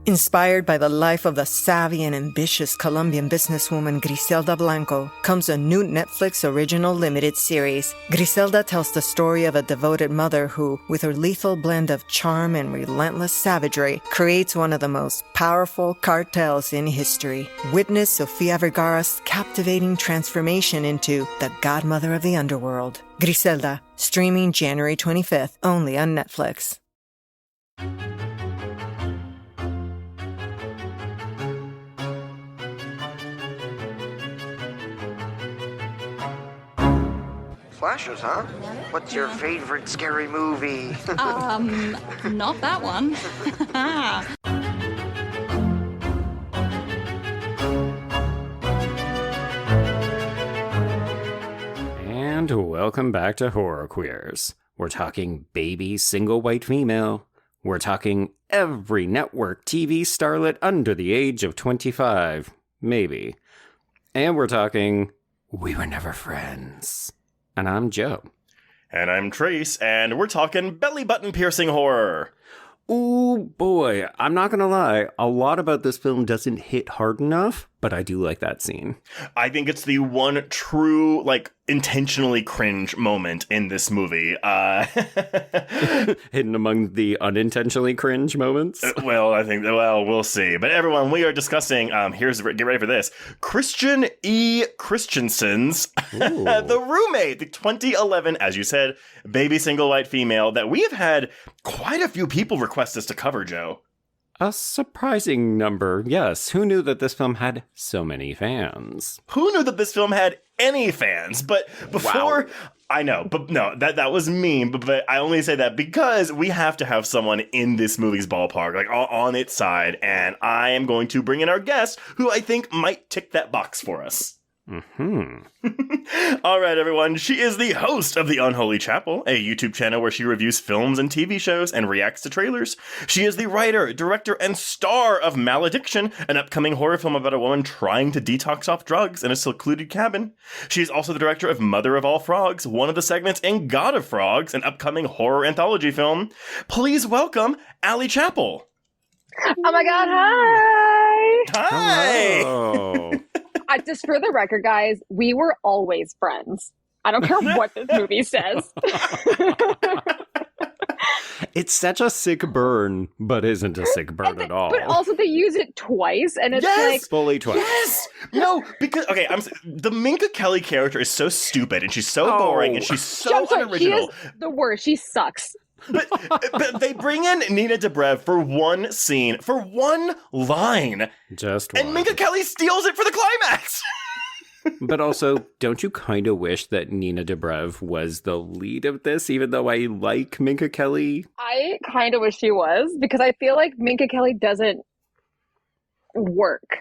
Inspired by the life of the savvy and ambitious Colombian businesswoman Griselda Blanco comes a new Netflix original limited series. Griselda tells the story of a devoted mother who, with her lethal blend of charm and relentless savagery, creates one of the most powerful cartels in history. Witness Sofia Vergara's captivating transformation into the godmother of the underworld. Griselda, streaming January 25th, only on Netflix. Slashes, huh? What's your favorite scary movie? Not that one. And welcome back to Horror Queers. We're talking baby single white female. We're talking every network TV starlet under the age of 25. Maybe. And we're talking We Were Never Friends. And I'm Joe. And I'm Trace, and we're talking belly button piercing horror. Ooh, boy, I'm not gonna lie, a lot about this film doesn't hit hard enough, but I do like that scene. I think it's the one true, intentionally cringe moment in this movie. Hidden among the unintentionally cringe moments? We'll see. But everyone, we are discussing, get ready for this, Christian E. Christiansen's The Roommate, the 2011, as you said, baby single white female that we have had quite a few people request us to cover, Joe. A surprising number, yes. Who knew that this film had so many fans? Who knew that this film had any fans? But before... Wow. I know, but no, that was mean, but I only say that because we have to have someone in this movie's ballpark, on its side, and I am going to bring in our guest, who I think might tick that box for us. All right, everyone. She is the host of The Unholy Chappell, a YouTube channel where she reviews films and TV shows and reacts to trailers. She is the writer, director, and star of Malediction, an upcoming horror film about a woman trying to detox off drugs in a secluded cabin. She is also the director of Mother of All Frogs, one of the segments in God of Frogs, an upcoming horror anthology film. Please welcome Allie Chappell. Oh my God, hi! Hi! Hello. Just for the record, guys, we were always friends. I don't care what this movie says. It's such a sick burn, but isn't a sick burn at all. But also they use it twice, and it's fully twice. Yes! No, because, okay, the Minka Kelly character is so stupid, and she's so boring, and she's so unoriginal. She is the worst. She sucks. But they bring in Nina Dobrev for one scene, for one line. Just one. And Minka Kelly steals it for the climax. But also, don't you kind of wish that Nina Dobrev was the lead of this, even though I like Minka Kelly? I kind of wish she was, because I feel like Minka Kelly doesn't work.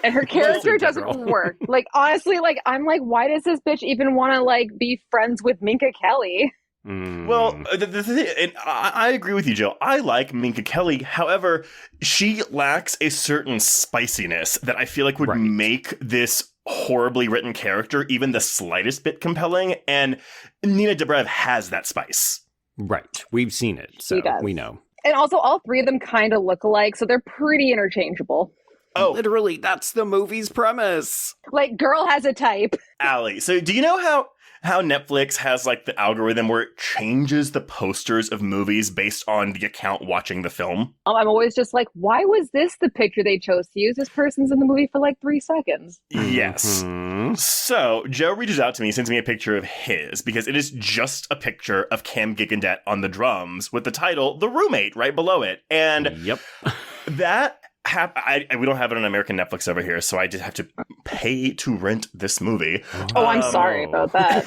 And her character doesn't work. Honestly, I'm why does this bitch even want to, be friends with Minka Kelly? Well, the thing, and I agree with you, Joe. I like Minka Kelly. However, she lacks a certain spiciness that I feel like would make this horribly written character even the slightest bit compelling. And Nina Dobrev has that spice. Right. We've seen it, so we know. And also, all three of them kind of look alike, so they're pretty interchangeable. Oh, literally, that's the movie's premise. Girl has a type. Allie, so do you know how Netflix has the algorithm where it changes the posters of movies based on the account watching the film? I'm always just why was this the picture they chose to use? This person's in the movie for 3 seconds. Yes. Mm-hmm. So Joe reaches out to me, sends me a picture of his, because it is just a picture of Cam Gigandet on the drums with the title The Roommate right below it. And yep. That we don't have it on American Netflix over here, so I did have to pay to rent this movie. Oh, I'm sorry about that.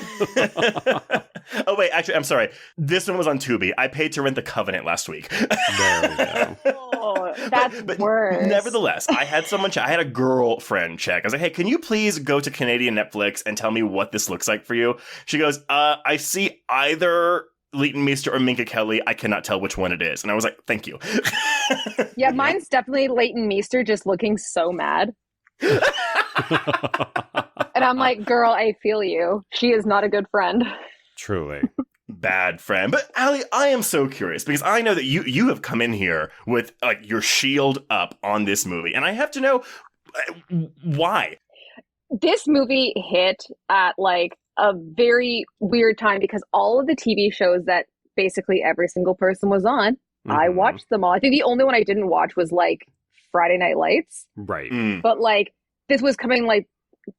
Oh, wait, actually, I'm sorry. This one was on Tubi. I paid to rent The Covenant last week. There we go. Oh, that's worse. Nevertheless, I had I had a girlfriend check. I was like, hey, can you please go to Canadian Netflix and tell me what this looks like for you? She goes, I see either Leighton Meester or Minka Kelly. I cannot tell which one it is. And I was like, thank you. Yeah, mine's definitely Leighton Meester just looking so mad. And I'm like, girl, I feel you. She is not a good friend. Truly. bad friend. But Allie, I am so curious because I know that you have come in here with like your shield up on this movie, and I have to know why. This movie hit at like a very weird time because all of the TV shows that basically every single person was on, I watched them all. I think the only one I didn't watch was like Friday Night Lights. Right. But like this was coming like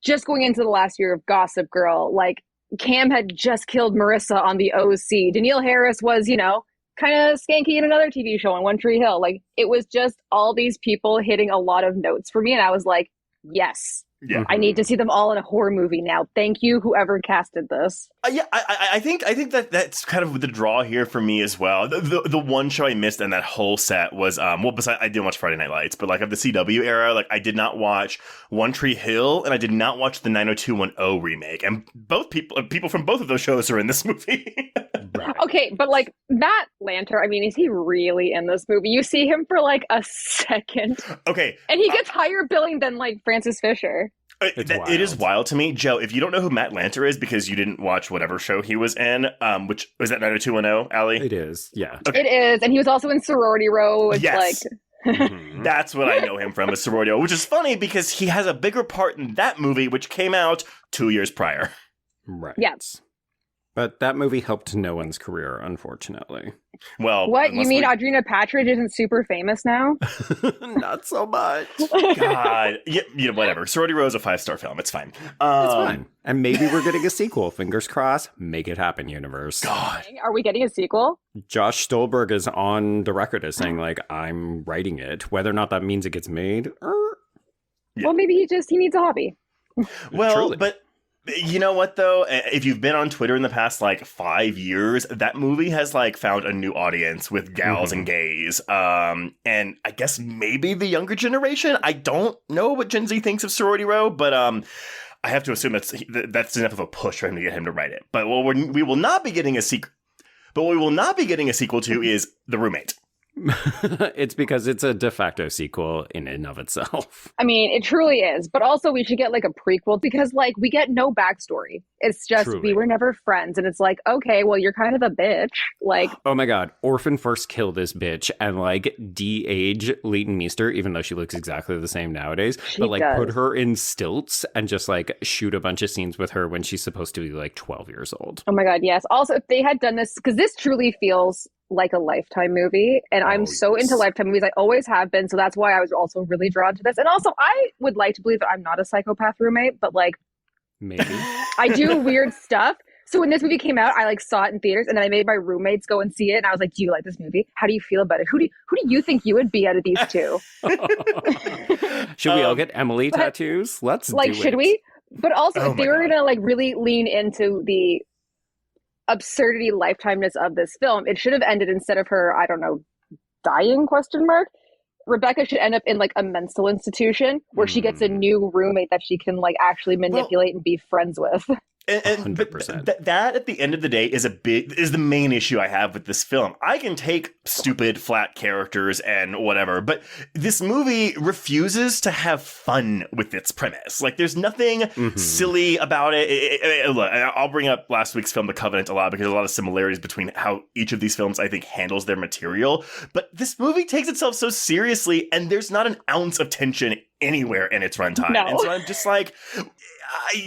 just going into the last year of Gossip Girl. Like Cam had just killed Marissa on the OC. Danielle Harris was, you know, kind of skanky in another TV show on One Tree Hill. Like it was just all these people hitting a lot of notes for me. And I was like, yes. Yeah, I need to see them all in a horror movie now. Thank you, whoever casted this. I think that that's kind of the draw here for me as well. The one show I missed in that whole set was besides I didn't watch Friday Night Lights, but like of the CW era, like I did not watch One Tree Hill and I did not watch the 90210 remake, and both people from both of those shows are in this movie. Right. Okay, but like Matt Lanter, I mean, is he really in this movie? You see him for like a second. Okay, and he gets higher billing than like Francis Fisher. It is wild to me, Joe. If you don't know who Matt Lanter is because you didn't watch whatever show he was in, which was that 90210, Allie? It is, yeah. Okay. It is, and he was also in Sorority Row. Which, yes, like... That's what I know him from, is Sorority Row, which is funny because he has a bigger part in that movie, which came out 2 years prior. Right. Yes. But that movie helped no one's career, unfortunately. Well, what you mean? Audrina Patridge isn't super famous now? Not so much. God, yeah, whatever. Sorority Row is a 5-star film. It's fine. It's fine. And maybe we're getting a sequel. Fingers crossed. Make it happen, universe. God, are we getting a sequel? Josh Stolberg is on the record as saying, like, I'm writing it. Whether or not that means it gets made. Yeah. Well, maybe he needs a hobby. Well, Truly. but. You know what, though? If you've been on Twitter in the past, like, 5 years, that movie has, like, found a new audience with gals and gays. And I guess maybe the younger generation. I don't know what Gen Z thinks of Sorority Row, but I have to assume that's enough of a push for him to get him to write it. But we will not be getting a sequel. But what we will not be getting a sequel to is The Roommate. It's because it's a de facto sequel in and of itself. I mean, it truly is. But also we should get like a prequel because like we get no backstory. It's just Truly. We were never friends. And it's like, okay, well, you're kind of a bitch. Like, oh my God. Orphan first killed this bitch and like de-age Leighton Meester, even though she looks exactly the same nowadays. But like put her in stilts and just like shoot a bunch of scenes with her when she's supposed to be like 12 years old. Oh my God, yes. Also, if they had done this, because this truly feels like a Lifetime movie, and I'm so into Lifetime movies. I always have been, so that's why I was also really drawn to this. And also, I would like to believe that I'm not a psychopath roommate, but like, maybe I do weird stuff. So when this movie came out, I like saw it in theaters, and then I made my roommates go and see it, and I was like, "Do you like this movie? How do you feel about it? Who do you think you would be out of these two?" Should we all get Emily tattoos? Let's like, do should it. we? But also, if they were God. gonna like really lean into the absurdity lifetimeness of this film, it should have ended instead of her, I don't know, dying ? Rebecca should end up in like a mental institution where she gets a new roommate that she can like actually manipulate and be friends with. And 100%. That at the end of the day is the main issue I have with this film. I can take stupid flat characters and whatever, but this movie refuses to have fun with its premise. Like there's nothing silly about it. Look, I'll bring up last week's film, The Covenant, a lot because there's a lot of similarities between how each of these films I think handles their material. But this movie takes itself so seriously, and there's not an ounce of tension anywhere in its runtime. No. And so I'm just like,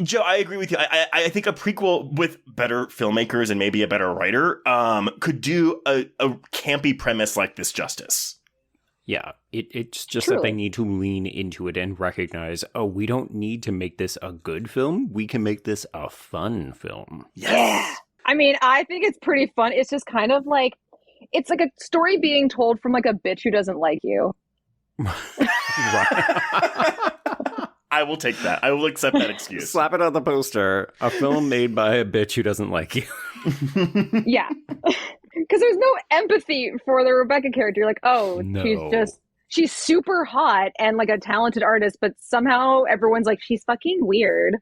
Joe, I agree with you. I think a prequel with better filmmakers and maybe a better writer could do a campy premise like this justice. Yeah, it's just Truly. that they need to lean into it and recognize, oh, we don't need to make this a good film. We can make this a fun film. Yes. Yeah. I mean, I think it's pretty fun. It's just kind of like, it's like a story being told from like a bitch who doesn't like you. I will take that. I will accept that excuse. Slap it on the poster. A film made by a bitch who doesn't like you. Yeah. Because there's no empathy for the Rebecca character. You're like, oh, No. she's super hot and like a talented artist, but somehow everyone's like, she's fucking weird.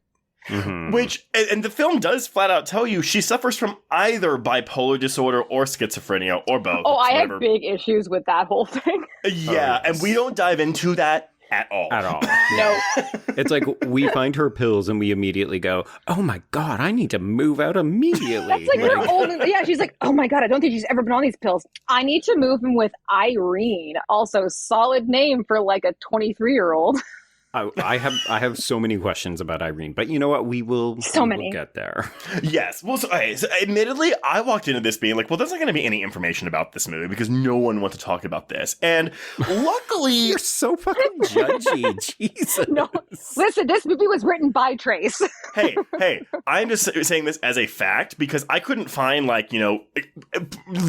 Mm-hmm. Which, and the film does flat out tell you she suffers from either bipolar disorder or schizophrenia or both. Oh, I whatever. have big issues with that whole thing. Yeah, and we don't dive into that at all. At all. No. It's like we find her pills and we immediately go, oh my God, I need to move out immediately. That's like her old. Yeah, she's like, oh my God, I don't think she's ever been on these pills. I need to move in with Irene. Also, solid name for like a 23-year-old. I have so many questions about Irene, but you know what? We will get there. Yes. Well, so admittedly, I walked into this being like, well, there's not going to be any information about this movie because no one wants to talk about this. And luckily... You're so fucking judgy. Jesus. No, listen, this movie was written by Trace. hey, I'm just saying this as a fact because I couldn't find, like, you know,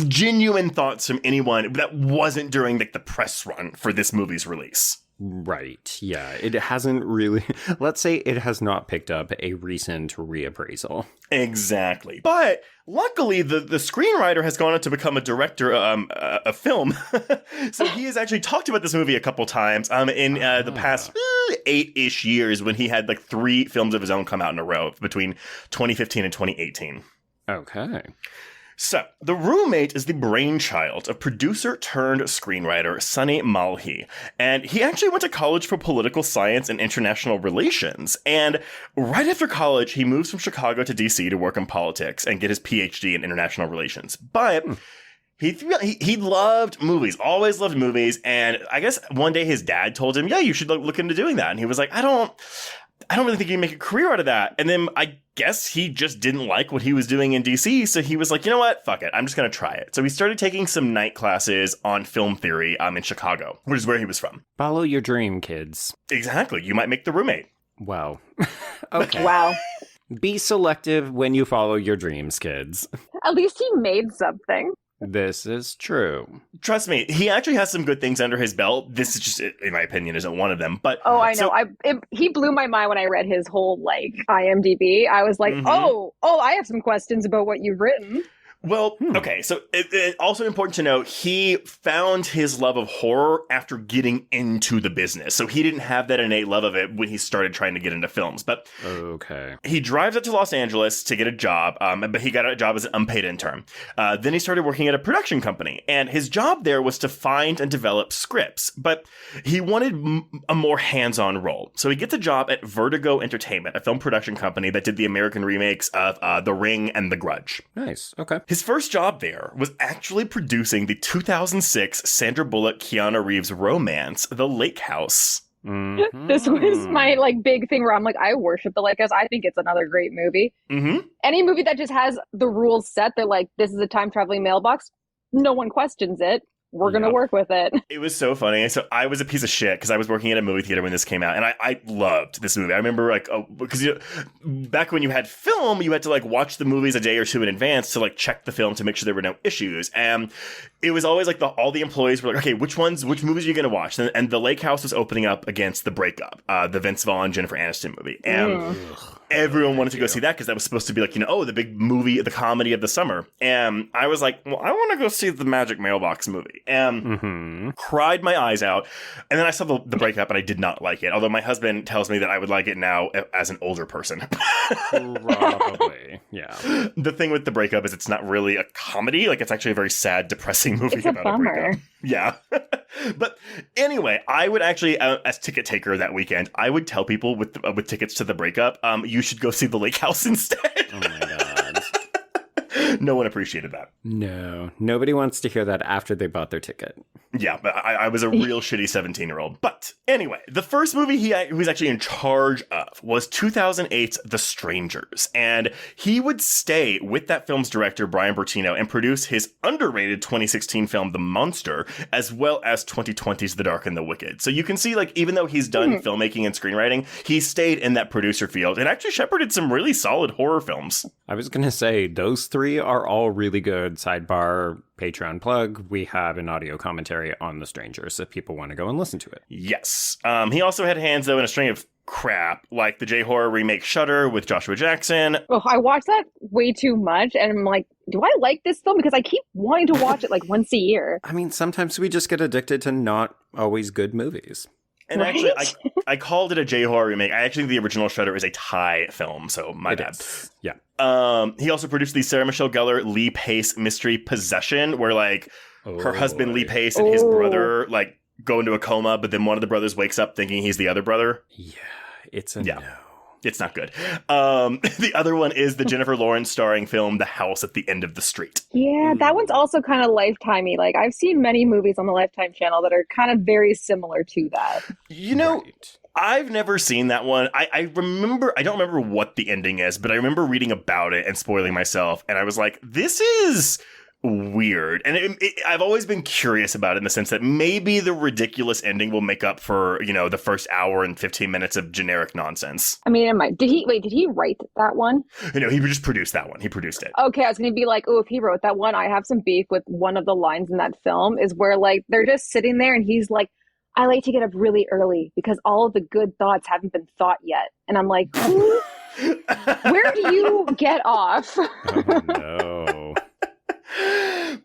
genuine thoughts from anyone that wasn't during, like, the press run for this movie's release. Right. Yeah. It hasn't really, let's say it has not picked up a recent reappraisal. Exactly. But luckily, the screenwriter has gone on to become a director of film. So he has actually talked about this movie a couple times in the past 8-ish years when he had like 3 films of his own come out in a row between 2015 and 2018. Okay. So, The Roommate is the brainchild of producer turned screenwriter Sunny Malhi, and he actually went to college for political science and international relations, and right after college, he moves from Chicago to DC to work in politics and get his PhD in international relations. But he loved movies, always loved movies, and I guess one day his dad told him, yeah, you should look into doing that, and he was like, I don't really think you can make a career out of that. And then I guess he just didn't like what he was doing in DC. So he was like, you know what? Fuck it. I'm just going to try it. So he started taking some night classes on film theory in Chicago, which is where he was from. Follow your dream, kids. Exactly. You might make The Roommate. Wow. Okay. Wow. Be selective when you follow your dreams, kids. At least he made something. This is true. Trust me, he actually has some good things under his belt. This is just, in my opinion, isn't one of them. But I know. He blew my mind when I read his whole like IMDb. I was like, oh, I have some questions about what you've written. Well, okay, so it also important to note, he found his love of horror after getting into the business. So he didn't have that innate love of it when he started trying to get into films. But okay, he drives up to Los Angeles to get a job, but he got a job as an unpaid intern. Then he started working at a production company, and his job there was to find and develop scripts. But he wanted a more hands-on role. So he gets a job at Vertigo Entertainment, a film production company that did the American remakes of The Ring and The Grudge. Nice, okay. His first job there was actually producing the 2006 Sandra Bullock-Keanu Reeves romance, The Lake House. Mm-hmm. This was my like big thing where I'm like, I worship The Lake House. I think it's another great movie. Mm-hmm. Any movie that just has the rules set that like, this is a time-traveling mailbox, no one questions it. We're going to work with it. It was so funny. So I was a piece of shit because I was working at a movie theater when this came out. And I loved this movie. I remember like, because back when you had film, you had to like watch the movies a day or two in advance to like check the film to make sure there were no issues. And it was always like all the employees were like, okay, which movies are you going to watch? And The Lake House was opening up against The Breakup, the Vince Vaughn, Jennifer Aniston movie. And everyone wanted to go see that because that was supposed to be like, the big movie, the comedy of the summer. And I was like, well, I want to go see the Magic Mailbox movie. And cried my eyes out. And then I saw the Breakup and I did not like it. Although my husband tells me that I would like it now as an older person. Probably, yeah. The thing with The Breakup is it's not really a comedy. Like, it's actually a very sad, depressing movie It's a about bummer. a breakup. Yeah. But anyway, I would actually, as ticket taker that weekend, I would tell people with tickets to The Breakup, you should go see The Lake House instead. Oh my God. No one appreciated that. No, nobody wants to hear that after they bought their ticket. Yeah, but I was a real shitty 17-year-old. But anyway, the first movie he was actually in charge of was 2008's The Strangers. And he would stay with that film's director, Brian Bertino, and produce his underrated 2016 film, The Monster, as well as 2020's The Dark and the Wicked. So you can see, like, even though he's done filmmaking and screenwriting, he stayed in that producer field and actually shepherded some really solid horror films. I was going to say, those 3 are all really good. Sidebar, Patreon plug, we have an audio commentary on The Strangers if people want to go and listen to it. Yes. He also had hands, though, in a string of crap, like the J-horror remake Shudder with Joshua Jackson. Oh, I watched that way too much, and I'm like, do I like this film? Because I keep wanting to watch it like once a year. I mean, sometimes we just get addicted to not always good movies. And actually, I called it a J-horror remake. I actually think the original Shudder is a Thai film, so my bad. Yeah. He also produced the Sarah Michelle Gellar, Lee Pace mystery Possession, where like her husband Lee Pace and his brother like go into a coma, but then one of the brothers wakes up thinking he's the other brother. Yeah, it's a no. It's not good. The other one is the Jennifer Lawrence starring film The House at the End of the Street. Yeah, that one's also kind of Lifetime-y. Like, I've seen many movies on the Lifetime channel that are kind of very similar to that. You know, Right. I've never seen that one. I don't remember what the ending is, but I remember reading about it and spoiling myself. And I was like, this is weird. And I've always been curious about it in the sense that maybe the ridiculous ending will make up for, you know, the first hour and 15 minutes of generic nonsense. I mean, did he write that one? You know, he just produced that one. He produced it. Okay, I was going to be like, oh, if he wrote that one, I have some beef with one of the lines in that film is where, like, they're just sitting there and he's like, I like to get up really early because all of the good thoughts haven't been thought yet. And I'm like, where do you get off? Oh, no.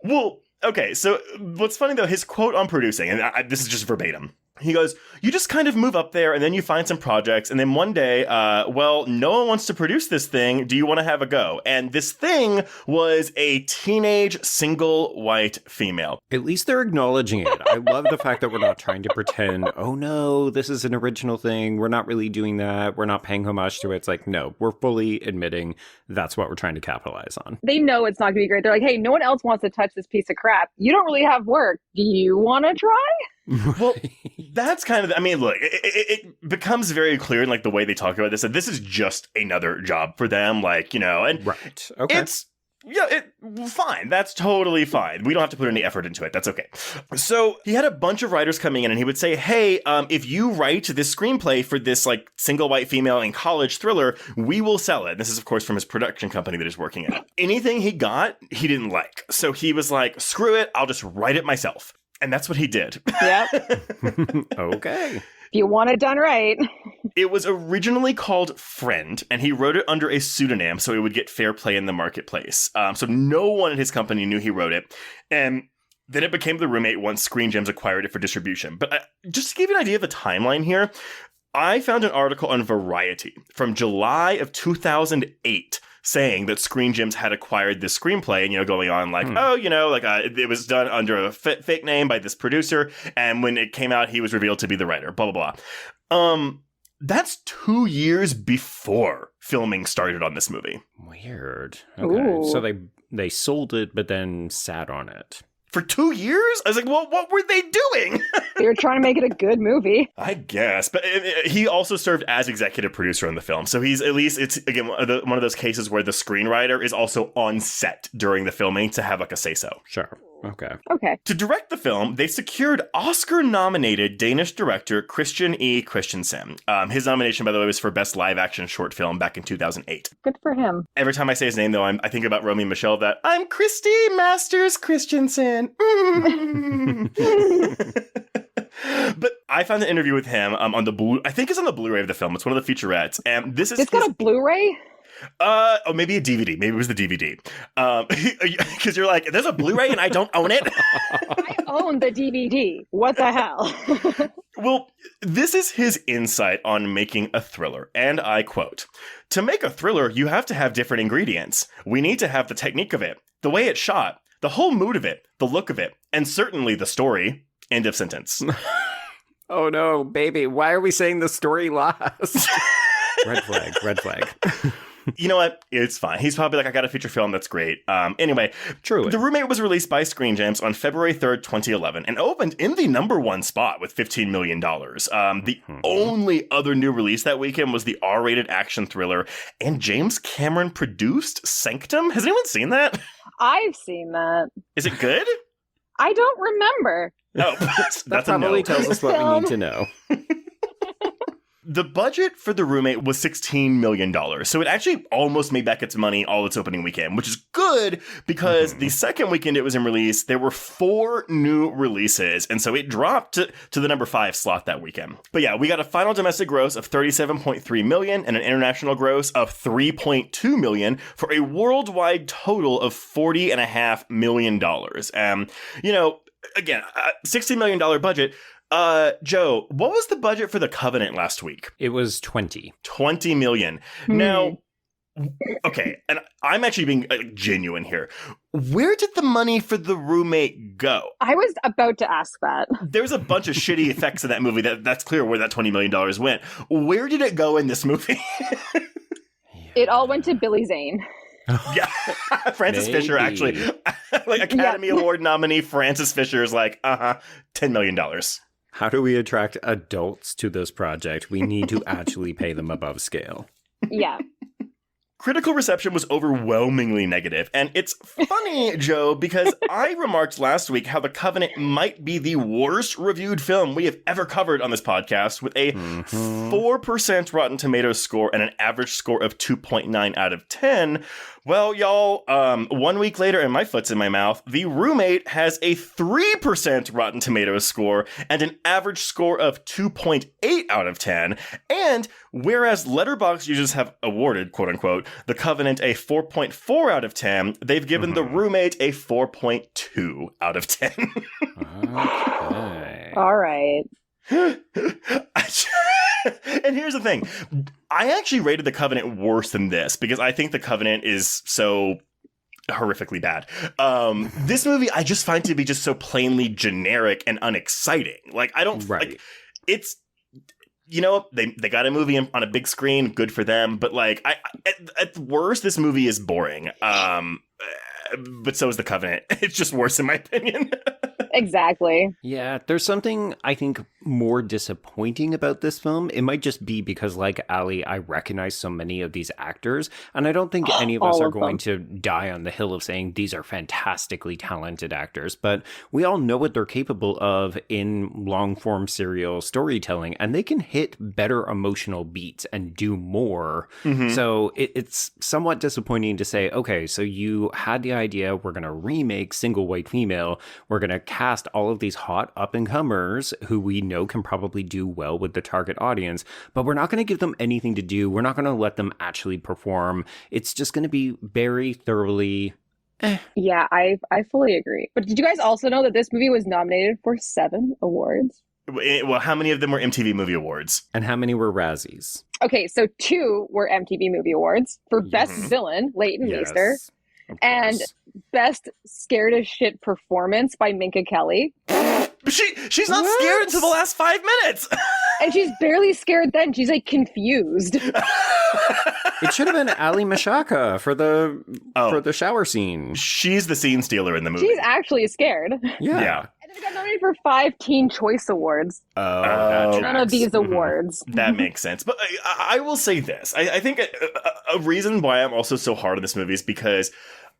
Well, okay, so what's funny, though, his quote on producing, and this is just verbatim. He goes, you just kind of move up there and then you find some projects. And then one day, well, no one wants to produce this thing. Do you want to have a go? And this thing was a teenage single white female. At least they're acknowledging it. I love the fact that we're not trying to pretend, oh no, this is an original thing. We're not really doing that. We're not paying homage to it. It's like, no, we're fully admitting that's what we're trying to capitalize on. They know it's not going to be great. They're like, hey, no one else wants to touch this piece of crap. You don't really have work. Do you want to try? Well, that's kind of, I mean, look, it becomes very clear in like the way they talk about this, that this is just another job for them. Like, you know, and Right. Okay. it's, yeah, fine. That's totally fine. We don't have to put any effort into it. That's okay. So he had a bunch of writers coming in and he would say, hey, if you write this screenplay for this like single white female in college thriller, we will sell it. This is, of course, from his production company that he's working at. Anything he got, he didn't like. So he was like, screw it. I'll just write it myself. And that's what he did. Yep. Okay. If you want it done right. It was originally called Friend, and he wrote it under a pseudonym so it would get fair play in the marketplace. So no one in his company knew he wrote it. And then it became The Roommate once Screen Gems acquired it for distribution. But just to give you an idea of the timeline here, I found an article on Variety from July of 2008 saying that Screen Gems had acquired this screenplay and, you know, going on like, oh, you know, like it was done under a fake name by this producer. And when it came out, he was revealed to be the writer, blah, blah, blah. That's 2 years before filming started on this movie. Weird. Okay. Ooh. So they sold it, but then sat on it. For 2 years? I was like, well, what were they doing? They were trying to make it a good movie. I guess. But he also served as executive producer on the film. So he's at least, it's, again, one of those cases where the screenwriter is also on set during the filming to have like a say-so. Sure. Okay. Okay. To direct the film, they secured Oscar-nominated Danish director Christiansen. His nomination, by the way, was for Best Live Action Short Film back in 2008. Good for him. Every time I say his name, though, I think about Romy and Michelle, that I'm Christy Masters Christiansen. But I found an interview with him on the I think it's on the Blu-ray of the film. It's one of the featurettes. And this is It's got a Blu-ray? Oh, maybe a DVD. Maybe it was the DVD. Because you're like, there's a Blu-ray and I don't own it. I own the DVD. What the hell? Well, this is his insight on making a thriller. And I quote, to make a thriller, you have to have different ingredients. We need to have the technique of it, the way it's shot, the whole mood of it, the look of it, and certainly the story. End of sentence. Oh no, baby. Why are we saying the story last? Red flag. Red flag. You know what? It's fine. He's probably like, I got a feature film that's great. Anyway, Truly. The Roommate was released by Screen Gems on February 3rd, 2011, and opened in the #1 spot with $15 million. The only other new release that weekend was the R-rated action thriller, and James Cameron produced Sanctum. Has anyone seen that? I've seen that. Is it good? I don't remember. No, That that's a no. probably tells us what we need to know. The budget for The Roommate was $16 million, so it actually almost made back its money all its opening weekend, which is good because the second weekend it was in release, there were 4 new releases, and so it dropped to the #5 slot that weekend. But yeah, we got a final domestic gross of $37.3 million and an international gross of $3.2 million for a worldwide total of $40.5 million. You know, again, $60 million budget. Joe, what was the budget for The Covenant last week? It was 20. 20 million. Now, Okay, and I'm actually being genuine here. Where did the money for the roommate go? I was about to ask that. There's a bunch of shitty effects in that movie. That's clear where that $20 million went. Where did it go in this movie? It all went to Billy Zane. Yeah, Francis Fisher, actually. Like Academy Award nominee Francis Fisher is like, $10 million. How do we attract adults to this project? We need to actually pay them above scale. Yeah. Critical reception was overwhelmingly negative, and it's funny, Joe, because I remarked last week how The Covenant might be the worst reviewed film we have ever covered on this podcast, with a 4% Rotten Tomatoes score and an average score of 2.9 out of 10. Well, y'all, 1 week later, and my foot's in my mouth, The Roommate has a 3% Rotten Tomatoes score and an average score of 2.8 out of 10. And whereas Letterboxd users have awarded, quote unquote, The Covenant a 4.4 out of 10, they've given The Roommate a 4.2 out of 10. Okay. All right. And here's the thing. I actually rated The Covenant worse than this because I think The Covenant is so horrifically bad. This movie I just find to be just so plainly generic and unexciting. Like, I don't... Right. Like, it's... You know, they got a movie on a big screen, good for them, but like, at worst, this movie is boring. But so is The Covenant. It's just worse in my opinion. Exactly. Yeah, there's something I think more disappointing about this film. It might just be because, like Ali, I recognize so many of these actors, and I don't think any of us are going to die on the hill of saying these are fantastically talented actors, but we all know what they're capable of in long-form serial storytelling, and they can hit better emotional beats and do more. So it's somewhat disappointing to say, okay, so you had the idea, we're going to remake Single White Female, we're going to cast all of these hot up-and-comers who we know can probably do well with the target audience, but we're not going to give them anything to do. We're not going to let them actually perform. It's just going to be very thoroughly... Yeah, I fully agree. But did you guys also know that this movie was nominated for 7 awards? Well, how many of them were MTV Movie Awards? And how many were Razzies? Okay, so 2 were MTV Movie Awards for Best Villain, Leighton Meester, and Best Scared as Shit Performance by Minka Kelly. She's not scared until the last 5 minutes. And she's barely scared then. She's like confused. It should have been Ali Mashaka for the shower scene. She's the scene stealer in the movie. She's actually scared. Yeah. And then we got nominated for 5 Teen Choice Awards. None of these awards. That makes sense. But I will say this. I think a reason why I'm also so hard on this movie is because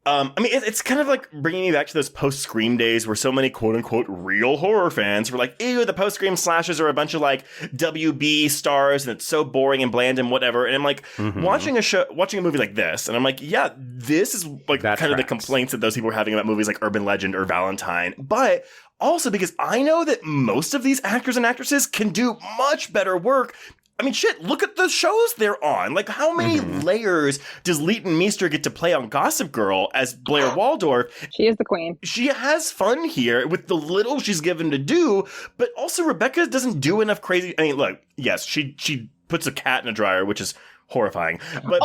I mean, it's kind of like bringing me back to those post-Scream days where so many quote-unquote real horror fans were like, ew, the post-Scream slashers are a bunch of like WB stars and it's so boring and bland and whatever. And I'm like, watching a movie like this, and I'm like, yeah, this is like that kind of the tracks. complaints that those people were having about movies like Urban Legend or Valentine. But also because I know that most of these actors and actresses can do much better work. I mean, shit, look at the shows they're on. Like, how many layers does Leighton Meester get to play on Gossip Girl as Blair Waldorf? She is the queen. She has fun here with the little she's given to do, but also Rebecca doesn't do enough crazy... I mean, look, yes, she puts a cat in a dryer, which is horrifying. But,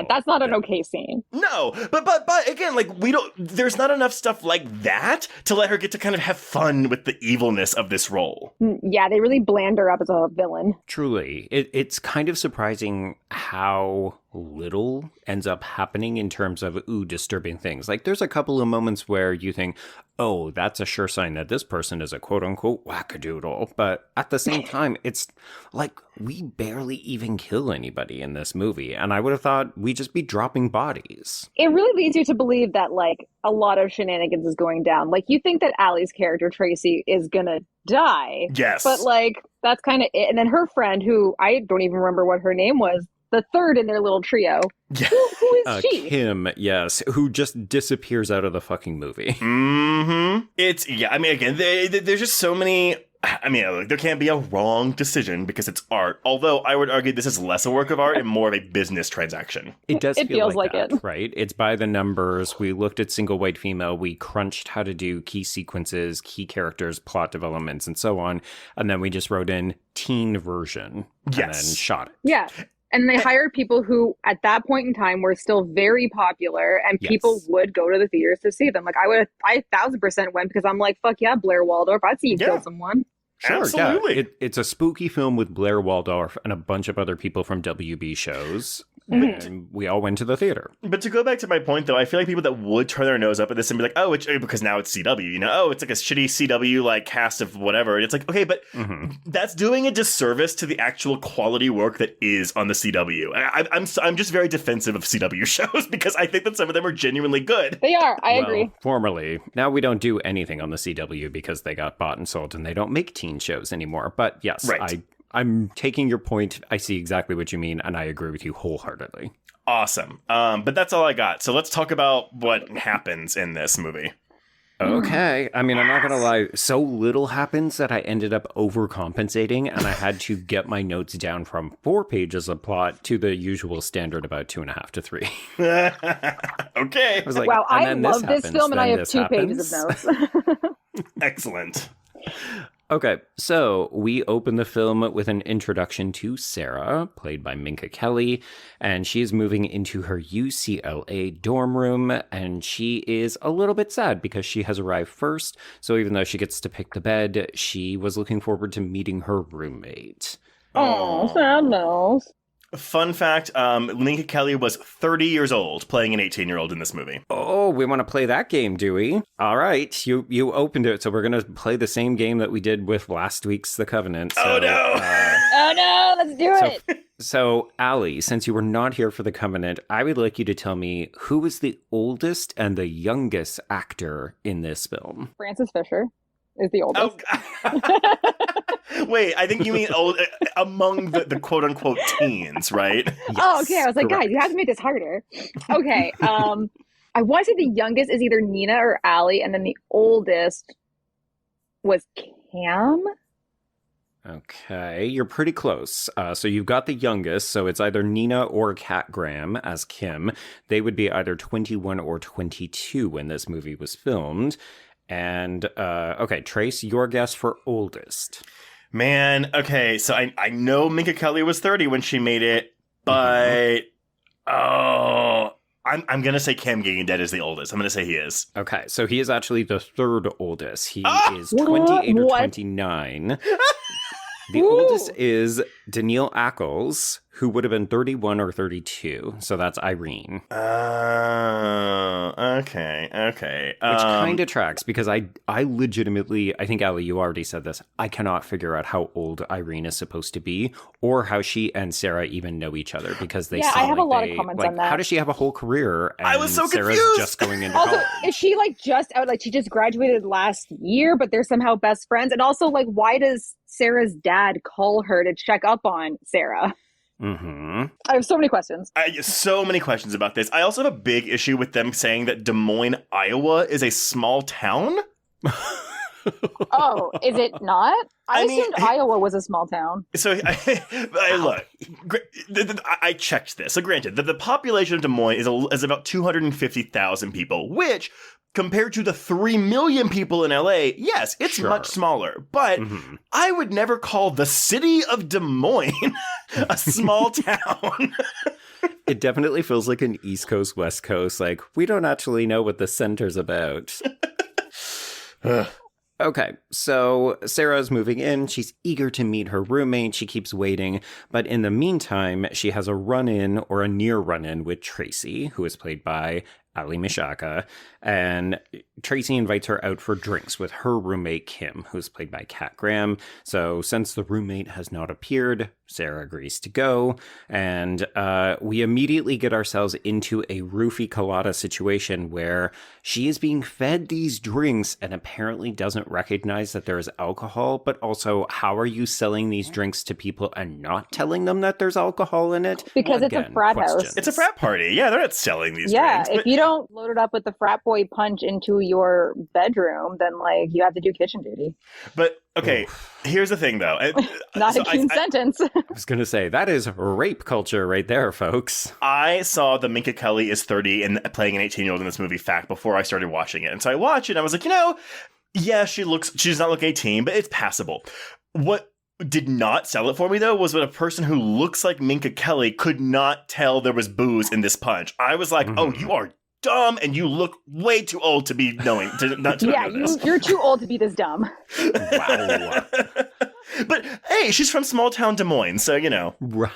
that's not an okay scene. No, but again, like, there's not enough stuff like that to let her get to kind of have fun with the evilness of this role. Yeah, they really bland her up as a villain. Truly. It's kind of surprising how little ends up happening in terms of, disturbing things. Like, there's a couple of moments where you think, oh, that's a sure sign that this person is a quote-unquote wackadoodle. But at the same time, it's like, we barely even kill anybody in this movie. And I would have thought we'd just be dropping bodies. It really leads you to believe that, like, a lot of shenanigans is going down. Like, you think that Allie's character, Tracy, is gonna die. Yes. But, like, that's kind of it. And then her friend, who I don't even remember what her name was, the third in their little trio. Yeah. Who is she? Kim, yes, who just disappears out of the fucking movie. It's, I mean, again, there's just so many... I mean, look, there can't be a wrong decision because it's art. Although I would argue this is less a work of art and more of a business transaction. It does It feel feels like like that, it. right? It's by the numbers. We looked at Single White Female. We crunched how to do key sequences, key characters, plot developments, and so on. And then we just wrote in teen version and then shot it. Yeah. And they hired people who, at that point in time, were still very popular, and people would go to the theaters to see them. Like, I 1,000% went because I'm like, fuck yeah, Blair Waldorf. I'd see you kill someone. Sure, absolutely. Yeah. It's a spooky film with Blair Waldorf and a bunch of other people from WB shows. And we all went to the theater. But to go back to my point, though, I feel like people that would turn their nose up at this and be like, oh, because now it's CW, you know? Oh, it's like a shitty CW, like, cast of whatever. And it's like, okay, but that's doing a disservice to the actual quality work that is on the CW. I'm just very defensive of CW shows because I think that some of them are genuinely good. They are. I agree. Formerly. Now we don't do anything on the CW because they got bought and sold and they don't make teen shows anymore. But yes, right. I'm taking your point. I see exactly what you mean, and I agree with you wholeheartedly. Awesome. But that's all I got. So let's talk about what happens in this movie. Okay. I mean, I'm not going to lie. So little happens that I ended up overcompensating, and I had to get my notes down from 4 pages of plot to the usual standard about 2.5 to 3. Okay. I was like, wow, I this love this happens, film, and I have 2 happens. pages of notes. Excellent. Okay, so we open the film with an introduction to Sarah, played by Minka Kelly, and she's moving into her UCLA dorm room, and she is a little bit sad because she has arrived first, so even though she gets to pick the bed, she was looking forward to meeting her roommate. Oh, sadness. Fun fact, Minka Kelly was 30 years old, playing an 18-year-old in this movie. Oh, we want to play that game, do we? All right, you opened it, so we're going to play the same game that we did with last week's The Covenant. So, oh, no! Oh, no! Let's do it! So, Allie, since you were not here for The Covenant, I would like you to tell me who was the oldest and the youngest actor in this film? Frances Fisher is the oldest. Oh, wait, I think you mean among the quote-unquote teens, right? Yes, oh, okay. I was like, correct. Guys, you have to make this harder. Okay. I want to say the youngest is either Nina or Allie, and then the oldest was Cam. Okay, you're pretty close. So you've got the youngest, so it's either Nina or Kat Graham as Kim. They would be either 21 or 22 when this movie was filmed. And, okay, Trace, your guess for oldest. Man, okay, so I know Minka Kelly was 30 when she made it, but, I'm going to say Cam Gigandet is the oldest. I'm going to say he is. Okay, so he is actually the third oldest. He is 28 or 29. The oldest is Danielle Ackles, who would have been 31 or 32. So that's Irene. Okay. Which kind of tracks, because I legitimately, I think, Allie, you already said this, I cannot figure out how old Irene is supposed to be, or how she and Sarah even know each other, because they seem I have like a lot of comments on that. How does she have a whole career, and I was so Sarah's confused. just going into also, college? is she, like, just out, like, she just graduated last year, but they're somehow best friends? And also, like, why does Sarah's dad call her to check up on Sarah? Mm-hmm. I have so many questions. So many questions about this. I also have a big issue with them saying that Des Moines, Iowa is a small town. Oh, is it not? I assumed Iowa was a small town. So look, I checked this. So granted, the population of Des Moines is about 250,000 people, which, compared to the 3 million people in LA, yes, it's much smaller. But I would never call the city of Des Moines a small town. It definitely feels like an East Coast, West Coast. Like, we don't actually know what the center's about. Okay, so Sarah's moving in. She's eager to meet her roommate. She keeps waiting. But in the meantime, she has a run-in or a near run-in with Tracy, who is played by Ali Mishaka, and Tracy invites her out for drinks with her roommate Kim, who's played by Kat Graham. So since the roommate has not appeared, Sarah agrees to go, and we immediately get ourselves into a roofie colada situation where she is being fed these drinks and apparently doesn't recognize that there is alcohol, but also, how are you selling these drinks to people and not telling them that there's alcohol in it? Because it's a frat house. It's a frat party. Yeah, they're not selling these drinks. Yeah, if you don't load it up with the frat boy punch into your bedroom, then, like, you have to do kitchen duty. But, okay, here's the thing, though. Not a clean sentence. I was going to say, that is rape culture right there, folks. I saw the Minka Kelly is 30 and playing an 18-year-old in this movie fact before I started watching it. And so I watched it and I was like, yeah, she does not look 18, but it's passable. What did not sell it for me, though, was when a person who looks like Minka Kelly could not tell there was booze in this punch. I was like, oh, you are dumb, and you look way too old to be knowing, not to know this. You're too old to be this dumb. Wow. But, hey, she's from small town Des Moines, so, you know. Right.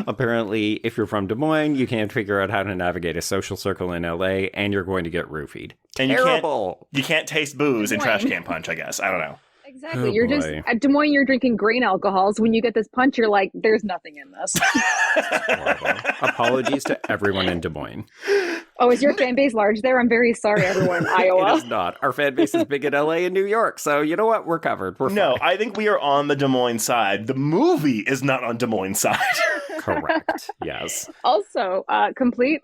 Apparently, if you're from Des Moines, you can't figure out how to navigate a social circle in LA, and you're going to get roofied. And Terrible. You can't taste booze in trash can punch, I guess. I don't know. Exactly. Oh, You're boy. just at Des Moines. You're drinking grain alcohols. When you get this punch, you're like, "There's nothing in this." Horrible. Apologies to everyone in Des Moines. Oh, is your fan base large there? I'm very sorry, everyone. Iowa. It is not. Our fan base is big in LA and New York, so you know what? We're covered. We're No, fine. I think we are on the Des Moines side. The movie is not on Des Moines side. Correct. Yes. Also, complete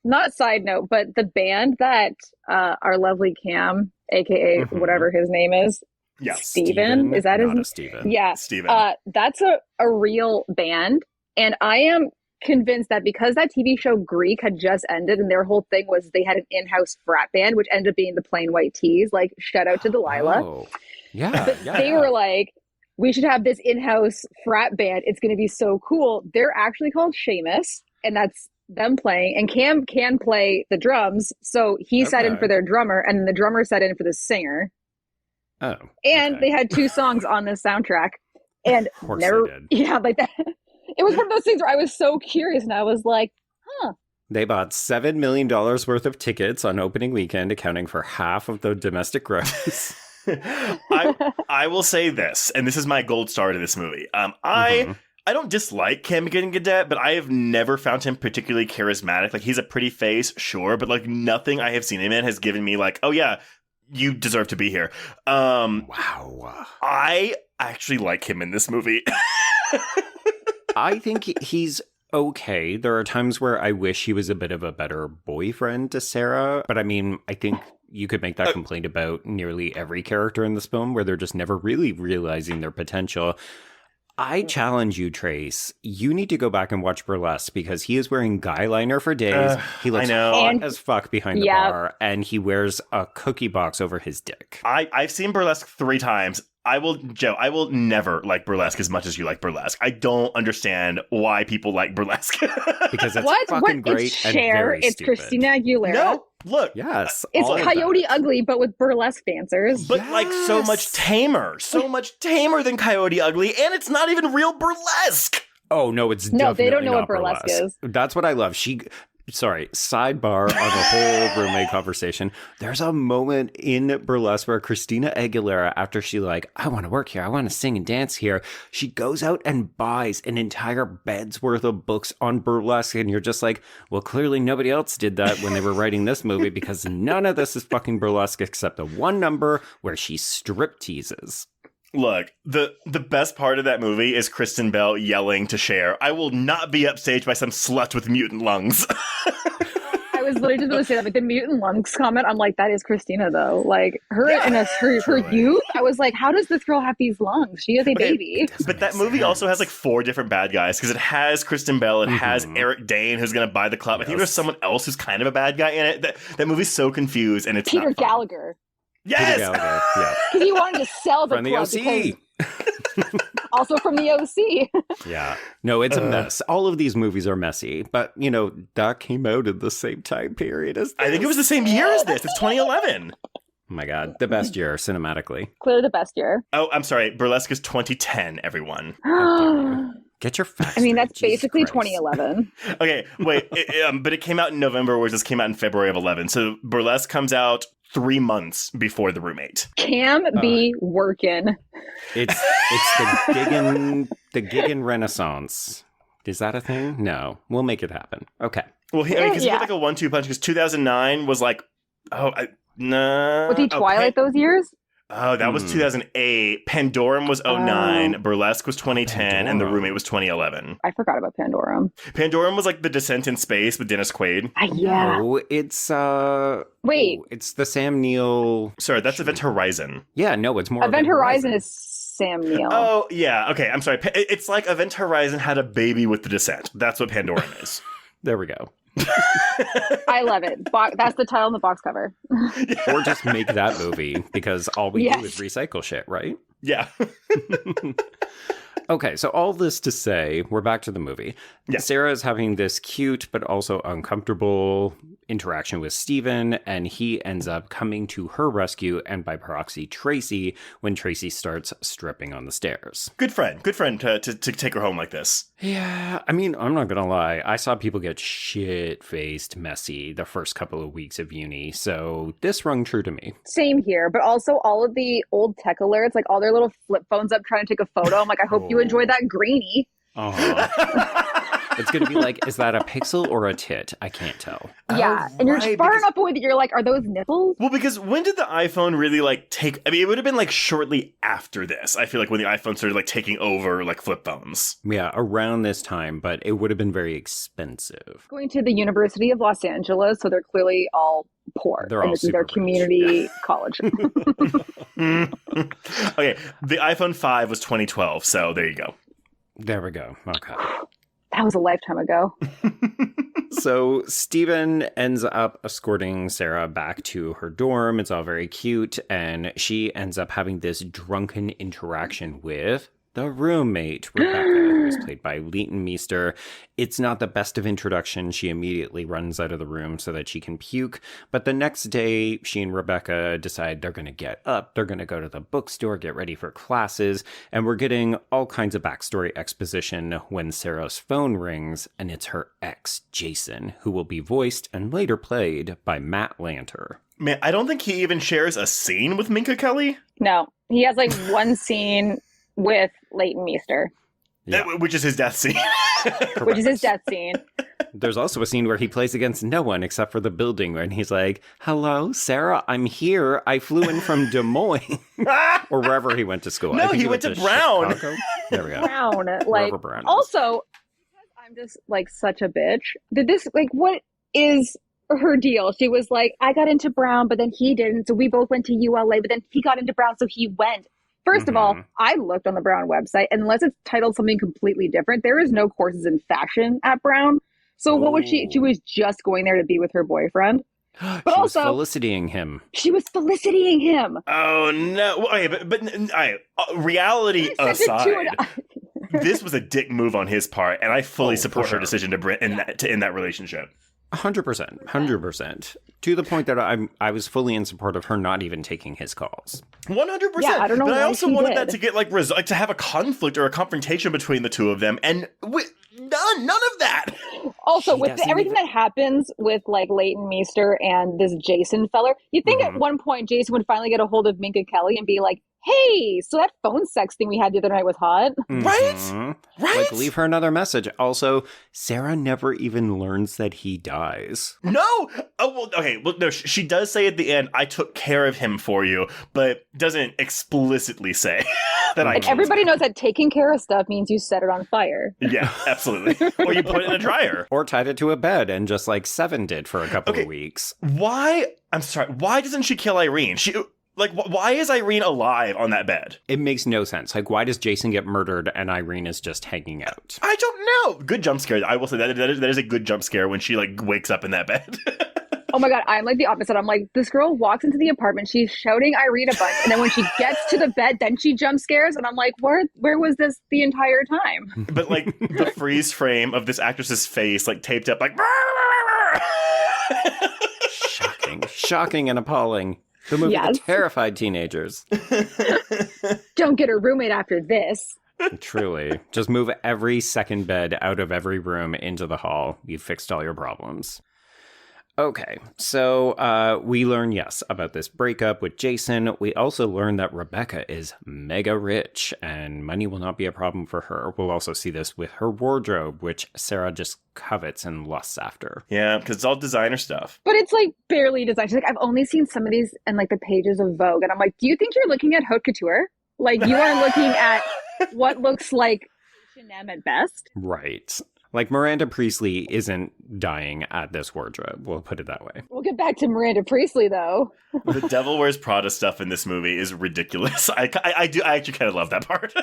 not side note, but the band that our lovely Cam, aka whatever his name is, Yeah. Steven, is that his Not name? a Steven. Yeah. Steven. That's a real band. And I am convinced that because that TV show Greek had just ended and their whole thing was they had an in-house frat band, which ended up being the Plain White Tees, like shout out to Delilah. Oh. Yeah. They were like, we should have this in-house frat band. It's going to be so cool. They're actually called Shameless, and that's them playing. And Cam can play the drums, so he sat in for their drummer, and the drummer sat in for the singer. Oh. And okay. they had 2 songs on this soundtrack. And Of course they did. Yeah, like that. It was one of those things where I was so curious, and I was like, huh. They bought $7 million worth of tickets on opening weekend, accounting for half of the domestic gross. I will say this, and this is my gold star to this movie. I don't dislike Cam Cadet, but I have never found him particularly charismatic. Like, he's a pretty face, sure, but like nothing I have seen him in has given me like, oh yeah, you deserve to be here. Wow. I actually like him in this movie. I think he's okay. There are times where I wish he was a bit of a better boyfriend to Sarah, but I mean, I think you could make that complaint about nearly every character in this film, where they're just never really realizing their potential. I challenge you, Trace. You need to go back and watch Burlesque, because he is wearing guy liner for days. He looks hot as fuck behind the bar, and he wears a cookie box over his dick. I've seen Burlesque 3 times. I will never like Burlesque as much as you like Burlesque. I don't understand why people like Burlesque. Because it's fucking great it's and Cher, very it's stupid. Christina Aguilera. No, look. Yes. It's all of Coyote that. Ugly, but with burlesque dancers. But like so much tamer than Coyote Ugly, and it's not even real burlesque. Oh, no, it's No, definitely they don't know not what burlesque is. That's what I love. Sidebar on the whole roommate conversation. There's a moment in Burlesque where Christina Aguilera, after she I want to work here, I want to sing and dance here, she goes out and buys an entire bed's worth of books on Burlesque, and you're just like, well, clearly nobody else did that when they were writing this movie, because none of this is fucking Burlesque except the one number where she strip teases. Look, the best part of that movie is Kristen Bell yelling to Cher, I will not be upstaged by some slut with mutant lungs. I was literally just going to say that, but the mutant lungs comment, I'm like, that is Christina, though. Like, her youth, I was like, how does this girl have these lungs? She is a baby. But that movie also has 4 different bad guys, because it has Kristen Bell, it has Eric Dane, who's going to buy the club. I think there's someone else who's kind of a bad guy in it. That movie's so confused, and it's Peter not fun. Gallagher. Yes! Peter Gallagher, yeah. Because he wanted to sell the From the club. OC. Also from the OC. Yeah. No, it's a mess. All of these movies are messy, but, that came out at the same time period as this. I think it was the same year as this. It's 2011. Oh my God. The best year, cinematically. Clearly the best year. Oh, I'm sorry. Burlesque is 2010, everyone. Get your facts I mean, straight, that's Jesus basically Christ. 2011. Okay, wait. But it came out in November, whereas this came out in February of 11. So Burlesque comes out 3 months before The Roommate. Cam be working. It's the giggin' renaissance. Is that a thing? No. We'll make it happen. Okay. Well, because he had a 1-2 punch, because 2009 was no. Was he Twilight those years? Oh, that was 2008. Pandorum was 2009. Burlesque was 2010, and The Roommate was 2011. I forgot about Pandorum. Pandorum was The Descent in Space with Dennis Quaid. Yeah. No, it's Wait. it's the Sam Neill. Sorry, that's Event Horizon. Yeah, no, it's more Event Horizon is Sam Neill. Oh, yeah. Okay, I'm sorry. It's like Event Horizon had a baby with The Descent. That's what Pandorum is. There we go. I love it. That's the title on the box cover. Or just make that movie, because all we do is recycle shit, right? Yeah. Okay, so all this to say, we're back to the movie. Yeah. Sarah is having this cute but also uncomfortable interaction with Steven, and he ends up coming to her rescue and by proxy Tracy when Tracy starts stripping on the stairs. Good friend to take her home like this. Yeah, I mean, I'm not gonna lie. I saw people get shit-faced messy the first couple of weeks of uni, so this rung true to me. Same here, but also all of the old tech alerts, like all their little flip phones up trying to take a photo. I'm like, I hope you enjoy that greenie. It's going to be like, is that a pixel or a tit? I can't tell. Yeah, and you're far enough away that you're like, are those nipples? Well, because when did the iPhone really take, I mean, it would have been like shortly after this, I feel like, when the iPhone started like taking over like flip phones. Yeah, around this time, but it would have been very expensive. Going to the University of Los Angeles, so they're clearly all poor. They're all this is super their rich. community college. Okay, the iPhone 5 was 2012, so there you go. There we go. Okay. That was a lifetime ago. So Steven ends up escorting Sarah back to her dorm. It's all very cute. And she ends up having this drunken interaction with the roommate, Rebecca, who is played by Leighton Meester. It's not the best of introduction. She immediately runs out of the room so that she can puke. But the next day, she and Rebecca decide they're going to get up. They're going to go to the bookstore, get ready for classes. And we're getting all kinds of backstory exposition when Sarah's phone rings. And it's her ex, Jason, who will be voiced and later played by Matt Lanter. Man, I don't think he even shares a scene with Minka Kelly. No, he has like one scene with Leighton Meester. Yeah. Which is his death scene. Which is his death scene. There's also a scene where he plays against no one except for the building, and he's like, "Hello, Sarah, I'm here. I flew in from Des Moines." Or wherever he went to school. No, I think he went to Brown. Chicago. There we go. Brown. Like, Wherever Brown is. also, because I'm just like such a bitch, did this, like, what is her deal? She was like, I got into Brown, but then he didn't. So we both went to ULA, but then he got into Brown, so he went. First of all, I looked on the Brown website, and unless it's titled something completely different, there is no courses in fashion at Brown. So what was she? She was just going there to be with her boyfriend. But She was also felicitying him. She was felicitying him. Oh, no. Well, okay, but reality aside, this was a dick move on his part, and I fully support her decision to end that relationship. 100%. To the point that I was fully in support of her not even taking his calls. 100%. Yeah, I don't know but I why also she wanted did. that to get to have a conflict or a confrontation between the two of them, and none of that. Also, She with doesn't everything even- that happens with like Leighton Meester and this Jason feller, you'd think at one point Jason would finally get a hold of Minka Kelly and be like, hey, so that phone sex thing we had the other night was hot. Right? Like, leave her another message. Also, Sarah never even learns that he dies. No. Oh, well, okay. Well, no, she does say at the end, I took care of him for you, but doesn't explicitly say that I And everybody knows that taking care of stuff means you set it on fire. Yeah, absolutely. Or you put it in a dryer. Or tied it to a bed and just like Seven did for a couple of weeks. Why doesn't she kill Irene? Why is Irene alive on that bed? It makes no sense. Like, why does Jason get murdered and Irene is just hanging out? I don't know. Good jump scare. I will say that is a good jump scare when she wakes up in that bed. Oh my God, I'm like the opposite. I'm like, this girl walks into the apartment, she's shouting Irene a bunch, and then when she gets to the bed, then she jump scares, and I'm like, where was this the entire time? But the freeze frame of this actress's face taped up Shocking and appalling. The movie Yes. that terrified teenagers. Don't get a roommate after this. Truly. Just move every second bed out of every room into the hall. You've fixed all your problems. Okay, so we learn, yes, about this breakup with Jason. We also learn that Rebecca is mega rich and money will not be a problem for her. We'll also see this with her wardrobe, which Sarah just covets and lusts after. Yeah, because it's all designer stuff. But it's barely designed. She's like, I've only seen some of these in the pages of Vogue. And I'm like, do you think you're looking at haute couture? You are looking at what looks like H&M at best. Right. Miranda Priestley isn't dying at this wardrobe. We'll put it that way. We'll get back to Miranda Priestley, though. The Devil Wears Prada stuff in this movie is ridiculous. I actually kind of love that part.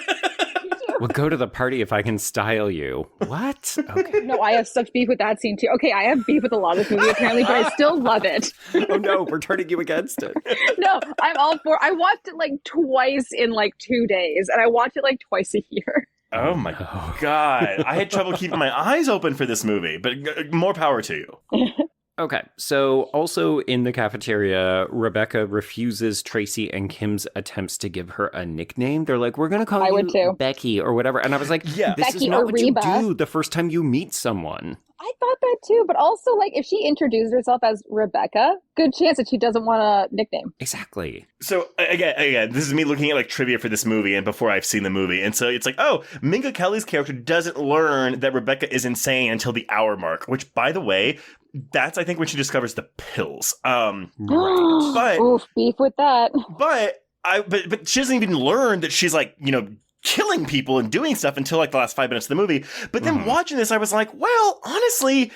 We'll go to the party if I can style you. What? Okay. No, I have such beef with that scene too. Okay, I have beef with a lot of this movie apparently, but I still love it. Oh no, we're turning you against it. No, I'm all for. I watched it like twice in like 2 days, and I watch it like twice a year. Oh my God. I had trouble keeping my eyes open for this movie, but more power to you. Okay, so also in the cafeteria, Rebecca refuses Tracy and Kim's attempts to give her a nickname. They're like, we're going to call you Becky or whatever. And I was like, this Becky is not what you Reba. do the first time you meet someone. I thought that too, but also like if she introduced herself as Rebecca, good chance that she doesn't want a nickname. Exactly. So again, this is me looking at like trivia for this movie and before I've seen the movie. And so it's like, oh, Minka Kelly's character doesn't learn that Rebecca is insane until the hour mark, which by the way, that's I think when she discovers the pills. But oof, beef with that. But she doesn't even learn that she's like, killing people and doing stuff until like the last 5 minutes of the movie. But then watching this, I was like, well, honestly,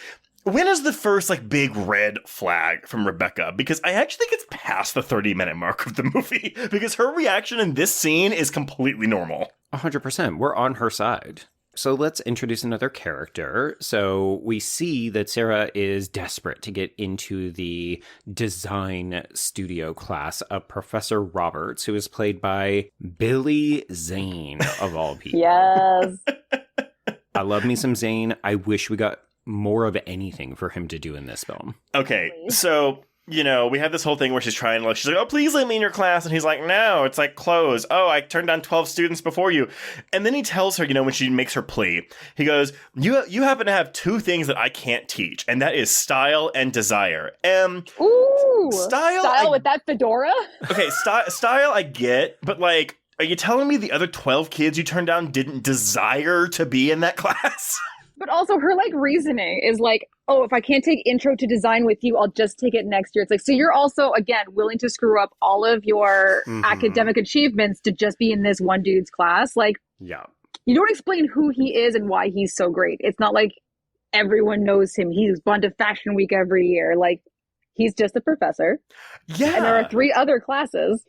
when is the first like big red flag from Rebecca? Because I actually think it's past the 30-minute mark of the movie because her reaction in this scene is completely normal. 100%. We're on her side. So let's introduce another character. So we see that Sarah is desperate to get into the design studio class of Professor Roberts, who is played by Billy Zane, of all people. Yes. I love me some Zane. I wish we got more of anything for him to do in this film. Okay, so... we have this whole thing where she's like, oh, please let me in your class. And he's like, no, it's like closed. Oh, I turned down 12 students before you. And then he tells her, when she makes her plea, he goes, you happen to have 2 things that I can't teach. And that is style and desire. Ooh, style with that fedora? Okay, style I get, but like, are you telling me the other 12 kids you turned down didn't desire to be in that class? But also her like reasoning is like, oh, if I can't take intro to design with you, I'll just take it next year. It's like, so you're also, again, willing to screw up all of your academic achievements to just be in this one dude's class. Like, yeah, you don't explain who he is and why he's so great. It's not like everyone knows him. He's gone to Fashion Week every year. Like, he's just a professor. Yeah. And there are 3 other classes.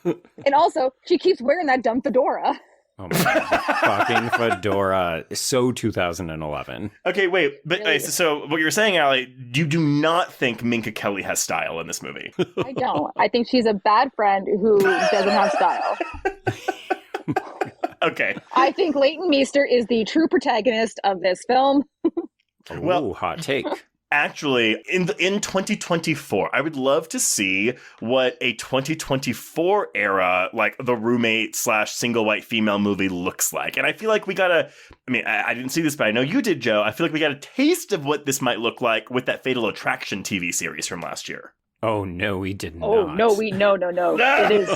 And also, she keeps wearing that dumb fedora. Oh my God. Fucking fedora. So 2011. Okay, wait. But so what you're saying, Allie, you do not think Minka Kelly has style in this movie? I don't. I think she's a bad friend who doesn't have style. Okay. I think Leighton Meester is the true protagonist of this film. Well, hot take. Actually, in 2024, I would love to see what a 2024 era, like the roommate / single white female movie looks like. And I feel like we got I didn't see this, but I know you did, Joe. I feel like we got a taste of what this might look like with that Fatal Attraction TV series from last year. Oh, no, we did not. Oh, no, no. It is.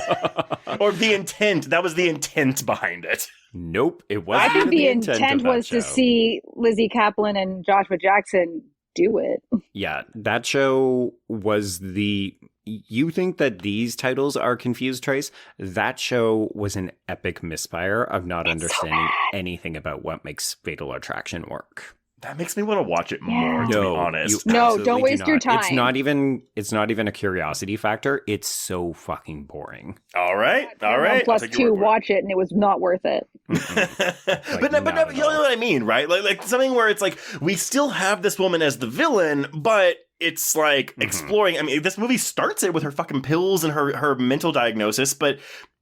Or the intent. That was the intent behind it. Nope, it wasn't. I think the intent was to see Lizzie Kaplan and Joshua Jackson do it. Yeah, that show was you think that these titles are confused, Trace? That show was an epic misfire of not understanding anything about what makes Fatal Attraction work. That makes me want to watch it more, to be honest. No, don't waste your time. It's not even a curiosity factor. It's so fucking boring. All right. +2, watch it, and it was not worth it. But you know what I mean, right? Like something where it's like, we still have this woman as the villain, but it's like exploring. I mean, this movie starts it with her fucking pills and her mental diagnosis, but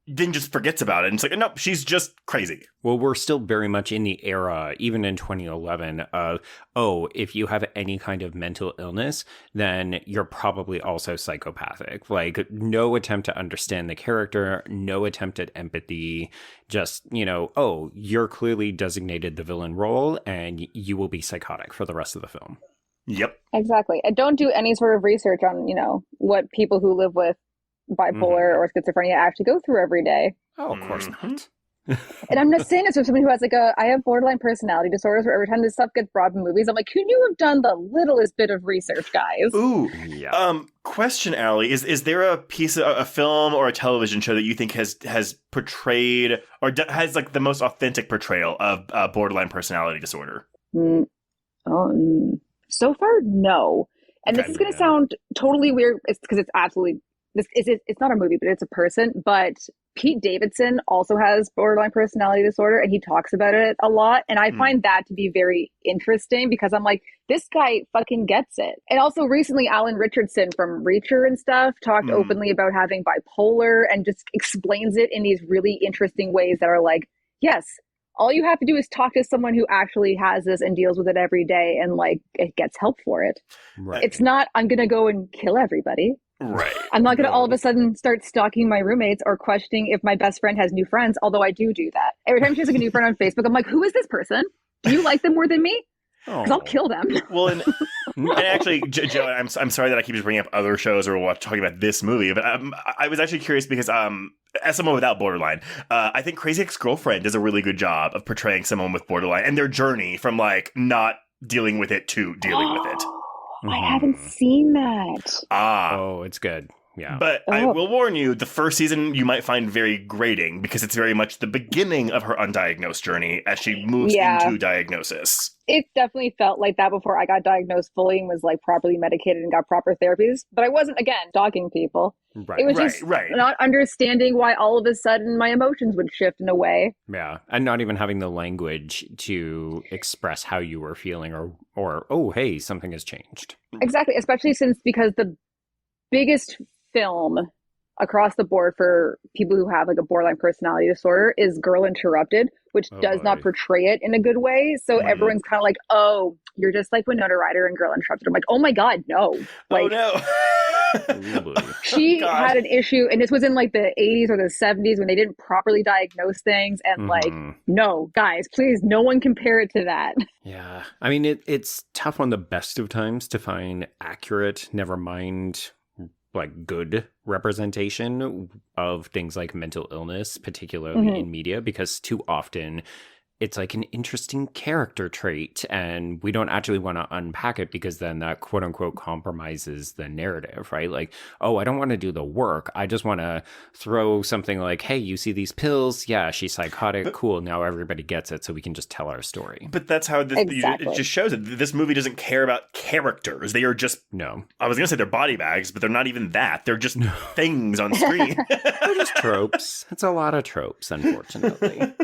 then just forgets about it. And it's like, nope, she's just crazy. Well, we're still very much in the era, even in 2011, of, if you have any kind of mental illness, then you're probably also psychopathic. Like, no attempt to understand the character, no attempt at empathy, just, you're clearly designated the villain role, and you will be psychotic for the rest of the film. Yep. Exactly. And don't do any sort of research on, what people who live with bipolar or schizophrenia actually go through every day. Oh, of course not. And I'm not saying this from somebody who has I have borderline personality disorders where every time this stuff gets brought up in movies, I'm like, could you have done the littlest bit of research, guys? Ooh. Yeah. Question, Allie, is there a piece of a film or a television show that you think has portrayed or has like the most authentic portrayal of borderline personality disorder? So far, no. And this is going to sound totally weird. It's because it's absolutely... It's not a movie, but it's a person. But Pete Davidson also has borderline personality disorder, and he talks about it a lot. And I find that to be very interesting because I'm like, this guy fucking gets it. And also recently, Alan Richardson from Reacher and stuff talked openly about having bipolar and just explains it in these really interesting ways that are like, yes, all you have to do is talk to someone who actually has this and deals with it every day, and like it gets help for it. Right. It's not, I'm going to go and kill everybody. Right. I'm not going to all of a sudden start stalking my roommates or questioning if my best friend has new friends, although I do that. Every time she has like a new friend on Facebook, I'm like, who is this person? Do you like them more than me? Because I'll kill them. Well, and actually, Joe, I'm sorry that I keep just bringing up other shows or talking about this movie, but I was actually curious because as someone without borderline, I think Crazy Ex-Girlfriend does a really good job of portraying someone with borderline and their journey from like not dealing with it to dealing with it. I haven't seen that. Oh, it's good. Yeah. But I will warn you, the first season you might find very grating because it's very much the beginning of her undiagnosed journey as she moves into diagnosis. It definitely felt like that before I got diagnosed fully and was like properly medicated and got proper therapies. But I wasn't, again, stalking people. Right. It was just not understanding why all of a sudden my emotions would shift in a way. Yeah. And not even having the language to express how you were feeling or oh, hey, something has changed. Exactly. Especially because the biggest film across the board for people who have like a borderline personality disorder is Girl Interrupted, which does not portray it in a good way. So everyone's kind of like, oh, you're just like Winona Ryder and Girl Interrupted. I'm like, oh my God, no. Like, oh no. She had an issue, and this was in like the 80s or the 70s when they didn't properly diagnose things. And like, no, guys, please, no one compare it to that. Yeah. I mean, it's tough on the best of times to find accurate, never mind like good representation of things like mental illness, particularly in media, because too often it's like an interesting character trait and we don't actually want to unpack it because then that quote unquote compromises the narrative, right? Like, oh, I don't want to do the work. I just want to throw something like, hey, you see these pills? Yeah, she's psychotic. Cool. Now everybody gets it. So we can just tell our story. But that's how it just shows it. This movie doesn't care about characters. They are just, I was going to say they're body bags, but they're not even that. They're just things on screen. They're just tropes. It's a lot of tropes, unfortunately.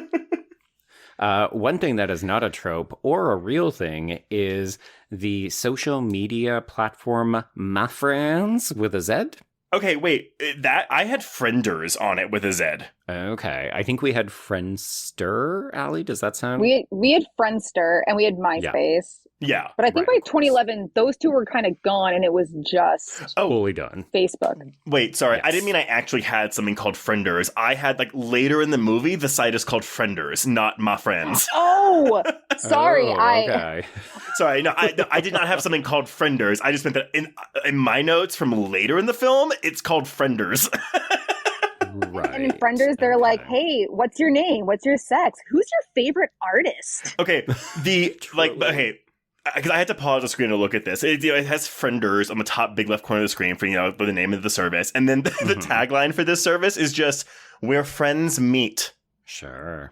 One thing that is not a trope or a real thing is the social media platform MyFriends with a Z. Okay, wait. That I had Frienders on it with a Z. Okay, I think we had Friendster. Allie, does that sound? We had Friendster and we had MySpace. Yeah. But I think by 2011, those two were kind of gone and it was just fully done. Facebook. Wait, sorry. I didn't mean I actually had something called Frienders. I had, like, later in the movie, the site is called Frienders, not My Friends. Oh, sorry. Okay. Sorry, no, I did not have something called Frienders. I just meant that in my notes from later in the film, it's called Frienders. Right. And in Frienders, they're like, hey, what's your name? What's your sex? Who's your favorite artist? Okay, because I had to pause the screen to look at this. It has Frienders on the top big left corner of the screen for the name of the service. And then the tagline for this service is just, where friends meet. Sure.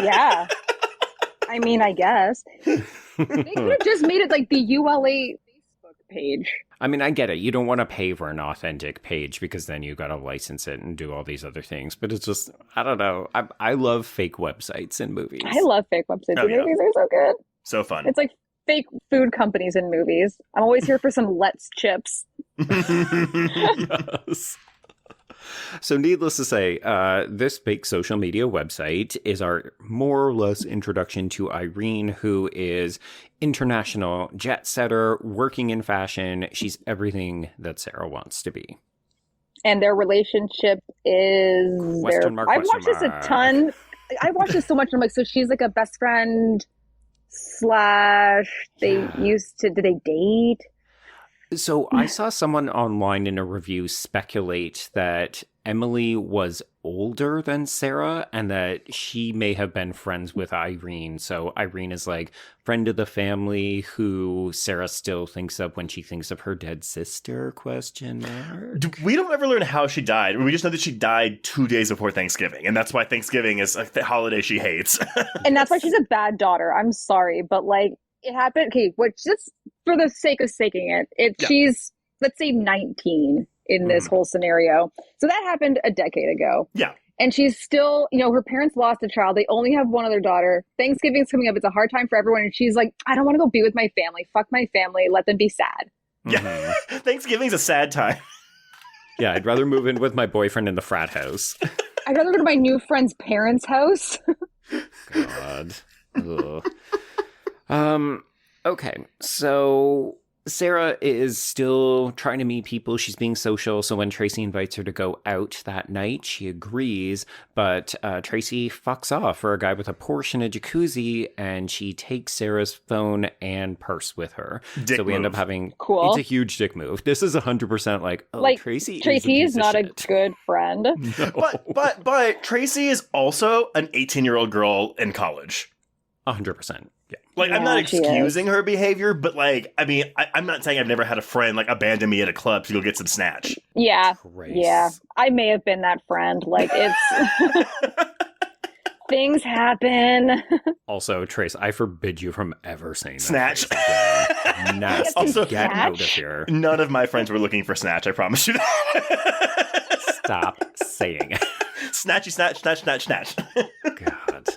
Yeah. I mean, I guess. They could have just made it like the ULA Facebook page. I mean, I get it. You don't want to pay for an authentic page because then you got to license it and do all these other things. But it's just, I don't know. I love fake websites in movies. I love fake websites in movies. They're so good. So fun. It's like fake food companies in movies. I'm always here for some Let's chips. Yes. So needless to say, this fake social media website is our more or less introduction to Irene, who is international jet setter, working in fashion. She's everything that Sarah wants to be. And their relationship is... I've watched this a ton. I watched this so much. I'm like, so she's like a best friend / they used to... Did they date? So I saw someone online in a review speculate that Emily was older than Sarah and that she may have been friends with Irene. So Irene is like friend of the family who Sarah still thinks of when she thinks of her dead sister, ? We don't ever learn how she died. We just know that she died 2 days before Thanksgiving. And that's why Thanksgiving is the holiday she hates. And that's why she's a bad daughter. I'm sorry, but like it happened. Okay, just for the sake of saying it, she's, let's say 19. in this whole scenario. So that happened a decade ago. Yeah. And she's still, her parents lost a child. They only have one other daughter. Thanksgiving's coming up. It's a hard time for everyone. And she's like, I don't want to go be with my family. Fuck my family. Let them be sad. Yeah. Thanksgiving's a sad time. Yeah, I'd rather move in with my boyfriend in the frat house. I'd rather go to my new friend's parents' house. God. Ugh. Okay, so Sarah is still trying to meet people. She's being social. So when Tracy invites her to go out that night, she agrees. But Tracy fucks off for a guy with a Porsche and a jacuzzi, and she takes Sarah's phone and purse with her. Dick so we move. end up having... Cool. It's a huge dick move. This is 100% like Tracy is not a shit. good friend. No. But Tracy is also an 18-year-old girl in college. 100%. Yeah. Like, I'm Yeah, not she excusing her behavior, but, like, I mean, I'm not saying I've never had a friend, like, abandon me at a club to go get some snatch. Yeah. Grace. Yeah. I may have been that friend. Like, it's... Things happen. Also, Trace, I forbid you from ever saying that. Snatch. Nasty. Also, get snatch? out of here. None of my friends were looking for snatch, I promise you that. Stop saying it. Snatchy, snatch, snatch, snatch, snatch. God.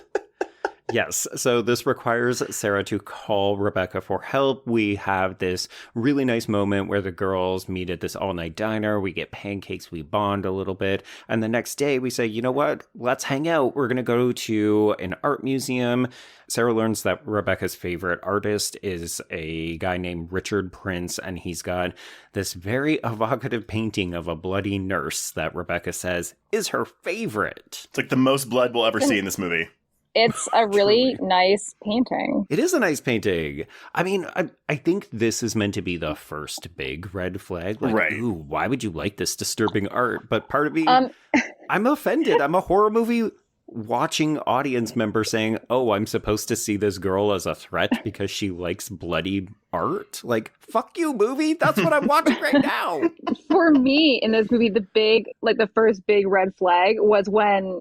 Yes, so this requires Sarah to call Rebecca for help. We have this really nice moment where the girls meet at this all-night diner. We get pancakes, we bond a little bit. And the next day we say, you know what? Let's hang out. We're going to go to an art museum. Sarah learns that Rebecca's favorite artist is a guy named Richard Prince, and he's got this very evocative painting of a bloody nurse that Rebecca says is her favorite. It's like the most blood we'll ever see in this movie. It's a really nice painting. It is a nice painting. I mean, I think this is meant to be the first big red flag. Like, Right. Ooh, why would you like this disturbing art? But part of me, I'm offended. I'm a horror movie watching audience member saying, oh, I'm supposed to see this girl as a threat because she likes bloody art? Like, fuck you, movie. That's what I'm watching right now. For me, in this movie, the first big red flag was when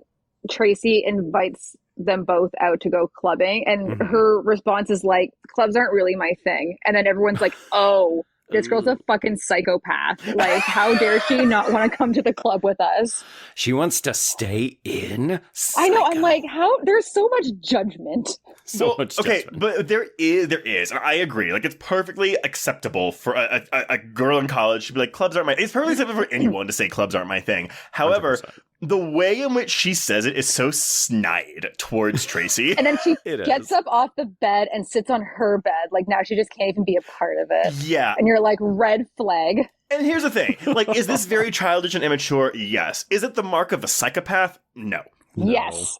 Tracy invites them both out to go clubbing, and her response is like, clubs aren't really my thing. And then everyone's like, oh, this girl's a fucking psychopath. Like, how dare she not want to come to the club with us? She wants to stay in. I know. I'm Psycho. like, how? There's so much judgment. So much okay, judgment. but there is. I agree. Like, it's perfectly acceptable for a girl in college to be like, clubs aren't my... It's perfectly acceptable for anyone to say clubs aren't my thing. However, 100%. the way in which she says it is so snide towards Tracy. And then she It gets is. up off the bed and sits on her bed. Like, now she just can't even be a part of it. Yeah. And you're like, red flag. And here's the thing. Like, is this very childish and immature? Yes. Is it the mark of a psychopath? No. No. Yes.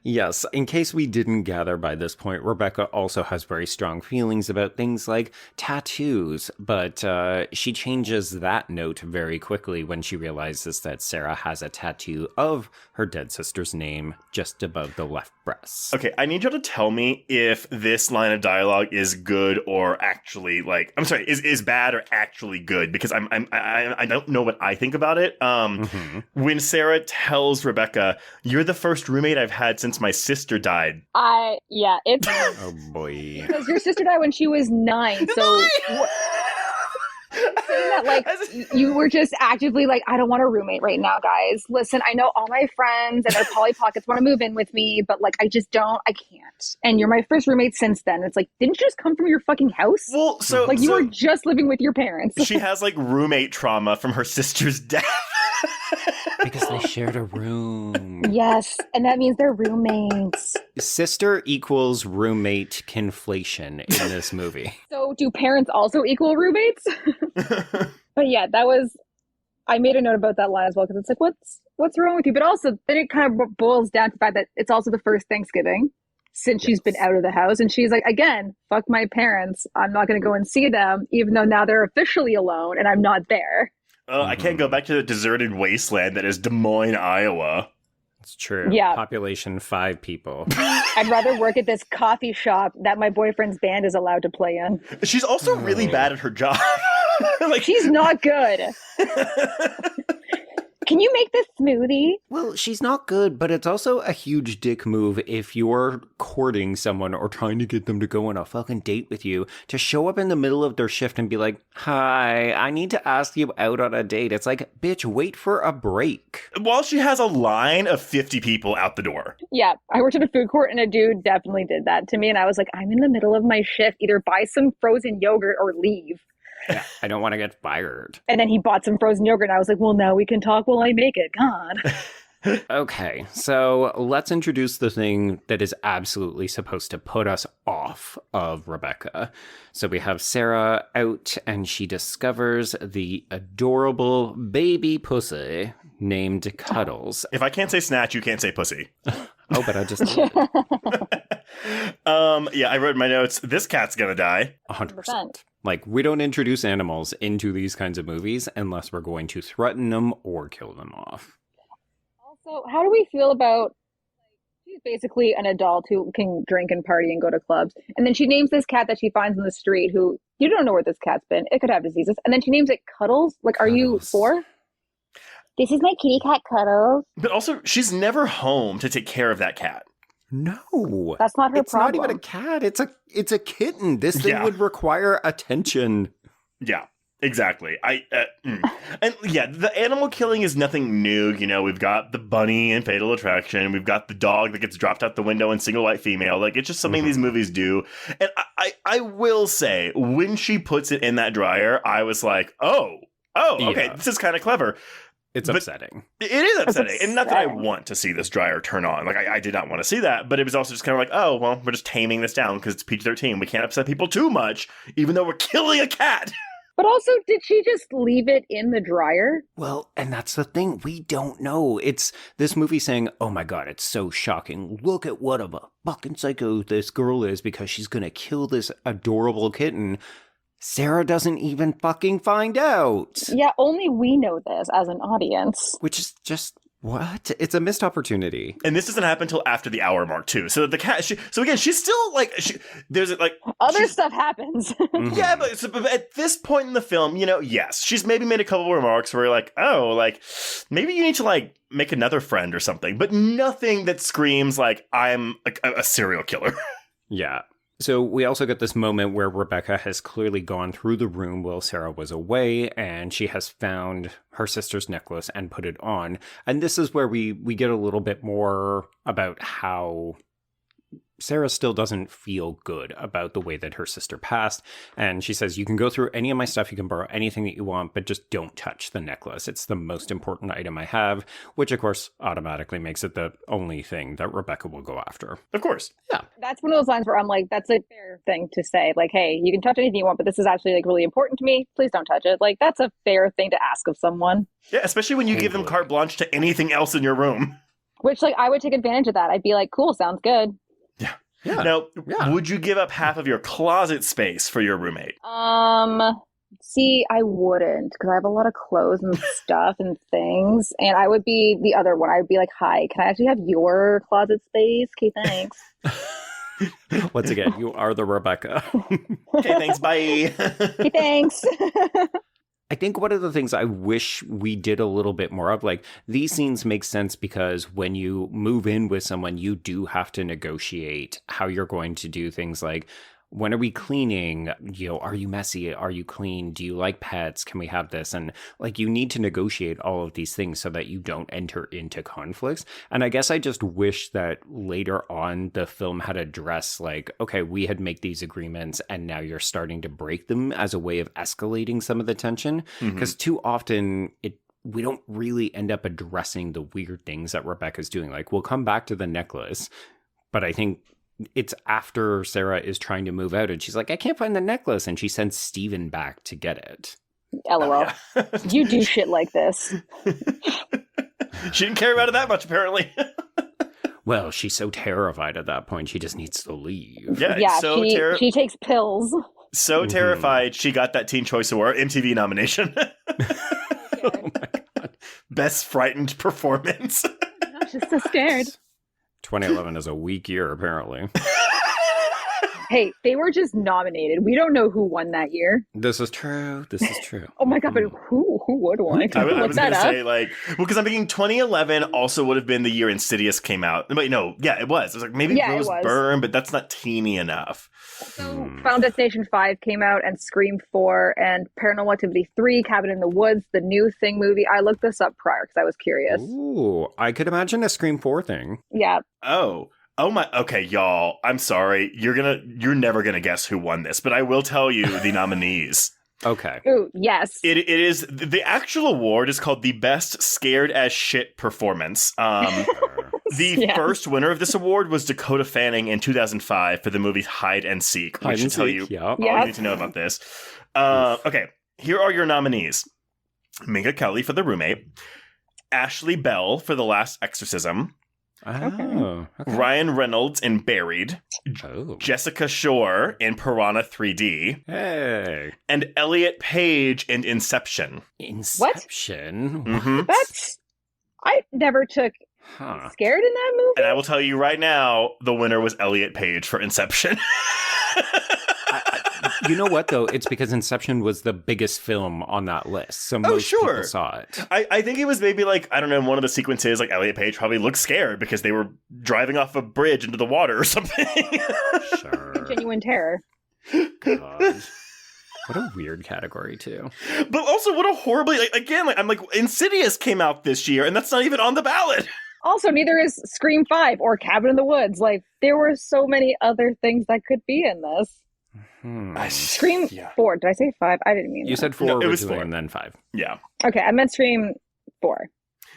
Yes, in case we didn't gather by this point, Rebecca also has very strong feelings about things like tattoos, but she changes that note very quickly when she realizes that Sarah has a tattoo of her dead sister's name just above the left breast. Okay, I need you to tell me if this line of dialogue is good or actually, like, I'm sorry, is bad or actually good, because I don't know what I think about it. When Sarah tells Rebecca, "You're the first roommate I've had since my sister died." It's Oh boy. because your sister died when she was 9. So saying that, like, you were just actively like, I don't want a roommate right now, guys. Listen, I know all my friends and their Polly Pockets want to move in with me, but like, I can't. And you're my first roommate since then. It's like, didn't you just come from your fucking house? Well, so Like, you were just living with your parents. she has like roommate trauma from her sister's death. Because they shared a room. Yes, and that means they're roommates. Sister equals roommate conflation in this movie. So do parents also equal roommates? But yeah, I made a note about that line as well, because it's like, what's wrong with you? But also, then it kind of boils down to the fact that it's also the first Thanksgiving since she's been out of the house. And she's like, again, fuck my parents. I'm not going to go and see them, even though now they're officially alone and I'm not there. I can't go back to the deserted wasteland that is Des Moines, Iowa. It's true. Yeah. Population 5 people. I'd rather work at this coffee shop that my boyfriend's band is allowed to play in. She's also really bad at her job. Like, She's not good. Can you make this smoothie. Well, she's not good, but it's also a huge dick move if you're courting someone or trying to get them to go on a fucking date with you to show up in the middle of their shift and be like, hi, I need to ask you out on a date. It's like, bitch, wait for a break. While she has a line of 50 people out the door. Yeah, I worked at a food court and a dude definitely did that to me. And I was like, I'm in the middle of my shift. Either buy some frozen yogurt or leave. Yeah, I don't want to get fired. And then he bought some frozen yogurt and I was like, well, now we can talk while I make it. God. Okay, so let's introduce the thing that is absolutely supposed to put us off of Rebecca. So we have Sarah out and she discovers the adorable baby pussy named Cuddles. If I can't say snatch, you can't say pussy. Oh, but I just did. Yeah, I wrote in my notes, this cat's gonna die. 100%. Like, we don't introduce animals into these kinds of movies unless we're going to threaten them or kill them off. Also, how do we feel about, she's basically an adult who can drink and party and go to clubs. And then she names this cat that she finds in the street who, you don't know where this cat's been. It could have diseases. And then she names it Cuddles. Like, are you for? This is my kitty cat, Cuddles. But also, she's never home to take care of that cat. No. That's not her it's problem. It's not even a cat. It's a kitten. This thing would require attention. Yeah, exactly. And yeah, the animal killing is nothing new. You know, we've got the bunny in Fatal Attraction. We've got the dog that gets dropped out the window in Single White Female. Like, it's just something these movies do. And I will say, when she puts it in that dryer, I was like, oh, okay, this is kind of clever. It's upsetting. It is upsetting. And not that I want to see this dryer turn on. Like, I did not want to see that. But it was also just kind of like, oh, well, we're just taming this down because it's PG-13. We can't upset people too much, even though we're killing a cat. But also, did she just leave it in the dryer? Well, and that's the thing. We don't know. It's this movie saying, oh my God, it's so shocking. Look at what of a fucking psycho this girl is because she's going to kill this adorable kitten. Sarah doesn't even fucking find out. Yeah, only we know this as an audience. Which is just, what? It's a missed opportunity. And this doesn't happen until after the hour mark, too. So the cat, so again, she's still like, there's like... Other stuff happens. Yeah, but at this point in the film, you know, yes, she's maybe made a couple remarks where you're like, oh, like, maybe you need to like make another friend or something. But nothing that screams like, I'm a serial killer. Yeah. So we also get this moment where Rebecca has clearly gone through the room while Sarah was away, and she has found her sister's necklace and put it on. And this is where we get a little bit more about how Sarah still doesn't feel good about the way that her sister passed. And she says, you can go through any of my stuff, you can borrow anything that you want, but just don't touch the necklace. It's the most important item I have, which of course automatically makes it the only thing that Rebecca will go after. Of course. Yeah. That's one of those lines where I'm like, that's a fair thing to say. Like, hey, you can touch anything you want, but this is actually like really important to me. Please don't touch it. Like, that's a fair thing to ask of someone. Yeah, especially when you give them carte blanche to anything else in your room. Which, like, I would take advantage of that. I'd be like, cool, sounds good. Yeah. Now, would you give up half of your closet space for your roommate? See, I wouldn't, because I have a lot of clothes and stuff and things. And I would be the other one. I would be like, hi, can I actually have your closet space? Okay, thanks. Once again, you are the Rebecca. Okay, thanks, bye. Okay, thanks. I think one of the things I wish we did a little bit more of, like, these scenes make sense because when you move in with someone, you do have to negotiate how you're going to do things like, when are we cleaning? You know, are you messy? Are you clean? Do you like pets? Can we have this? And like, you need to negotiate all of these things so that you don't enter into conflicts. And I guess I just wish that later on the film had addressed like, okay, we had made these agreements and now you're starting to break them as a way of escalating some of the tension. Because too often we don't really end up addressing the weird things that Rebecca's doing. Like, we'll come back to the necklace, but I think it's after Sarah is trying to move out and she's like, I can't find the necklace. And she sends Steven back to get it. LOL. You do shit like this. She didn't care about it that much, apparently. Well, she's so terrified at that point, she just needs to leave. Yeah, so she takes pills. So terrified, she got that Teen Choice Award MTV nomination. Oh my God. Best frightened performance. She's so scared. 2011 is a weak year, apparently. Hey, they were just nominated. We don't know who won that year. This is true. This is true. Oh my god, but who would win? I Look was that going to up. say, like, well, because I'm thinking 2011 also would have been the year Insidious came out. But no, yeah, it was. I was like, maybe Rose Byrne, but that's not teeny enough. So, Final Destination 5 came out, and Scream 4, and Paranormal Activity 3, Cabin in the Woods, the new Thing movie. I looked this up prior because I was curious. Ooh, I could imagine a Scream 4 thing. Yeah. Oh my, okay, y'all, I'm sorry. You're never gonna guess who won this, but I will tell you the nominees. Okay. Ooh, yes. It is, the actual award is called the Best Scared as Shit Performance. The first winner of this award was Dakota Fanning in 2005 for the movie Hide and Seek, which should tell you all you need to know about this. Okay, here are your nominees. Minka Kelly for The Roommate, Ashley Bell for The Last Exorcism, Okay. Ryan Reynolds in Buried, Jessica Shore in Piranha 3D, Hey. and Elliot Page in Inception. Inception? Mm-hmm. I never took Scared in that movie. And I will tell you right now, the winner was Elliot Page for Inception. You know what, though? It's because Inception was the biggest film on that list, so most people saw it. I think it was maybe like, I don't know, in one of the sequences, like Elliot Page probably looked scared because they were driving off a bridge into the water or something. Sure. Genuine terror. God. What a weird category, too. But also, what a horribly, I'm like, Insidious came out this year, and that's not even on the ballot. Also, neither is Scream 5 or Cabin in the Woods. Like, there were so many other things that could be in this. Scream 4. Did I say 5? I didn't mean You that. said 4 it was originally 4. and then 5. Yeah. Okay, I meant Scream 4.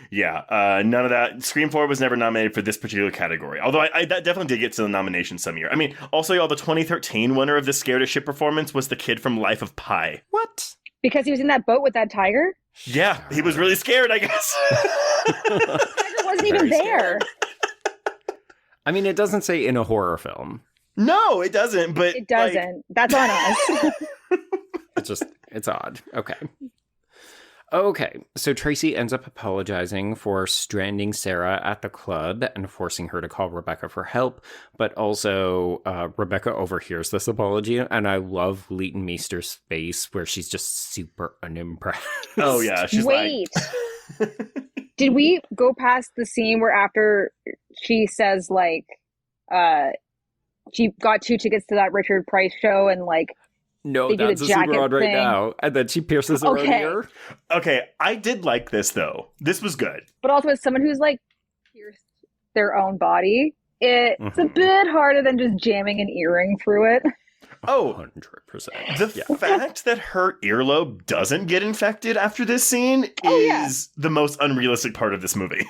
Yeah, none of that. Scream 4 was never nominated for this particular category. Although I that definitely did get to the nomination some year. I mean, also, y'all, the 2013 winner of this Scared as Shit performance was the kid from Life of Pi. What? Because he was in that boat with that tiger? Yeah, he was really scared, I guess. The tiger wasn't even there. I mean, it doesn't say in a horror film. No, it doesn't, but... It doesn't. That's on us. It's odd. Okay, so Tracy ends up apologizing for stranding Sarah at the club and forcing her to call Rebecca for help, but also Rebecca overhears this apology, and I love Leighton Meester's face where she's just super unimpressed. Oh, yeah, she's Wait. Did we go past the scene where after she says, like, she got 2 tickets to that Richard Price show and, like, No, they do that's the a scene we're jacket on right thing. now. And then she pierces her own ear. Okay, I did like this, though. This was good. But also as someone who's, like, pierced their own body, it's a bit harder than just jamming an earring through it. Oh, 100%. The fact that her earlobe doesn't get infected after this scene is the most unrealistic part of this movie.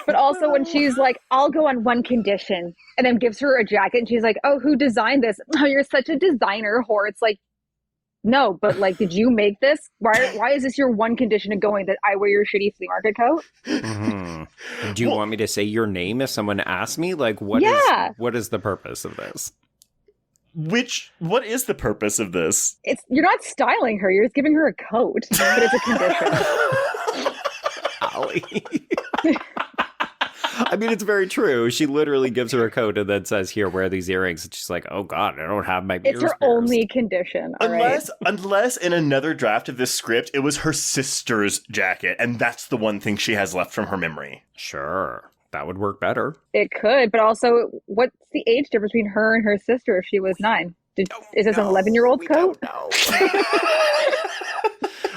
But also when she's like, I'll go on one condition, and then gives her a jacket, and she's like, oh, who designed this? Oh, you're such a designer whore. It's like, no, but like, did you make this? Why is this your one condition of going that I wear your shitty flea market coat? Mm-hmm. Do you want me to say your name if someone asks me? Like, what is the purpose of this? What is the purpose of this? You're not styling her, you're just giving her a coat, but it's a condition. Allie. I mean, it's very true. She literally gives her a coat and then says, here, wear these earrings. And she's like, oh God, I don't have my ears It's her only condition. Unless in another draft of this script, it was her sister's jacket. And that's the one thing she has left from her memory. Sure. That would work better. It could, but also, what's the age difference between her and her sister if she was 9? Is this an 11-year-old coat? No.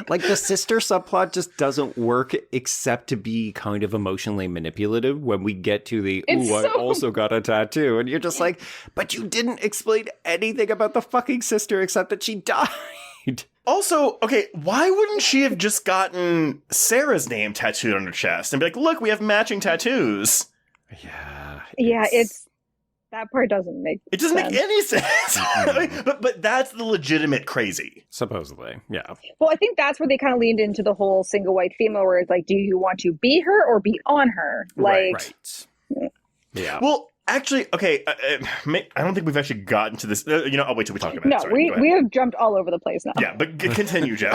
Like, the sister subplot just doesn't work except to be kind of emotionally manipulative when we get to the, I also got a tattoo. And you're just like, but you didn't explain anything about the fucking sister except that she died. Also, okay, why wouldn't she have just gotten Sarah's name tattooed on her chest and be like, look, we have matching tattoos? Yeah. That part doesn't make It doesn't sense. make any sense. I mean, but that's the legitimate crazy. Supposedly, yeah. Well, I think that's where they kind of leaned into the whole single white female where it's like, do you want to be her or be on her? Like, Right. Yeah. Well, Actually, okay, I don't think we've actually gotten to this. I'll wait till we talk about it. No, Sorry, we have jumped all over the place now. Yeah, but continue, Joe.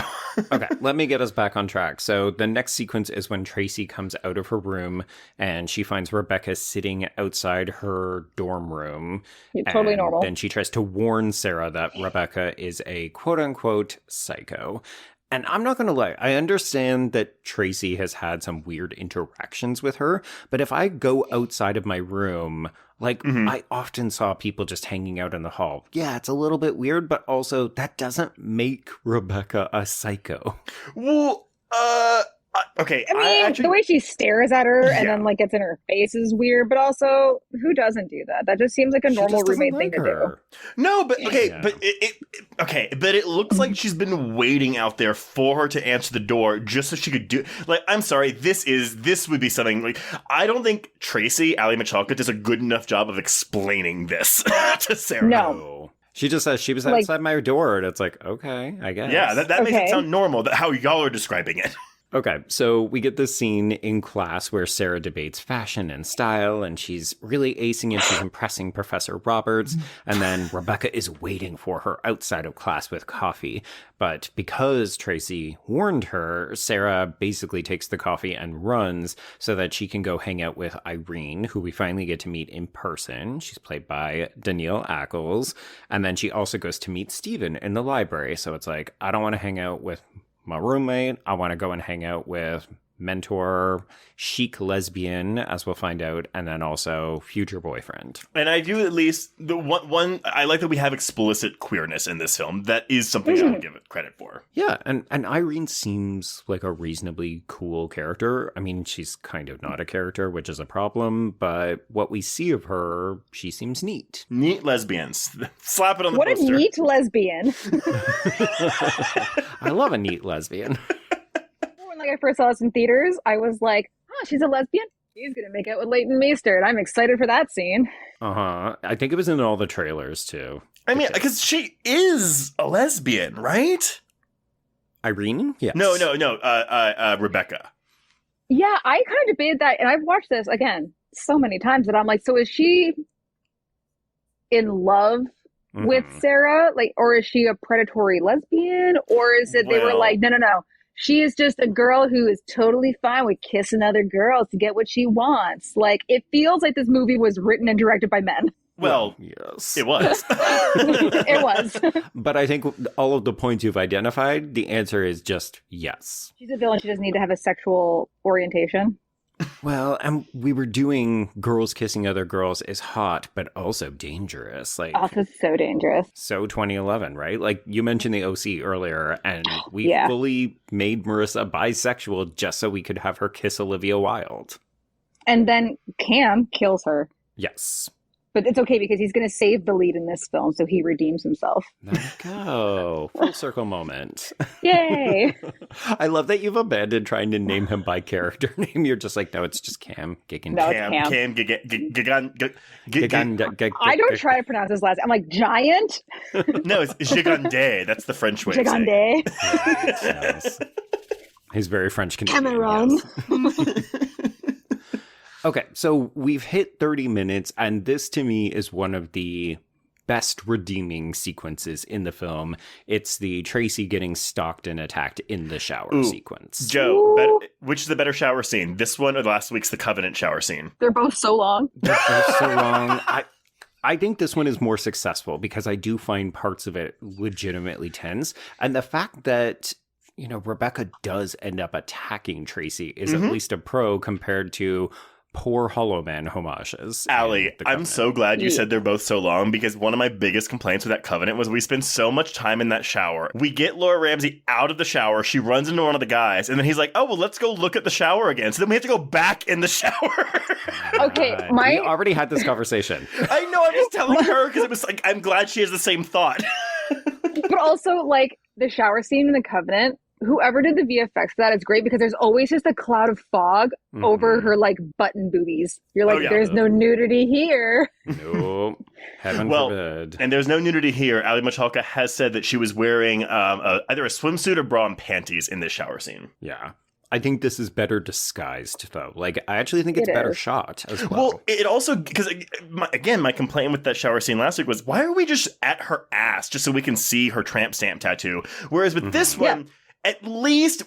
Okay, let me get us back on track. So the next sequence is when Tracy comes out of her room and she finds Rebecca sitting outside her dorm room. Yeah, totally normal. Then she tries to warn Sarah that Rebecca is a quote-unquote psycho. And I'm not going to lie, I understand that Tracy has had some weird interactions with her, but if I go outside of my room, I often saw people just hanging out in the hall. Yeah, it's a little bit weird, but also that doesn't make Rebecca a psycho. Well, okay. I mean, the way she stares at her and then gets in her face is weird, but also, who doesn't do that? That just seems like a normal roommate thing to do. No, but okay, but it looks like she's been waiting out there for her to answer the door just so she could do. I'm sorry, this would be something I don't think Tracy, Ally Michalka, does a good enough job of explaining this to Sarah. No. She just says she was outside my door, and it's okay, I guess. Yeah, that makes it sound normal. How y'all are describing it. Okay, so we get this scene in class where Sarah debates fashion and style, and she's really acing and she's impressing Professor Roberts, and then Rebecca is waiting for her outside of class with coffee. But because Tracy warned her, Sarah basically takes the coffee and runs so that she can go hang out with Irene, who we finally get to meet in person. She's played by Danielle Ackles. And then she also goes to meet Stephen in the library. So it's I don't want to hang out with my roommate. I want to go and hang out with mentor, chic lesbian, as we'll find out, and then also future boyfriend. And I do at least the one I like that we have explicit queerness in this film. That is something I would give it credit for. Yeah, and Irene seems like a reasonably cool character. I mean, she's kind of not a character, which is a problem, but what we see of her, she seems neat. Neat lesbians. Slap it on the poster. What a neat lesbian. I love a neat lesbian. When I first saw this in theaters, I was like, oh, she's a lesbian? She's going to make out with Leighton Meester, and I'm excited for that scene. Uh-huh. I think it was in all the trailers, too. I mean, because she is a lesbian, right? Irene? Yes. No, Rebecca. Yeah, I kind of debated that, and I've watched this, again, so many times, that I'm like, so is she in love with Sarah? Or is she a predatory lesbian? Or is it they were like, no. She is just a girl who is totally fine with kissing other girls to get what she wants. It feels like this movie was written and directed by men. Well, yes. It was. It was. But I think all of the points you've identified, the answer is just yes. She's a villain. She doesn't need to have a sexual orientation. Well, and we were doing girls kissing other girls is hot, but also dangerous. Also so dangerous. So 2011, right? You mentioned the OC earlier, and we fully made Marissa bisexual just so we could have her kiss Olivia Wilde. And then Cam kills her. Yes. But it's okay because he's going to save the lead in this film, so he redeems himself. There you go. Full circle moment. Yay! I love that you've abandoned trying to name him by character name. You're just no, it's just Cam. No, it's Cam. I don't try to pronounce his last. I'm like, Giant? No, it's Gigande. That's the French way. Gigande. Yes. He's very French Canadian. Cameron. Yes. Okay, so we've hit 30 minutes, and this to me is one of the best redeeming sequences in the film. It's the Tracy getting stalked and attacked in the shower sequence. Joe, which is the better shower scene? This one or last week's The Covenant shower scene? They're both so long. I think this one is more successful because I do find parts of it legitimately tense. And the fact that Rebecca does end up attacking Tracy is at least a pro compared to poor Hollow Man homages. Allie, I'm so glad you said they're both so long because one of my biggest complaints with that Covenant was we spend so much time in that shower. We get Laura Ramsey out of the shower. She runs into one of the guys and then he's like, oh, well, let's go look at the shower again. So then we have to go back in the shower. Okay. We already had this conversation. I know. I'm just telling her because it was I'm glad she has the same thought. But also the shower scene in the Covenant, whoever did the VFX for that is great because there's always just a cloud of fog over her button boobies. You're there's no nudity here. No, heaven forbid. And there's no nudity here. Ally Michalka has said that she was wearing either a swimsuit or bra and panties in this shower scene. Yeah. I think this is better disguised, though. Like, I actually think it's better shot as well. Well, it also, because, again, my complaint with that shower scene last week was, why are we just at her ass just so we can see her tramp stamp tattoo? Whereas with this one, at least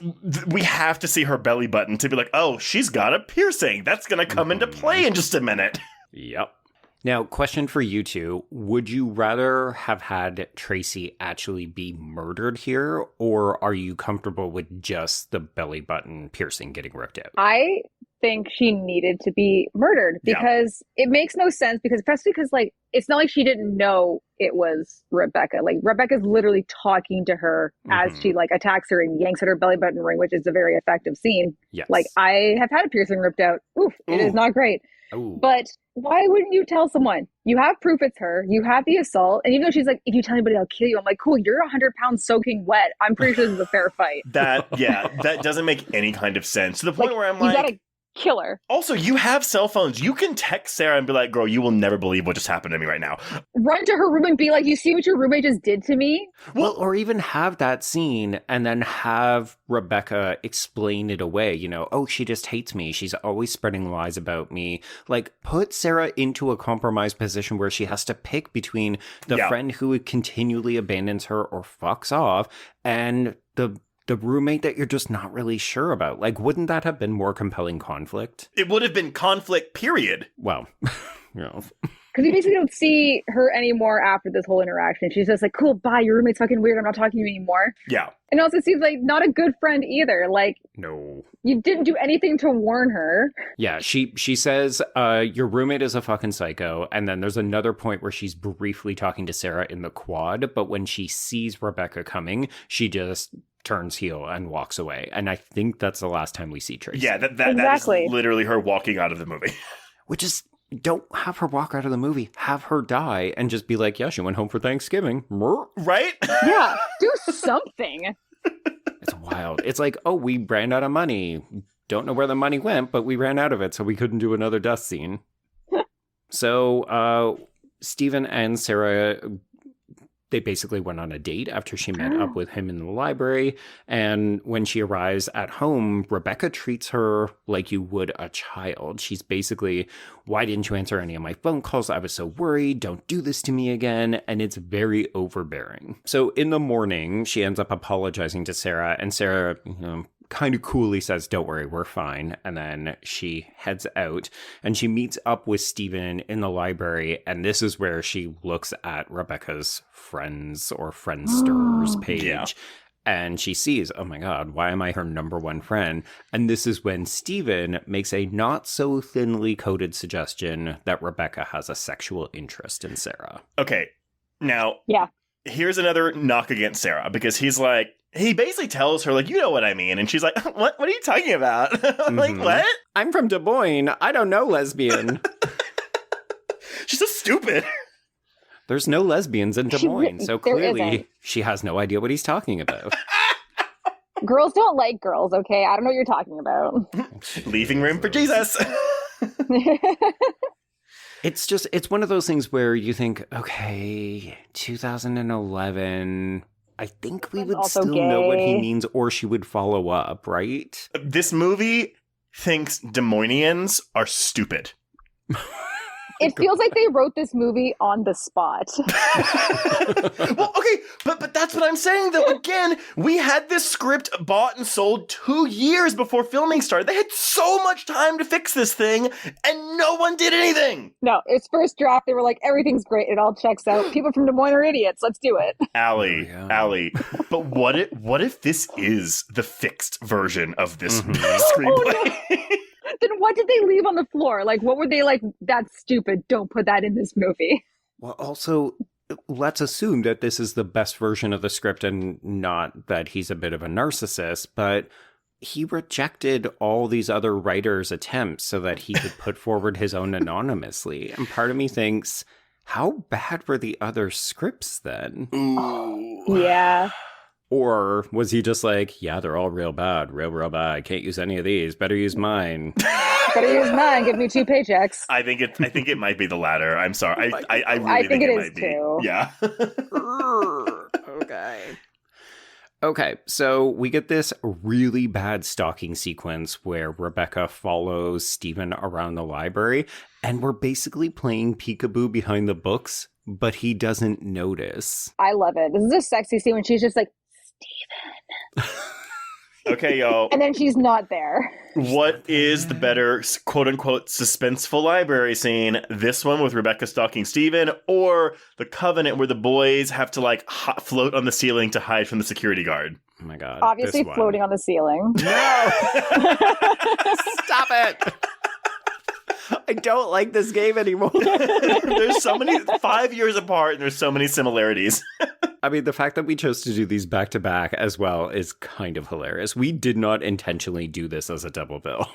we have to see her belly button to be like, oh, she's got a piercing. That's going to come into play in just a minute. Yep. Now, question for you two. Would you rather have had Tracy actually be murdered here, or are you comfortable with just the belly button piercing getting ripped out? I think she needed to be murdered because it makes no sense, because especially because, like, it's not like she didn't know it was Rebecca. Like, Rebecca's literally talking to her as she, like, attacks her and yanks at her belly button ring, which is a very effective scene. Yes. Like, I have had a piercing ripped out. Oof, it is not great. Ooh. But why wouldn't you tell someone? You have proof it's her. You have the assault. And even though she's like, if you tell anybody, I'll kill you. I'm like, cool, you're 100 pounds soaking wet. I'm pretty sure this is a fair fight. That doesn't make any kind of sense. To the point where I'm you like, gotta kill her. Also, you have cell phones. You can text Sarah and be like, girl, you will never believe what just happened to me right now. Run to her room and be like, you see what your roommate just did to me? Well, or even have that scene and then have Rebecca explain it away. You know, oh, she just hates me. She's always spreading lies about me. Like, put Sarah into a compromised position where she has to pick between the friend who continually abandons her or fucks off and the roommate that you're just not really sure about. Like, wouldn't that have been more compelling conflict? It would have been conflict, period. Well, you know. Because you basically don't see her anymore after this whole interaction. She's just like, cool, bye, your roommate's fucking weird. I'm not talking to you anymore. Yeah. And also seems like not a good friend either. Like, no. You didn't do anything to warn her. Yeah, she says, your roommate is a fucking psycho. And then there's another point where she's briefly talking to Sarah in the quad. But when she sees Rebecca coming, she just turns heel and walks away. And I think that's the last time we see Tracy. Yeah, that is literally her walking out of the movie. Which is, don't have her walk out of the movie. Have her die and just be like, yeah, she went home for Thanksgiving. Right? Yeah, do something. It's wild. It's like, oh, we ran out of money. Don't know where the money went, but we ran out of it, so we couldn't do another death scene. So, Stephen and Sarah, they basically went on a date after she met up with him in the library. And when she arrives at home, Rebecca treats her like you would a child. She's basically, why didn't you answer any of my phone calls? I was so worried. Don't do this to me again. And it's very overbearing. So in the morning, she ends up apologizing to Sarah. And Sarah, kind of coolly says, don't worry, we're fine. And then she heads out and she meets up with Stephen in the library. And this is where she looks at Rebecca's friends or friendsters page. Yeah. And she sees, oh my God, why am I her number one friend? And this is when Stephen makes a not so thinly coded suggestion that Rebecca has a sexual interest in Sarah. Okay. Now, yeah, here's another knock against Sarah, because he's like, he basically tells her, like, you know what I mean. And she's like, what are you talking about? Like, what? I'm from Des Moines. I don't know lesbian. She's so stupid. There's no lesbians in Des Moines, so clearly she has no idea what he's talking about. Girls don't like girls, okay? I don't know what you're talking about. Leaving room for Jesus. It's one of those things where you think, okay, 2011... I think we would still know what he means, or she would follow up, right? This movie thinks Des Moinians are stupid. It feels like they wrote this movie on the spot. Well, okay, but that's what I'm saying, though. Again, we had this script bought and sold 2 years before filming started. They had so much time to fix this thing, and no one did anything. No, it's first draft. They were like, everything's great. It all checks out. People from Des Moines are idiots. Let's do it. Allie. But what if this is the fixed version of this screenplay? Oh, no. Then what did they leave on the floor? Like, what were they like, that's stupid, don't put that in this movie? Well, also, let's assume that this is the best version of the script and not that he's a bit of a narcissist, but he rejected all these other writers' attempts so that he could put forward his own anonymously. And part of me thinks, how bad were the other scripts then? Ooh. Yeah. Or was he just like, yeah, they're all real bad, real bad. Can't use any of these. Better use mine. Better use mine. Give me 2 paychecks. I think it might be the latter. I'm sorry. I really think it might be. Too. Yeah. Okay. Okay, so we get this really bad stalking sequence where Rebecca follows Stephen around the library, and we're basically playing peekaboo behind the books, but he doesn't notice. I love it. This is a sexy scene when she's just like, Stephen. Okay, y'all. And then she's not there. What is the better, quote-unquote, suspenseful library scene? This one with Rebecca stalking Steven, or The Covenant where the boys have to, like, float on the ceiling to hide from the security guard? Oh my god. Obviously floating on the ceiling. No! Stop it! I don't like this game anymore. There's so many, 5 years apart, and there's so many similarities. I mean, the fact that we chose to do these back to back as well is kind of hilarious. We did not intentionally do this as a double bill.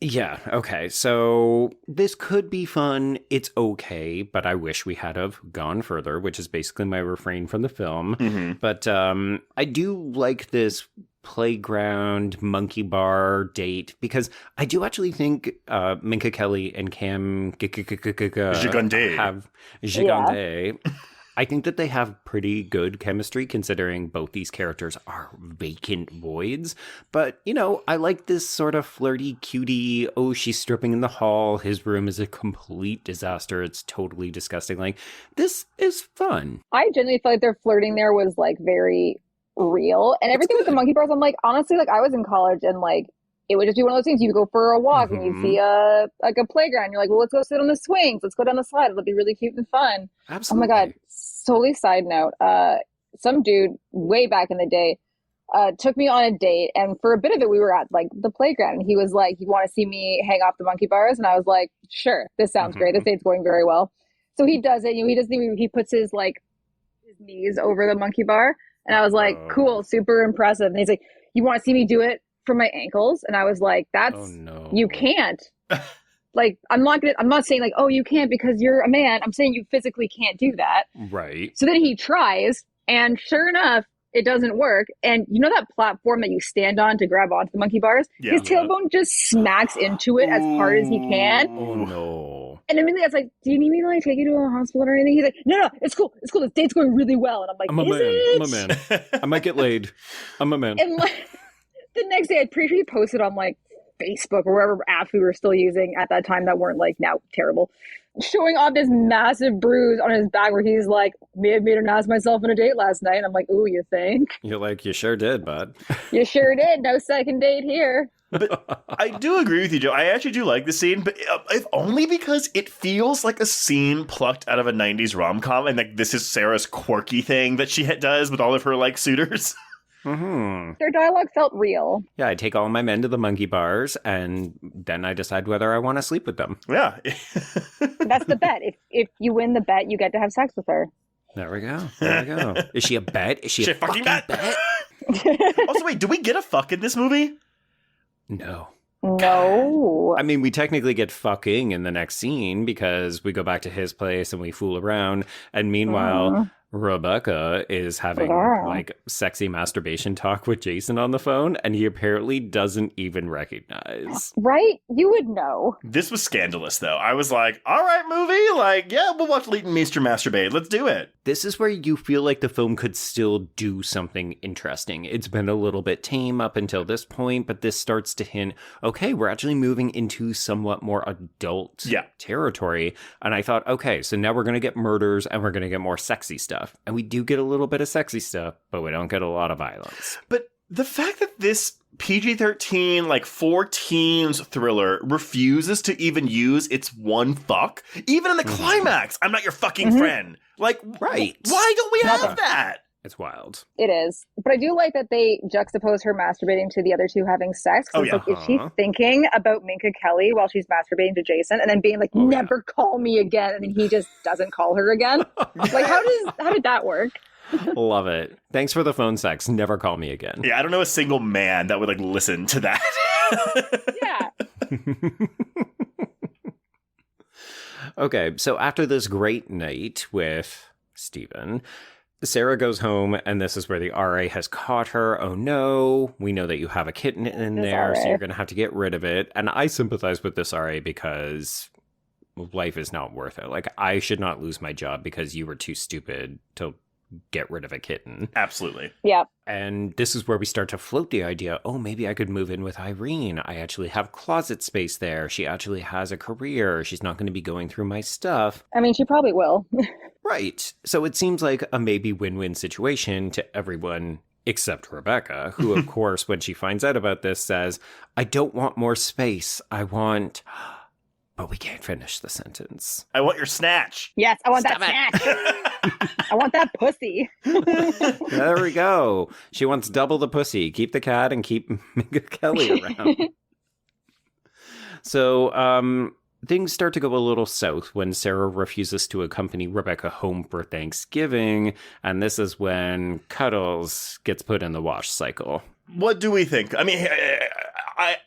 Yeah, okay. So this could be fun. It's okay, but I wish we had have gone further, which is basically my refrain from the film. Mm-hmm. But I do like this playground monkey bar date because I do actually think Minka Kelly and Cam Gigandet have Gigandet. Yeah. I think that they have pretty good chemistry considering both these characters are vacant voids. But, you know, I like this sort of flirty, cutie, oh, she's stripping in the hall. His room is a complete disaster. It's totally disgusting. Like, this is fun. I genuinely feel like their flirting there was, like, very real. And everything with the monkey bars, I'm like, honestly, like, I was in college and, like, it would just be one of those things. You go for a walk and you see a playground. You're like, well, let's go sit on the swings. Let's go down the slide. It'll be really cute and fun. Absolutely. Oh my God. Totally side note. Some dude way back in the day took me on a date. And for a bit of it, we were at like the playground. And he was like, you want to see me hang off the monkey bars? And I was like, sure, this sounds great. This date's going very well. So he does it. You know, he puts his knees over the monkey bar. And I was like, cool, super impressive. And he's like, you want to see me do it for my ankles? And I was like, you can't. Like, I'm not saying like, oh, you can't because you're a man. I'm saying you physically can't do that. Right. So then he tries, and sure enough, it doesn't work. And you know that platform that you stand on to grab onto the monkey bars? Yeah. His tailbone just smacks into it as hard as he can. Oh, no. And immediately I was like, do you need me to like take you to a hospital or anything? He's like, no, it's cool. It's cool. This date's going really well. And I'm like, I'm a man. I might get laid. I'm a man. And like, the next day, I'm pretty sure he posted on like Facebook or wherever apps we were still using at that time that weren't like now terrible, showing off this massive bruise on his back where he's like, may have made an ass myself on a date last night. And I'm like, ooh, you think? You're like, you sure did, bud. You sure did. No second date here. But I do agree with you, Joe. I actually do like the scene, but if only because it feels like a scene plucked out of a 90s rom-com, and like this is Sarah's quirky thing that she does with all of her like suitors. Mm-hmm. Their dialogue felt real. Yeah, I take all my men to the monkey bars, and then I decide whether I want to sleep with them. Yeah. That's the bet. If you win the bet, you get to have sex with her. There we go. There we go. Is she a bet? Is she a fucking bet? Also, wait, do we get a fuck in this movie? No. No. I mean, we technically get fucking in the next scene because we go back to his place and we fool around. And meanwhile, Rebecca is having like sexy masturbation talk with Jason on the phone, and he apparently doesn't even recognize. Right? You would know. This was scandalous, though. I was like, all right, movie. Like, yeah, we'll watch Leighton Meester masturbate. Let's do it. This is where you feel like the film could still do something interesting. It's been a little bit tame up until this point, but this starts to hint, okay, we're actually moving into somewhat more adult territory. And I thought, okay, so now we're going to get murders and we're going to get more sexy stuff. And we do get a little bit of sexy stuff, but we don't get a lot of violence. But the fact that this PG-13, like, for teens thriller refuses to even use its one fuck, even in the climax, I'm not your fucking friend. Like, right. Why don't we have that? It's wild. It is. But I do like that they juxtapose her masturbating to the other two having sex. Like, is she thinking about Minka Kelly while she's masturbating to Jason and then being like, never call me again, and then he just doesn't call her again? Like, how did that work? Love it. Thanks for the phone sex. Never call me again. Yeah, I don't know a single man that would like listen to that. Yeah. Okay, so after this great night with Stephen, Sarah goes home, and this is where the RA has caught her. Oh no, we know that you have a kitten in there, so you're going to have to get rid of it. And I sympathize with this RA because life is not worth it. Like, I should not lose my job because you were too stupid to get rid of a kitten. Absolutely. Yeah. And this is where we start to float the idea, oh, maybe I could move in with Irene. I actually have closet space there. She actually has a career. She's not going to be going through my stuff. I mean, she probably will. Right. So it seems like a maybe win-win situation to everyone except Rebecca, who, of course, when she finds out about this, says, I don't want more space. I want... But we can't finish the sentence. I want your snatch. Yes, I want Stop that snatch. I want that pussy. There we go. She wants double the pussy. Keep the cat and keep Minka Kelly around. So things start to go a little south when Sarah refuses to accompany Rebecca home for Thanksgiving. And this is when Cuddles gets put in the wash cycle. What do we think? I mean,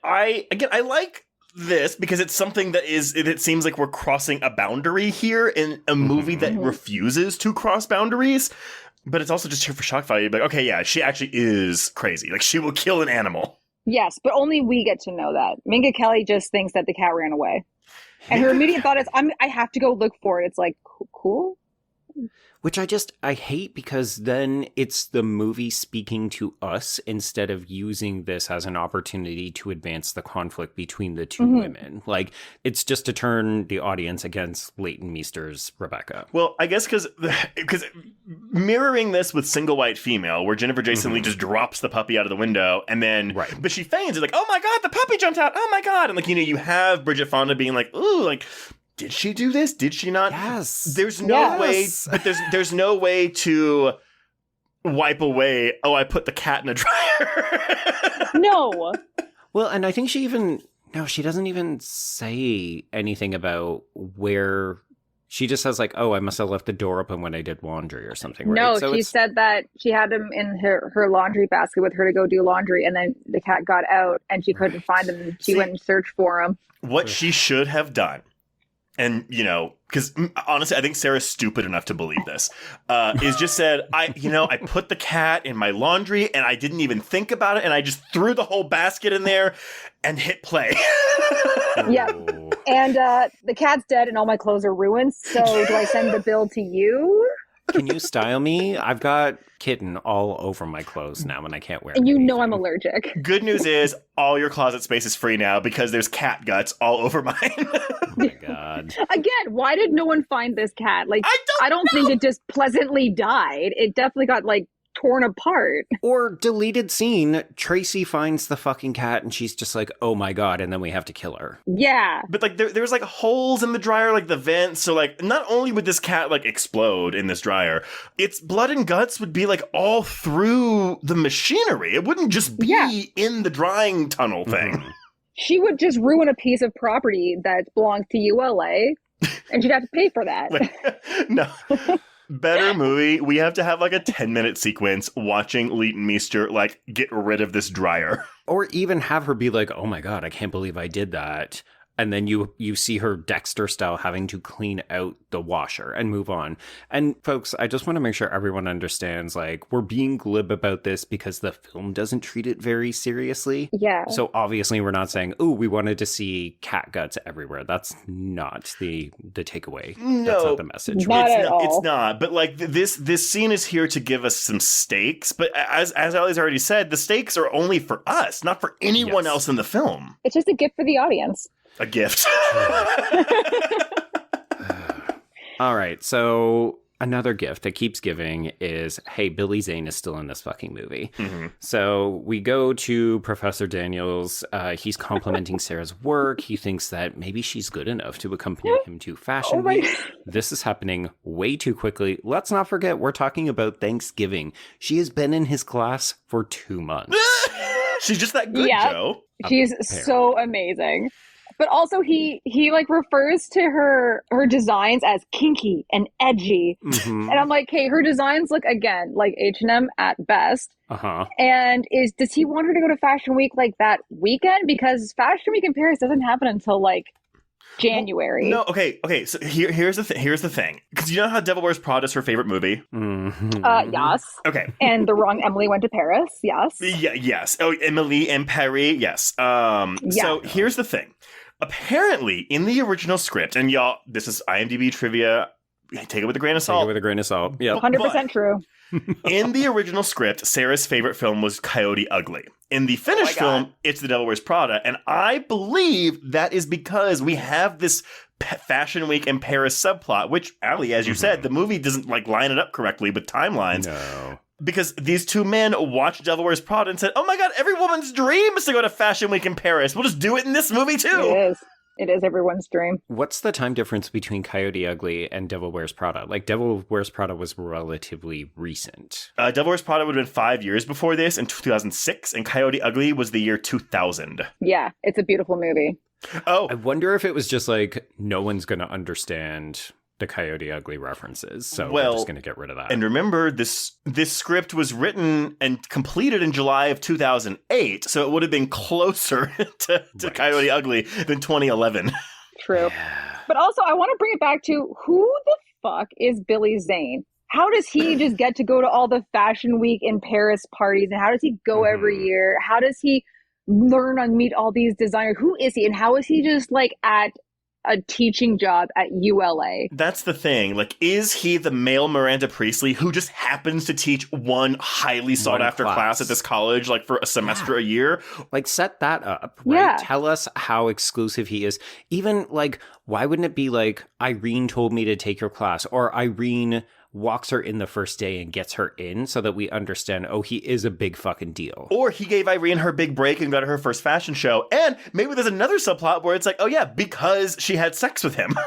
I like this because it's something that it seems like we're crossing a boundary here in a movie that refuses to cross boundaries, but it's also just here for shock value. Like, okay, yeah, she actually is crazy. Like, she will kill an animal. Yes, but only we get to know that. Minka Kelly just thinks that the cat ran away. And her immediate thought is, I have to go look for it. It's like, cool. Which I hate, because then it's the movie speaking to us instead of using this as an opportunity to advance the conflict between the two women. Like, it's just to turn the audience against Leighton Meester's Rebecca. Well, I guess because mirroring this with Single White Female, where Jennifer Jason Leigh just drops the puppy out of the window, and then, but she feigns it, like, oh my God, the puppy jumped out, oh my God. And like, you have Bridget Fonda being like, ooh, like, did she do this? Did she not? Yes. There's no way, but there's no way to wipe away, oh, I put the cat in a dryer. No. Well, and I think she doesn't even say anything about where. She just says like, oh, I must have left the door open when I did laundry or something, right? No, so she said that she had him in her laundry basket with her to go do laundry, and then the cat got out and she couldn't find him, and she went and searched for him. What she should have done, and, because honestly, I think Sarah's stupid enough to believe this, is just said, I put the cat in my laundry and I didn't even think about it. And I just threw the whole basket in there and hit play. Yeah. And the cat's dead and all my clothes are ruined. So do I send the bill to you? Can you style me? I've got kitten all over my clothes now and I can't wear it. And you know I'm allergic. Good news is all your closet space is free now because there's cat guts all over mine. Oh my God. Again, why did no one find this cat? Like, I don't think it just pleasantly died. It definitely got torn apart. Or deleted scene, Tracy finds the fucking cat and she's just like, oh my God, and then we have to kill her. Yeah. But there's holes in the dryer, the vents, so not only would this cat explode in this dryer, its blood and guts would be all through the machinery. It wouldn't just be in the drying tunnel thing. She would just ruin a piece of property that belongs to ULA and she'd have to pay for that. No. Better movie. We have to have a 10-minute sequence watching Leighton Meester get rid of this dryer. Or even have her be like, oh my God, I can't believe I did that. And then you see her Dexter style having to clean out the washer and move on. And folks, I just want to make sure everyone understands, we're being glib about this because the film doesn't treat it very seriously. Yeah. So obviously we're not saying, oh, we wanted to see cat guts everywhere. That's not the takeaway. No. That's not the message. It's not. But this scene is here to give us some stakes. But as Allie's already said, the stakes are only for us, not for anyone else in the film. It's just a gift for the audience. A gift. All right, so another gift that keeps giving is, hey, Billy Zane is still in this fucking movie. Mm-hmm. So we go to Professor Daniels. He's complimenting Sarah's work. He thinks that maybe she's good enough to accompany him to Fashion Week. This is happening way too quickly. Let's not forget, we're talking about Thanksgiving. She has been in his class for 2 months. She's just that good, Joe. She's so amazing. But also he refers to her designs as kinky and edgy. Mm-hmm. And I'm like, hey, her designs look again like H&M at best. Uh-huh. And does he want her to go to Fashion Week that weekend? Because Fashion Week in Paris doesn't happen until January. No, okay. So here's the thing. Because you know how Devil Wears Prada is her favorite movie? Mm-hmm. Yes. Okay. And The Wrong Emily Went to Paris. Yes. Yeah. Yes. Oh, Emily in Paris. Yes. So here's the thing. Apparently, in the original script, and y'all, this is IMDb trivia. take it with a grain of Take it salt. with a grain of salt. Yep. 100% true. In the original script, Sarah's favorite film was Coyote Ugly. In the finished film, it's The Devil Wears Prada. And I believe that is because we have this Fashion Week in Paris subplot, which, Allie, as you said, the movie doesn't line it up correctly with timelines. No. Because these two men watched Devil Wears Prada and said, oh my god, every woman's dream is to go to Fashion Week in Paris. We'll just do it in this movie too. It is everyone's dream. What's the time difference between Coyote Ugly and Devil Wears Prada? Devil Wears Prada was relatively recent. Devil Wears Prada would have been 5 years before this, in 2006, and Coyote Ugly was the year 2000. Yeah, it's a beautiful movie. Oh. I wonder if it was just no one's going to understand the Coyote Ugly references, so we're just going to get rid of that. And remember, this script was written and completed in July of 2008, so it would have been closer to Coyote Ugly than 2011. True. But also, I want to bring it back to, who the fuck is Billy Zane? How does he just get to go to all the Fashion Week in Paris parties, and how does he go every year? How does he learn and meet all these designers? Who is he, and how is he just at a teaching job at ULA? That's the thing. Is he the male Miranda Priestley who just happens to teach one highly sought after class at this college, for a semester a year? Set that up, right? Yeah. Tell us how exclusive he is. Even, why wouldn't it be Irene told me to take your class, or Irene walks her in the first day and gets her in, so that we understand, he is a big fucking deal. Or he gave Irene her big break and got her first fashion show. And maybe there's another subplot where it's because she had sex with him.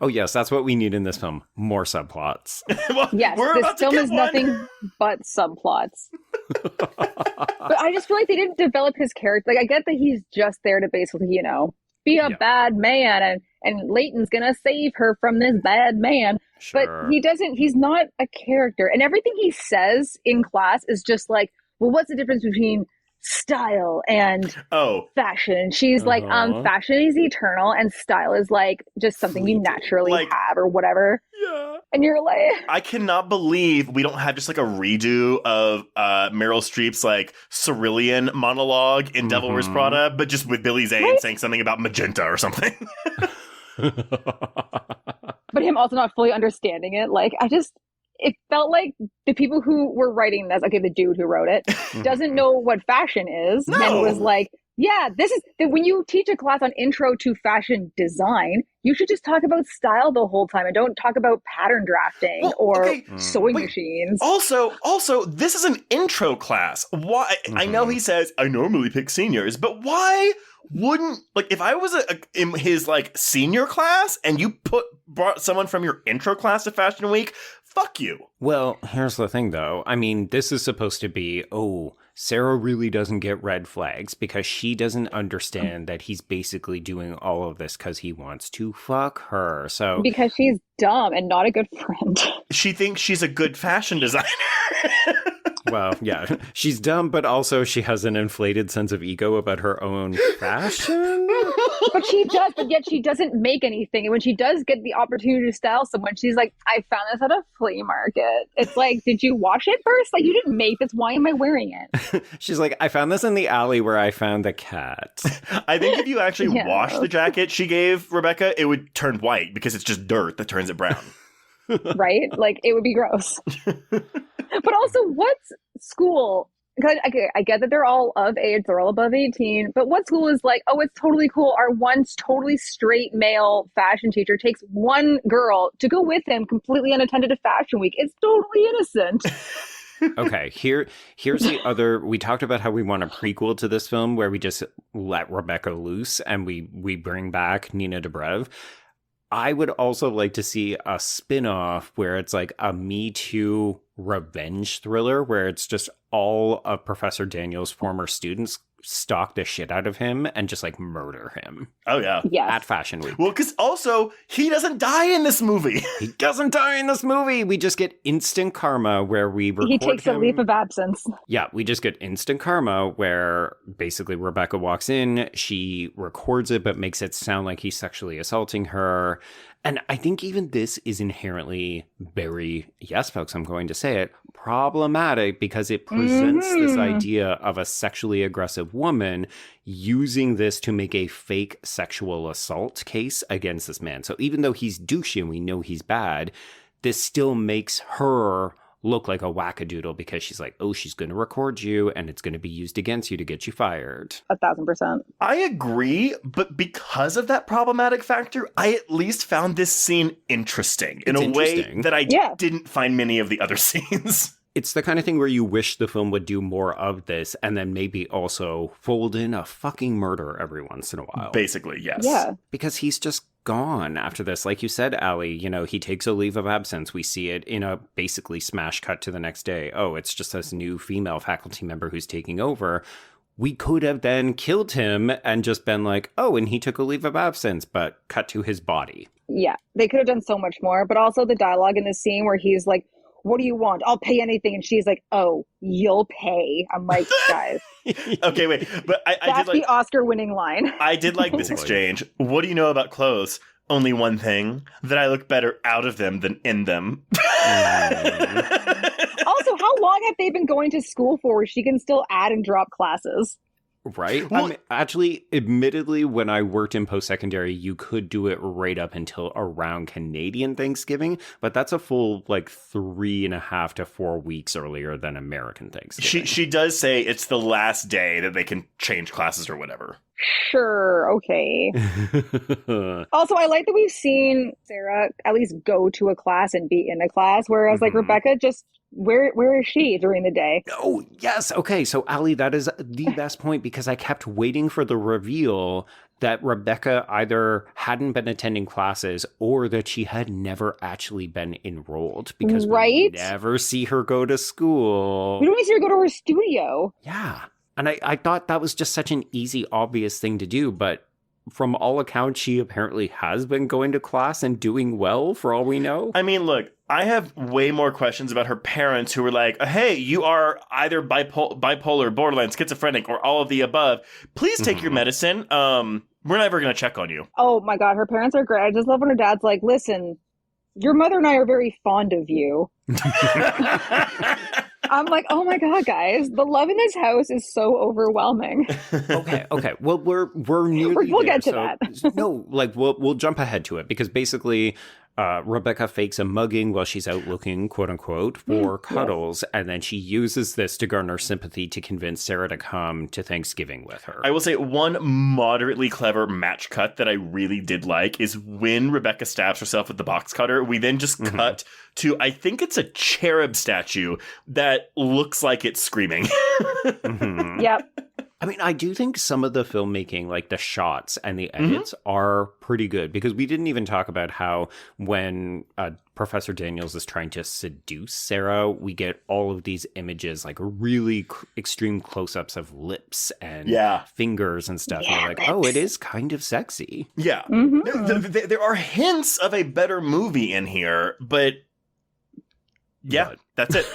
Oh, yes, that's what we need in this film. More subplots. Well, yes, this film is nothing but subplots. But I just feel like they didn't develop his character. I get that he's just there to basically, be a bad man, and Leighton's gonna save her from this bad man. Sure. But he's not a character. And everything he says in class is just well, what's the difference between style and fashion? And she's fashion is eternal and style is just something you naturally have or whatever. Yeah. And you're I cannot believe we don't have just a redo of Meryl Streep's Cerulean monologue in Devil Wears Prada, but just with Billy Zane saying something about magenta or something. But him also not fully understanding it. It felt like the people who were writing this, the dude who wrote it, doesn't know what fashion is. No. And was this is, when you teach a class on intro to fashion design, you should just talk about style the whole time and don't talk about pattern drafting sewing machines. Also, this is an intro class. Why? I know he says, I normally pick seniors, but why wouldn't, if I was in his senior class and you brought someone from your intro class to Fashion Week, fuck you. Well, here's the thing, though. This is supposed to be, Sarah really doesn't get red flags because she doesn't understand that he's basically doing all of this because he wants to fuck her. So because she's dumb and not a good friend. She thinks she's a good fashion designer. Well, yeah, she's dumb, but also she has an inflated sense of ego about her own fashion. But yet she doesn't make anything. And when she does get the opportunity to style someone, she's like, I found this at a flea market. It's did you wash it first? You didn't make this. Why am I wearing it? She's like, I found this in the alley where I found the cat. I think if you actually wash the jacket she gave Rebecca, it would turn white because it's just dirt that turns it brown. Right? It would be gross. But also, what's school? Because I get that they're all of age, they're all above 18, but what school is it's totally cool. Our once totally straight male fashion teacher takes one girl to go with him completely unattended to Fashion Week. It's totally innocent. Okay, here's the other. We talked about how we want a prequel to this film where we just let Rebecca loose and we bring back Nina Dobrev. I would also like to see a spin-off where it's a Me Too revenge thriller where it's just all of Professor Daniel's former students stalk the shit out of him and just murder him. Oh, yeah. Yes. At Fashion Week. Well, because also, he doesn't die in this movie. He doesn't die in this movie. We just get instant karma where we record He takes him. a leave of absence. Yeah, we just get instant karma where basically Rebecca walks in, she records it, but makes it sound like he's sexually assaulting her. And I think even this is inherently very, yes, folks, I'm going to say it, problematic because it presents this idea of a sexually aggressive abusive woman, using this to make a fake sexual assault case against this man. So even though he's douchey and we know he's bad, this still makes her look like a wackadoodle because she's like, oh, she's going to record you and it's going to be used against you to get you fired. 1,000%. I agree, but because of that problematic factor, I at least found this scene interesting in a way that I didn't find many of the other scenes. It's the kind of thing where you wish the film would do more of this and then maybe also fold in a fucking murder every once in a while. Basically, yes. Yeah. Because he's just gone after this. Like you said, Allie, you know, he takes a leave of absence. We see it in a basically smash cut to the next day. Oh, it's just this new female faculty member who's taking over. We could have then killed him and just been like, oh, and he took a leave of absence, but cut to his body. Yeah, they could have done so much more. But also the dialogue in this scene where he's like, what do you want? I'll pay anything. And she's like, oh, you'll pay. I'm like, guys. Okay, wait. But I that's did like the Oscar-winning line. I did like this exchange. What do you know about clothes? Only one thing, that I look better out of them than in them. Also, how long have they been going to school for where she can still add and drop classes? Right? Well, actually, admittedly, when I worked in post-secondary, you could do it right up until around Canadian Thanksgiving, but that's a full, 3.5 to 4 weeks earlier than American Thanksgiving. She does say it's the last day that they can change classes or whatever. Sure, okay. Also, I like that we've seen Sarah at least go to a class and be in a class, whereas, Rebecca just... Where is she during the day? Oh, yes. Okay. So, Allie, that is the best point because I kept waiting for the reveal that Rebecca either hadn't been attending classes or that she had never actually been enrolled because we never see her go to school. We don't see her go to her studio. Yeah. And I thought that was just such an easy, obvious thing to do, but from all accounts, she apparently has been going to class and doing well for all we know. I mean, look, I have way more questions about her parents who were like, hey, you are either bipolar, borderline, schizophrenic, or all of the above. Please take your medicine. We're never going to check on you. Oh my God, her parents are great. I just love when her dad's like, listen, your mother and I are very fond of you. I'm like, oh my God, guys, the love in this house is so overwhelming. Okay. Well, we're nearly we'll there. get to that. No, we'll jump ahead to it because basically Rebecca fakes a mugging while she's out looking, quote unquote, for cuddles. And then she uses this to garner sympathy to convince Sarah to come to Thanksgiving with her. I will say one moderately clever match cut that I really did like is when Rebecca stabs herself with the box cutter. We then just cut to, I think it's a cherub statue that looks like it's screaming. Yep. I mean, I do think some of the filmmaking, like the shots and the edits, are pretty good because we didn't even talk about how when Professor Daniels is trying to seduce Sarah, we get all of these images, like really extreme close-ups of lips and fingers and stuff. And you're like, oh, it is kind of sexy. Yeah. There are hints of a better movie in here, but that's it.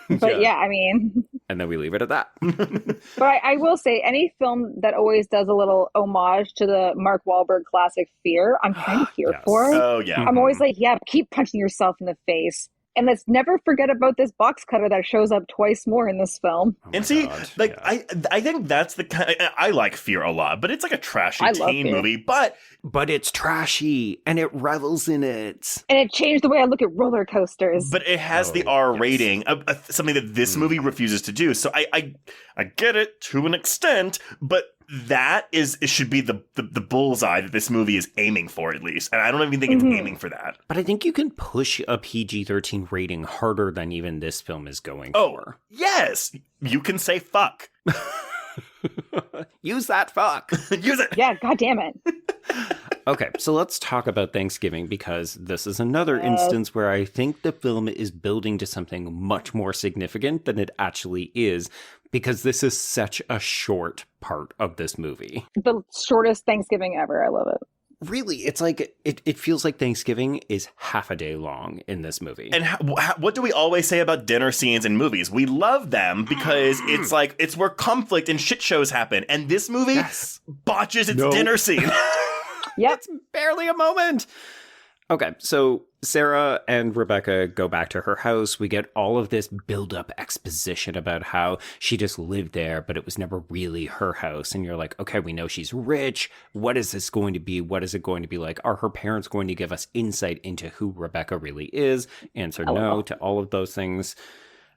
But I mean... And then we leave it at that. But I will say, any film that always does a little homage to the Mark Wahlberg classic Fear, I'm kind of here for. Oh, yeah. I'm always like, keep punching yourself in the face. And let's never forget about this box cutter that shows up twice more in this film. Oh and see, I think that's the kind I like Fear a lot, but it's like a trashy teen movie, but it's trashy and it revels in it. And it changed the way I look at roller coasters. But it has the R rating, something that this movie refuses to do. So I get it to an extent, but it should be the bullseye that this movie is aiming for, at least. And I don't even think it's aiming for that. But I think you can push a PG-13 rating harder than even this film is going for. Yes! You can say fuck. Use that fuck. Use it. Yeah, God damn it. Okay, so let's talk about Thanksgiving because this is another instance where I think the film is building to something much more significant than it actually is because this is such a short part of this movie. The shortest Thanksgiving ever. I love it. Really, it's like, it feels like Thanksgiving is half a day long in this movie. And what do we always say about dinner scenes in movies? We love them because it's where conflict and shit shows happen. And this movie botches its dinner scene. Yep. It's barely a moment. Okay, so Sarah and Rebecca go back to her house. We get all of this build-up exposition about how she just lived there, but it was never really her house. And you're like, okay, we know she's rich. What is this going to be? What is it going to be like? Are her parents going to give us insight into who Rebecca really is? Answer no to all of those things.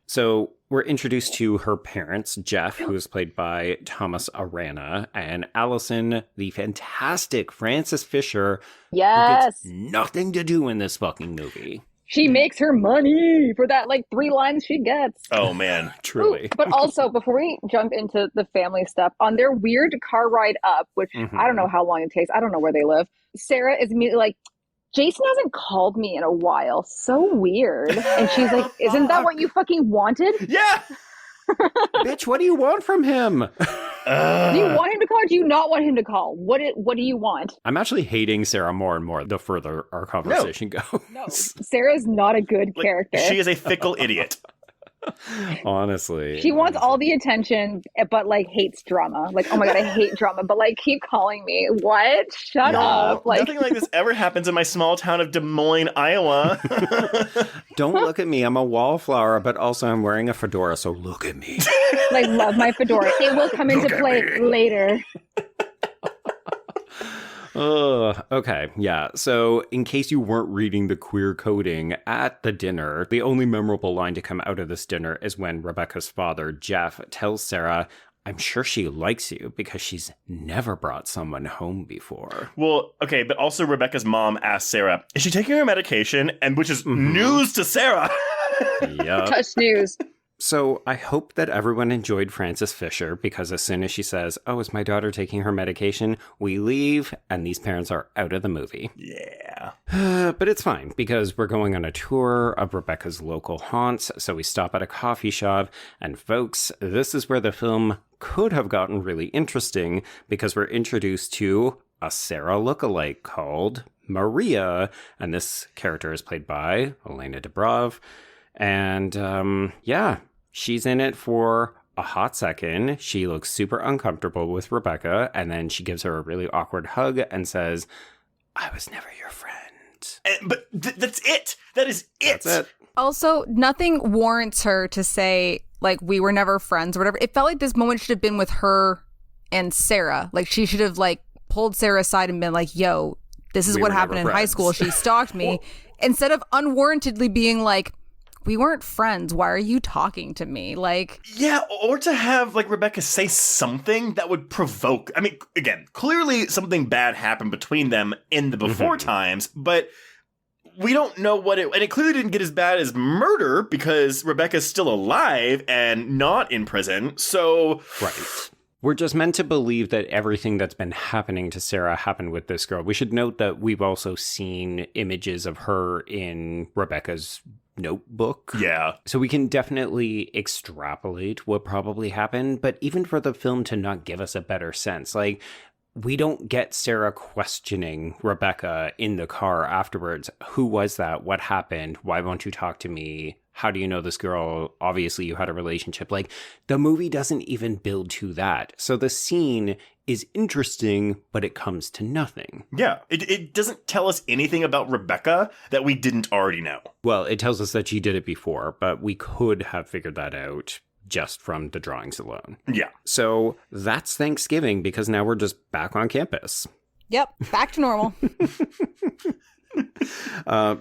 So we're introduced to her parents, Jeff, who is played by Thomas Arana, and Allison, the fantastic Frances Fisher, Yes. who gets nothing to do in this fucking movie. She makes her money for that, like, 3 lines she gets. Oh, man. Truly. Ooh, but also, before we jump into the family stuff, on their weird car ride up, which I don't know how long it takes, I don't know where they live, Sarah is immediately like, Jason hasn't called me in a while. So weird. And she's like, isn't that what you fucking wanted? Yeah. Bitch, what do you want from him? Do you want him to call or do you not want him to call? What do you want? I'm actually hating Sarah more and more the further our conversation goes. No, Sarah's not a good character. She is a fickle idiot. Honestly. She wants all the attention, but, like, hates drama. Like, oh my God, I hate drama, but, like, keep calling me. What? Shut up. Like, nothing like this ever happens in my small town of Des Moines, Iowa. Don't look at me. I'm a wallflower, but also I'm wearing a fedora, so look at me. like, love my fedora. It will come into play later. Okay, yeah. So in case you weren't reading the queer coding at the dinner, the only memorable line to come out of this dinner is when Rebecca's father, Jeff, tells Sarah, I'm sure she likes you because she's never brought someone home before. Well, okay, but also Rebecca's mom asked Sarah, is she taking her medication? And which is news to Sarah. Yep. Touch news. So I hope that everyone enjoyed Frances Fisher because as soon as she says, oh, is my daughter taking her medication? We leave and these parents are out of the movie. Yeah. But it's fine because we're going on a tour of Rebecca's local haunts. So we stop at a coffee shop and folks, this is where the film could have gotten really interesting because we're introduced to a Sarah lookalike called Maria. And this character is played by Elena Dubrov. And yeah, she's in it for a hot second. She looks super uncomfortable with Rebecca, and then she gives her a really awkward hug and says, I was never your friend. But that's it. That is it. That's it. Also, nothing warrants her to say, like, we were never friends or whatever. It felt like this moment should have been with her and Sarah. Like, she should have, like, pulled Sarah aside and been like, yo, this is what happened in high school. She stalked me. Instead of unwarrantedly being like, we weren't friends. Why are you talking to me? Like, yeah, or to have like Rebecca say something that would provoke. I mean, again, clearly something bad happened between them in the before times, but we don't know what it. And it clearly didn't get as bad as murder because Rebecca's still alive and not in prison. So, right. We're just meant to believe that everything that's been happening to Sarah happened with this girl. We should note that we've also seen images of her in Rebecca's notebook. Yeah. So we can definitely extrapolate what probably happened, but even for the film to not give us a better sense, like, we don't get Sarah questioning Rebecca in the car afterwards. Who was that? What happened? Why won't you talk to me? How do you know this girl? Obviously, you had a relationship. Like, the movie doesn't even build to that. So the scene is interesting, but it comes to nothing. Yeah, it doesn't tell us anything about Rebecca that we didn't already know. Well, it tells us that she did it before, but we could have figured that out just from the drawings alone. Yeah. So that's Thanksgiving because now we're just back on campus. yep, back to normal.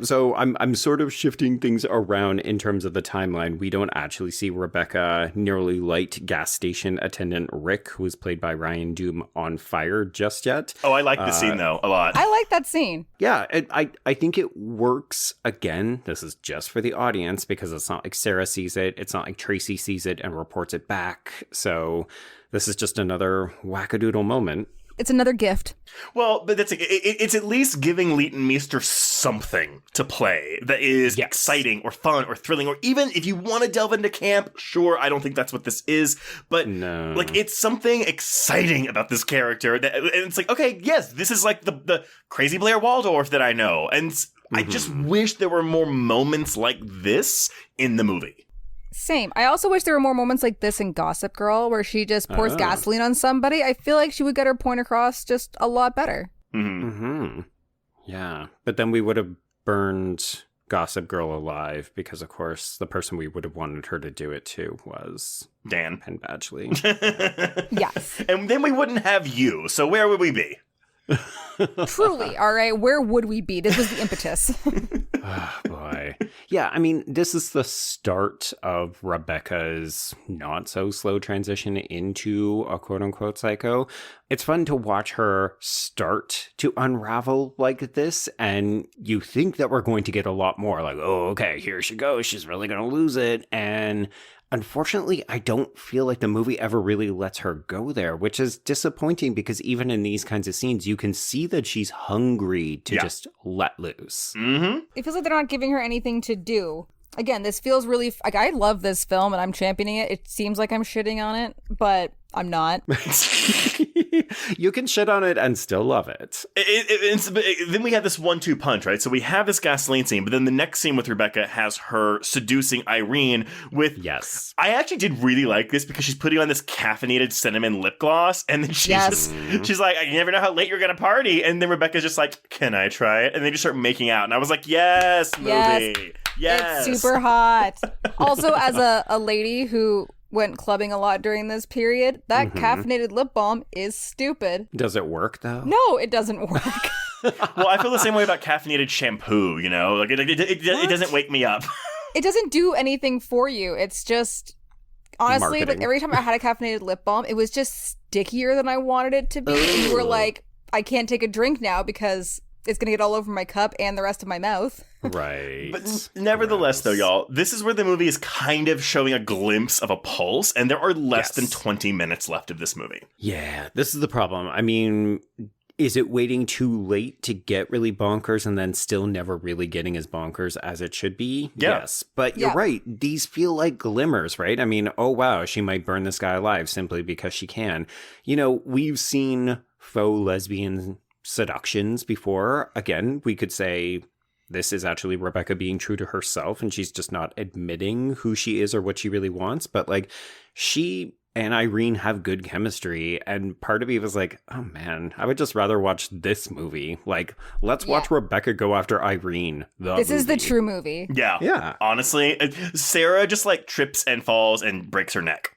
So I'm sort of shifting things around in terms of the timeline. We don't actually see Rebecca nearly light gas station attendant Rick, who is played by Ryan Doom, on fire just yet. Oh, I like the scene, though, a lot. I like that scene. Yeah, I think it works. Again, this is just for the audience because it's not like Sarah sees it. It's not like Tracy sees it and reports it back. So this is just another wackadoodle moment. It's another gift. Well, but it's at least giving Leighton Meester something to play that is exciting or fun or thrilling, or even if you want to delve into camp, sure, I don't think that's what this is, but no. Like, it's something exciting about this character that, and it's like, okay, yes, this is like the crazy Blair Waldorf that I know, and I just wish there were more moments like this in the movie. Same. I also wish there were more moments like this in Gossip Girl where she just pours gasoline on somebody. I feel like she would get her point across just a lot better. Yeah. But then we would have burned Gossip Girl alive because, of course, the person we would have wanted her to do it to was Dan. Penn Badgley. Yes. And then we wouldn't have you. So where would we be? Truly, all right, where would we be? This was the impetus. Oh, boy. Yeah, I mean, this is the start of Rebecca's not-so-slow transition into a quote-unquote psycho. It's fun to watch her start to unravel like this, and you think that we're going to get a lot more. Like, oh, okay, here she goes. She's really going to lose it. And unfortunately, I don't feel like the movie ever really lets her go there, which is disappointing because even in these kinds of scenes, you can see that she's hungry to just let loose. Mm-hmm. It feels like they're not giving her anything to do. Again, this feels really... Like, I love this film and I'm championing it. It seems like I'm shitting on it, but I'm not. You can shit on it and still love it. Then we have this 1-2 punch, right? So we have this gasoline scene, but then the next scene with Rebecca has her seducing Irene with... Yes. I actually did really like this because she's putting on this caffeinated cinnamon lip gloss, and then she's like, I never know how late you're going to party. And then Rebecca's just like, can I try it? And they just start making out. And I was like, yes, movie. Yes. It's super hot. Also, as a lady who went clubbing a lot during this period, that caffeinated lip balm is stupid. Does it work, though? No, it doesn't work. Well, I feel the same way about caffeinated shampoo, you know? Like, it doesn't wake me up. It doesn't do anything for you. It's just... Honestly, Marketing. like every time I had a caffeinated lip balm, it was just stickier than I wanted it to be. And you were like, I can't take a drink now because it's going to get all over my cup and the rest of my mouth. Right. But nevertheless, though, y'all, this is where the movie is kind of showing a glimpse of a pulse, and there are less than 20 minutes left of this movie. Yeah, this is the problem. I mean, is it waiting too late to get really bonkers and then still never really getting as bonkers as it should be? Yeah. Yes. But you're right. These feel like glimmers, right? I mean, oh, wow, she might burn this guy alive simply because she can. You know, we've seen faux lesbian seductions before. Again, we could say this is actually Rebecca being true to herself and she's just not admitting who she is or what she really wants. But like, she and Irene have good chemistry, and part of me was like, oh man, I would just rather watch this movie. Like, let's watch Rebecca go after Irene. This is the true movie. Yeah. Honestly, Sarah just like trips and falls and breaks her neck.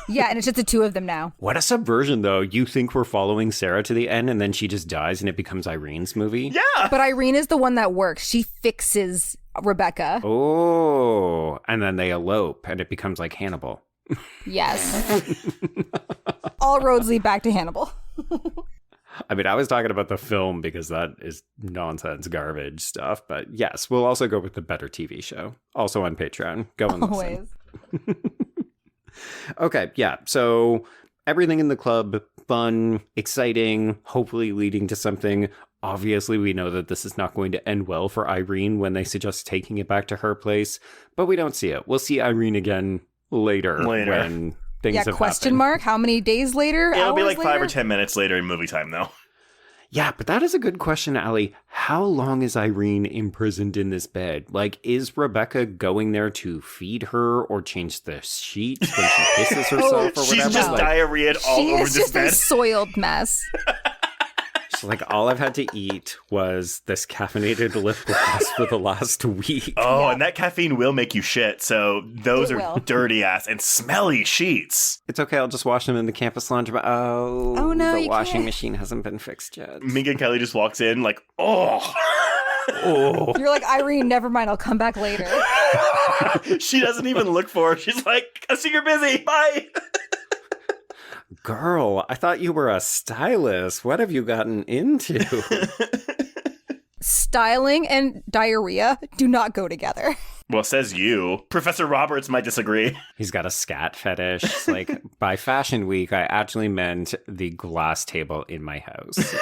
Yeah, and it's just the two of them now. What a subversion, though. You think we're following Sarah to the end, and then she just dies, and it becomes Irene's movie? Yeah! But Irene is the one that works. She fixes Rebecca. Oh, and then they elope, and it becomes like Hannibal. Yes. All roads lead back to Hannibal. I mean, I was talking about the film because that is nonsense, garbage stuff. But yes, we'll also go with the better TV show. Also on Patreon. Go and listen. Always. Okay, yeah. So everything in the club, fun, exciting, hopefully leading to something. Obviously, we know that this is not going to end well for Irene when they suggest taking it back to her place. But we don't see it. We'll see Irene again later. When things have question happened. mark? How many days later? It'll be Hours like 5 later? or 10 minutes later in movie time, though. Yeah, but that is a good question, Allie. How long is Irene imprisoned in this bed? Like, is Rebecca going there to feed her or change the sheets when she pisses herself or whatever? She's just like, diarrheaed all over this She's bed. just a soiled mess. she's like, all I've had to eat was this caffeinated lip gloss for the last week. Oh, and that caffeine will make you shit, so those are dirty ass and smelly sheets. It's okay, I'll just wash them in the campus laundry. Oh, no, the you washing can't. machine hasn't been fixed yet. Minka Kelly just walks in like, oh. Oh. You're like, Irene, never mind, I'll come back later. She doesn't even look for her. She's like, I see you're busy. Bye. Girl, I thought you were a stylist. What have you gotten into? Styling and diarrhea do not go together. Well, says you. Professor Roberts might disagree. He's got a scat fetish. It's like, by Fashion Week, I actually meant the glass table in my house.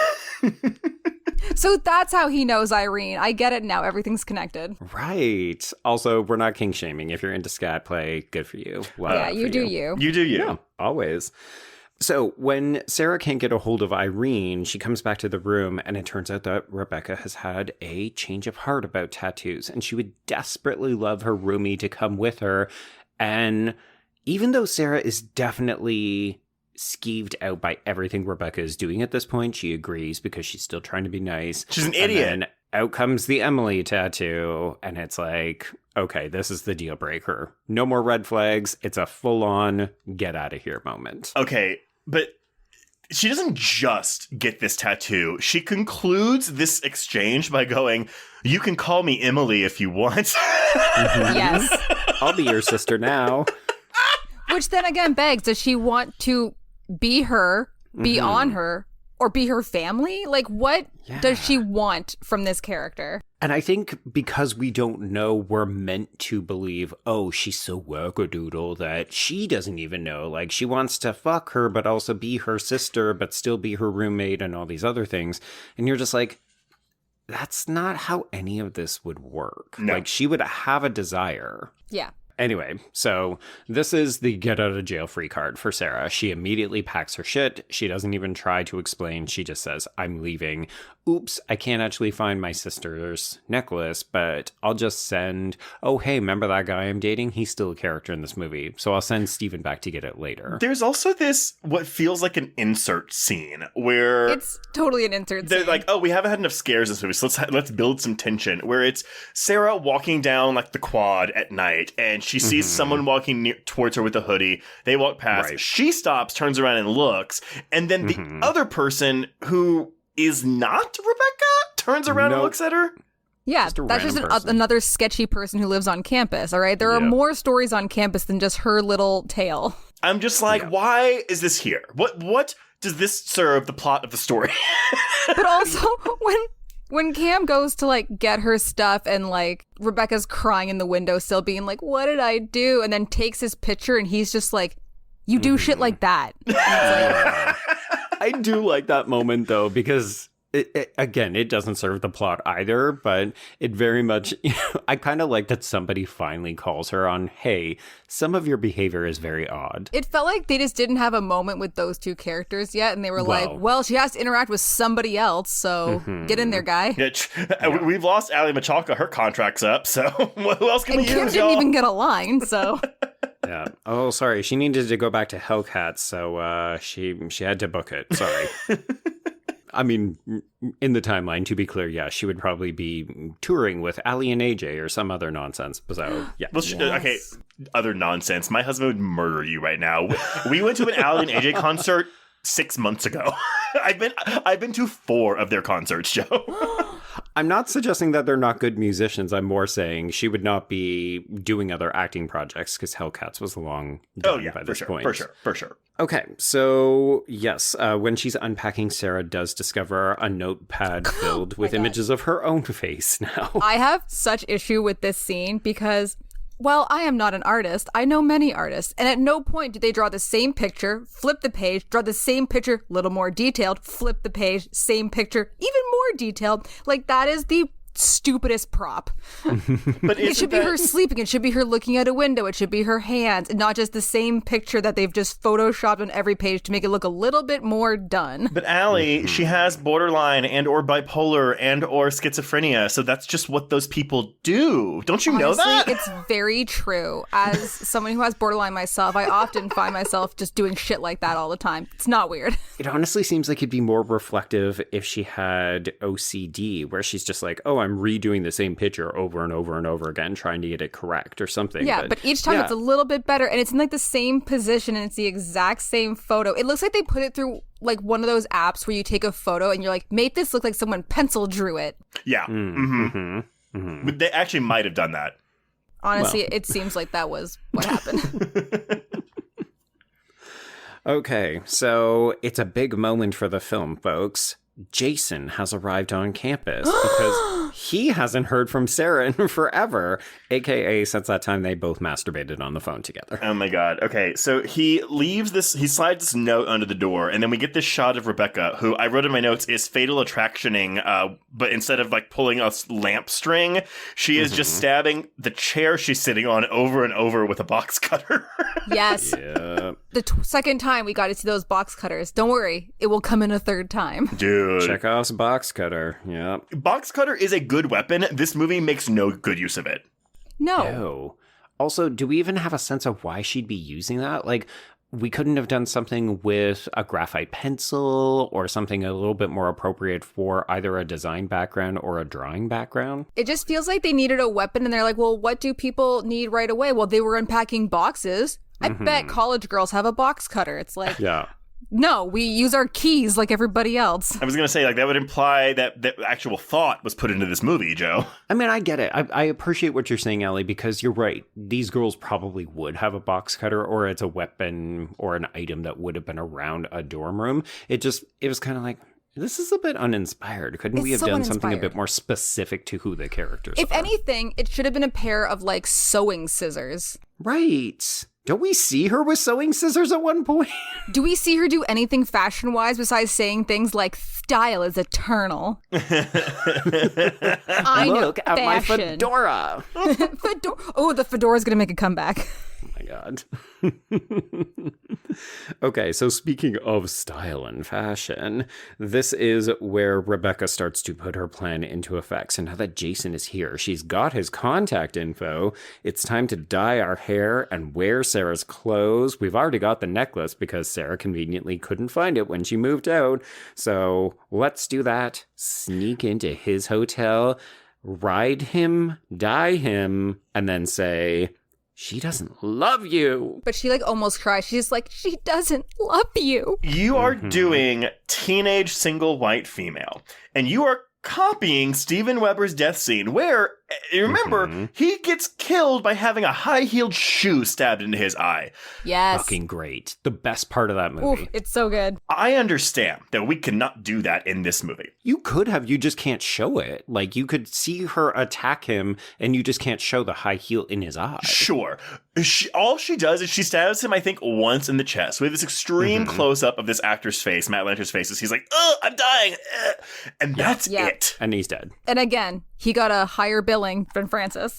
So that's how he knows Irene. I get it now. Everything's connected. Right. Also, we're not king shaming. If you're into scat play, good for you. Yeah, you do you. You do you. Yeah, always. So when Sarah can't get a hold of Irene, she comes back to the room, and it turns out that Rebecca has had a change of heart about tattoos, and she would desperately love her roomie to come with her. And even though Sarah is definitely skeeved out by everything Rebecca is doing at this point. She agrees because she's still trying to be nice. She's an idiot. And then out comes the Emily tattoo, and it's like, okay, this is the deal breaker. No more red flags. It's a full-on get out of here moment. Okay, but she doesn't just get this tattoo. She concludes this exchange by going, "You can call me Emily if you want." Yes. I'll be your sister now. Which then again begs, does she want to be her, be on her, or be her family? Like, what does she want from this character? And I think because we don't know, we're meant to believe, oh, she's so wackadoodle that she doesn't even know. Like, she wants to fuck her, but also be her sister, but still be her roommate and all these other things. And you're just like, that's not how any of this would work. No. Like, she would have a desire. Yeah. Anyway, so this is the get out of jail free card for Sarah. She immediately packs her shit. She doesn't even try to explain. She just says, I'm leaving. Oops, I can't actually find my sister's necklace, but I'll just send, oh, hey, remember that guy I'm dating? He's still a character in this movie. So I'll send Steven back to get it later. There's also this, what feels like an insert scene where It's totally an insert they're scene. like, oh, we haven't had enough scares this movie, so let's build some tension. Where it's Sarah walking down like the quad at night, and she sees someone walking towards her with a hoodie. They walk past. Right. She stops, turns around, and looks. And then the other person who is not Rebecca turns around and Nope. looks at her. Yeah, Just a that's just random person. another sketchy person who lives on campus, all right? There are Yep. more stories on campus than just her little tale. I'm just like, why is this here? What does this serve the plot of the story? But also, when Cam goes to, like, get her stuff and, like, Rebecca's crying in the window still being like, what did I do? And then takes his picture and he's just like, you do shit like that. And it's like, I do like that moment, though, because, again, it doesn't serve the plot either, but it very much, I kind of like that somebody finally calls her on, hey, some of your behavior is very odd. it felt like they just didn't have a moment with those two characters yet. And they were like, Well. well, she has to interact with somebody else. So get in there, guy. Yeah, we've lost Ali Machalka. Her contract's up, so who else can And we Kim use, didn't y'all? even get a line, so... Yeah. Oh, sorry. She needed to go back to Hellcat, so she had to book it. Sorry. I mean, in the timeline, to be clear, yeah, she would probably be touring with Ali and AJ or some other nonsense. So, yeah. Well, okay, other nonsense. My husband would murder you right now. We went to an Ali and AJ concert 6 months ago. I've been to 4 of their concerts, Joe. I'm not suggesting that they're not good musicians. I'm more saying she would not be doing other acting projects because Hellcats was long done by this point. For sure. Okay, so yes, when she's unpacking, Sarah does discover a notepad filled with images of her own face now. I have such issue with this scene because, well, I am not an artist. I know many artists. And at no point do they draw the same picture, flip the page, draw the same picture, little more detailed, flip the page, same picture, even more detailed. Like, that is the stupidest prop. But It should be her sleeping. It should be her looking out a window. It should be her hands, and not just the same picture that they've just photoshopped on every page to make it look a little bit more done. But Allie, she has borderline and or bipolar and or schizophrenia, so that's just what those people do. Don't you know Honestly, that? it's very true. As someone who has borderline myself, I often find myself just doing shit like that all the time. It's not weird. It honestly seems like it'd be more reflective if she had OCD, where she's just like, oh, I'm redoing the same picture over and over and over again, trying to get it correct or something. Yeah, but each time it's a little bit better, and it's in like the same position, and it's the exact same photo. It looks like they put it through like one of those apps where you take a photo and you're like, make this look like someone pencil drew it. Yeah. But they actually might have done that. Honestly, it seems like that was what happened. Okay, so it's a big moment for the film, folks. Jason has arrived on campus because he hasn't heard from Sarah in forever, aka since that time they both masturbated on the phone together. Oh my god. Okay, so he slides this note under the door, and then we get this shot of Rebecca, who I wrote in my notes is fatal attractioning, but instead of like pulling a lamp string, she is just stabbing the chair she's sitting on over and over with a box cutter. Yes. Yeah. The second time we got to see those box cutters. Don't worry, it will come in a third time. Dude. Chekhov's box cutter. Yeah. Box cutter is a good weapon. This movie makes no good use of it. No. Oh. Also, do we even have a sense of why she'd be using that? Like, we couldn't have done something with a graphite pencil or something a little bit more appropriate for either a design background or a drawing background. It just feels like they needed a weapon, and they're like, well, what do people need right away? Well, they were unpacking boxes. I bet college girls have a box cutter. It's like, yeah. No, we use our keys like everybody else. I was going to say, like, that would imply that the actual thought was put into this movie, Joe. I mean, I get it. I appreciate what you're saying, Ellie, because you're right. These girls probably would have a box cutter, or it's a weapon or an item that would have been around a dorm room. It was kind of like, this is a bit uninspired. Couldn't we have done something a bit more specific to who the characters are? If anything, it should have been a pair of, like, sewing scissors. Right. Don't we see her with sewing scissors at one point? Do we see her do anything fashion-wise besides saying things like, style is eternal? I Look at my fashion. fedora. Oh, the fedora's going to make a comeback. Oh my God. Okay, so speaking of style and fashion, this is where Rebecca starts to put her plan into effect. So now that Jason is here, she's got his contact info. It's time to dye our hair and wear Sarah's clothes. We've already got the necklace because Sarah conveniently couldn't find it when she moved out. So let's do that. Sneak into his hotel, ride him, dye him, and then say, she doesn't love you. But she, like, almost cries. She's like, she doesn't love you. You are doing teenage single white female, and you are copying Steven Weber's death scene where, remember, he gets killed by having a high-heeled shoe stabbed into his eye. Yes. Fucking great. The best part of that movie. Oof, it's so good. I understand that we cannot do that in this movie. You could have, you just can't show it. Like, you could see her attack him, and you just can't show the high heel in his eye. Sure. All she does is she stabs him, I think, once in the chest. We have this extreme close-up of this actor's face, Matt Lanter's face, as he's like, I'm dying. And that's it. And he's dead. And again, he got a higher billing than Francis.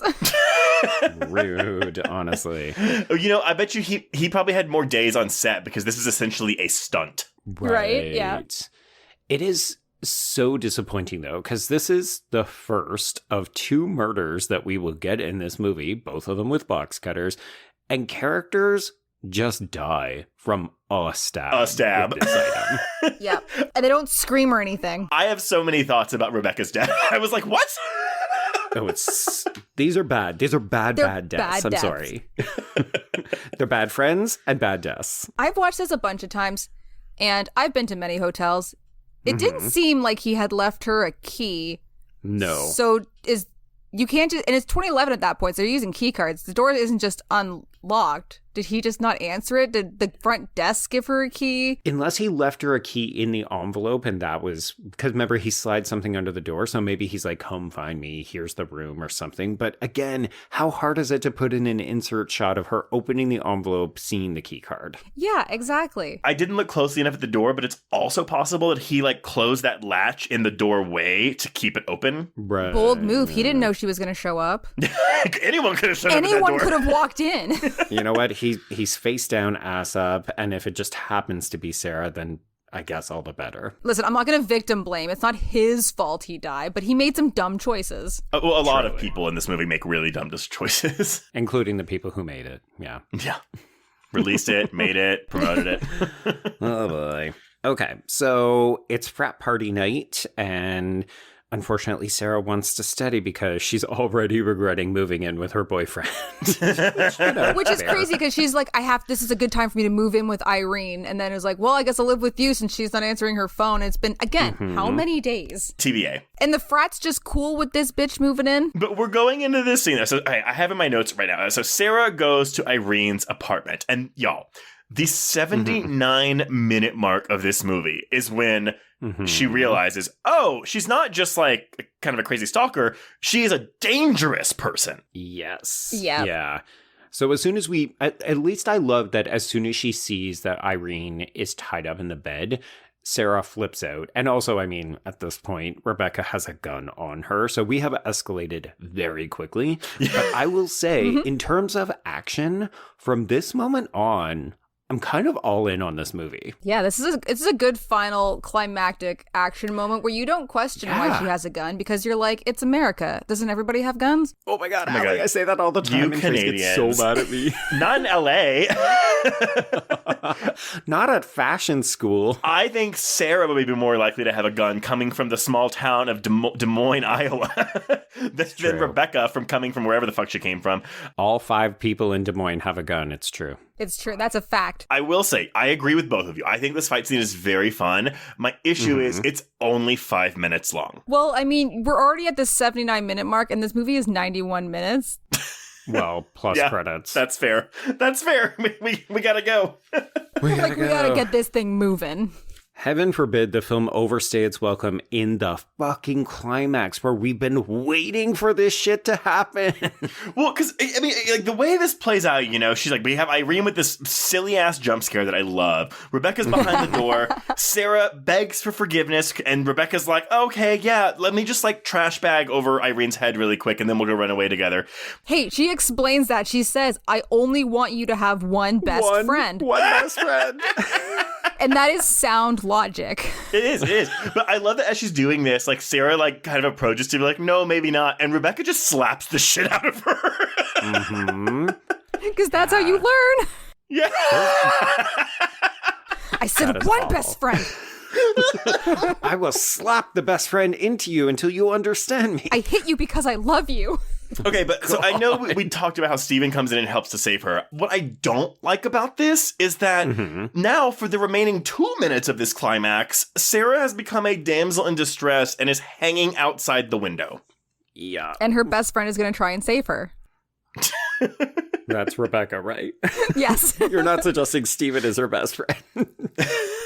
Rude, honestly. You know, I bet you he probably had more days on set because this is essentially a stunt. Right, yeah. It is so disappointing, though, because this is the first of 2 murders that we will get in this movie, both of them with box cutters, and characters just die from a stab. A stab. With this item. Yep. And they don't scream or anything. I have so many thoughts about Rebecca's death. I was like, what? Oh, these are bad. These are bad deaths. Bad I'm deaths. sorry. They're bad friends and bad deaths. I've watched this a bunch of times, and I've been to many hotels. It didn't seem like he had left her a key. No. So you can't just, and it's 2011 at that point, so they're using key cards. The door isn't just unlocked. Did he just not answer it? Did the front desk give her a key? Unless he left her a key in the envelope, and that was because remember he slides something under the door, so maybe he's like, come find me, here's the room or something. But again, how hard is it to put in an insert shot of her opening the envelope, seeing the key card? Yeah, exactly. I didn't look closely enough at the door, but it's also possible that he like closed that latch in the doorway to keep it open. Right. Bold move. He didn't know she was going to show up. Anyone could have shown up at that Anyone door. could have walked in. You know what? He's face down, ass up, and if it just happens to be Sarah, then I guess all the better. Listen, I'm not going to victim blame. It's not his fault he died, but he made some dumb choices. Well, a lot of people in this movie make really dumb choices. Including the people who made it, yeah. Yeah. Released it, made it, promoted it. Oh boy. Okay, so it's frat party night, and unfortunately, Sarah wants to study because she's already regretting moving in with her boyfriend. Which is crazy because she's like, this is a good time for me to move in with Irene. And then it's like, well, I guess I'll live with you since she's not answering her phone. It's been, again, how many days? TBA. And the frat's just cool with this bitch moving in? But we're going into this scene. So I have in my notes right now. So Sarah goes to Irene's apartment. And y'all, the 79-minute mark of this movie is when she realizes, oh, she's not just like kind of a crazy stalker. She is a dangerous person. Yes. Yep. Yeah. So as soon as at least I love that as soon as she sees that Irene is tied up in the bed, Sarah flips out. And also, I mean, at this point, Rebecca has a gun on her. So we have escalated very quickly. But I will say, in terms of action, from this moment on, I'm kind of all in on this movie. Yeah, this is a good final climactic action moment where you don't question why she has a gun because you're like, it's America. Doesn't everybody have guns? Oh my god, I say that all the time. You Canadians get so mad at me. Not in LA. Not at fashion school. I think Sarah would be more likely to have a gun coming from the small town of Des Moines, Iowa, than Rebecca coming from wherever the fuck she came from. All 5 people in Des Moines have a gun. It's true. It's true. That's a fact. I will say, I agree with both of you. I think this fight scene is very fun. My issue is it's only 5 minutes long. Well, I mean, we're already at the 79-minute mark, and this movie is 91 minutes. Well, plus credits. That's fair. That's fair. We gotta go. We gotta get this thing moving. Heaven forbid the film overstay its welcome in the fucking climax where we've been waiting for this shit to happen. Well, because, I mean, like, the way this plays out, she's like, we have Irene with this silly-ass jump scare that I love. Rebecca's behind the door. Sarah begs for forgiveness, and Rebecca's like, okay, yeah, let me just, like, trash bag over Irene's head really quick, and then we'll go run away together. Hey, she explains that. She says, I only want you to have one best friend. One best friend. And that is sound logic. It is. But I love that as she's doing this, like, Sarah, like, kind of approaches to be like, no, maybe not. And Rebecca just slaps the shit out of her. Because that's how you learn. Yeah. I said one best friend. I will slap the best friend into you until you understand me. I hit you because I love you. Okay, but so I know we talked about how Steven comes in and helps to save her. What I don't like about this is that now, for the remaining 2 minutes of this climax, Sarah has become a damsel in distress and is hanging outside the window. Yeah. And her best friend is going to try and save her. That's Rebecca, right? Yes. You're not suggesting Steven is her best friend.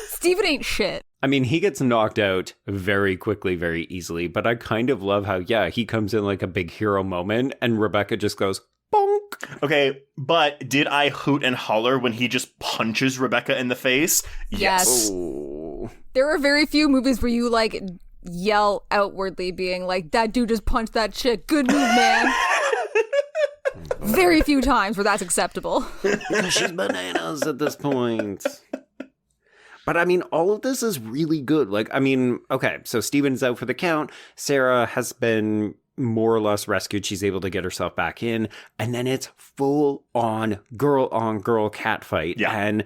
Steven ain't shit. I mean, he gets knocked out very quickly, very easily, but I kind of love how, he comes in like a big hero moment, and Rebecca just goes, bonk. Okay, but did I hoot and holler when he just punches Rebecca in the face? Yes. Oh. There are very few movies where you, like, yell outwardly being like, that dude just punched that chick. Good move, man. Very few times where that's acceptable. Because she's bananas at this point. But I mean, all of this is really good. Like, I mean, okay, so Steven's out for the count. Sarah has been more or less rescued. She's able to get herself back in. And then it's full on girl cat fight. Yeah. And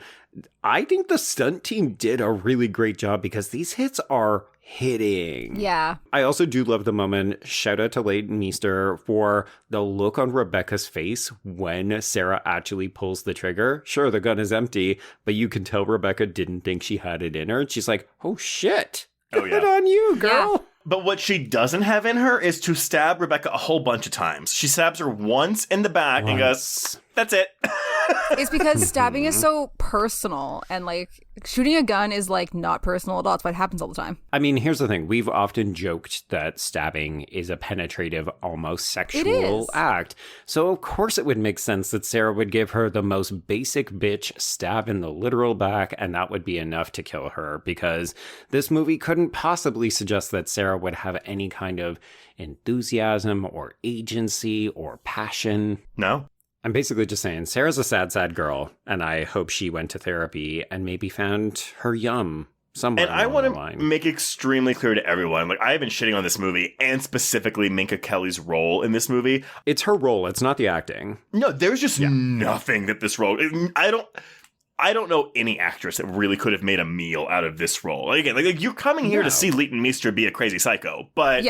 I think the stunt team did a really great job because these hits are hitting. Yeah. I also do love the moment. Shout out to Leighton Meester for the look on Rebecca's face when Sarah actually pulls the trigger. Sure, the gun is empty, but you can tell Rebecca didn't think she had it in her. And she's like, oh shit. Good on you, girl. Yeah. But what she doesn't have in her is to stab Rebecca a whole bunch of times. She stabs her once in the back and goes, that's it. It's because stabbing is so personal, and like shooting a gun is like not personal at all. It's what happens all the time. I mean, here's the thing. We've often joked that stabbing is a penetrative, almost sexual act. So of course it would make sense that Sarah would give her the most basic bitch stab in the literal back, and that would be enough to kill her, because this movie couldn't possibly suggest that Sarah would have any kind of enthusiasm or agency or passion. No. I'm basically just saying, Sarah's a sad, sad girl, and I hope she went to therapy and maybe found her yum somewhere. And I want to make extremely clear to everyone, like, I have been shitting on this movie, and specifically Minka Kelly's role in this movie. It's her role. It's not the acting. No, there's just nothing that this role... I don't know any actress that really could have made a meal out of this role. Again, like you're coming here to see Leighton Meester be a crazy psycho, but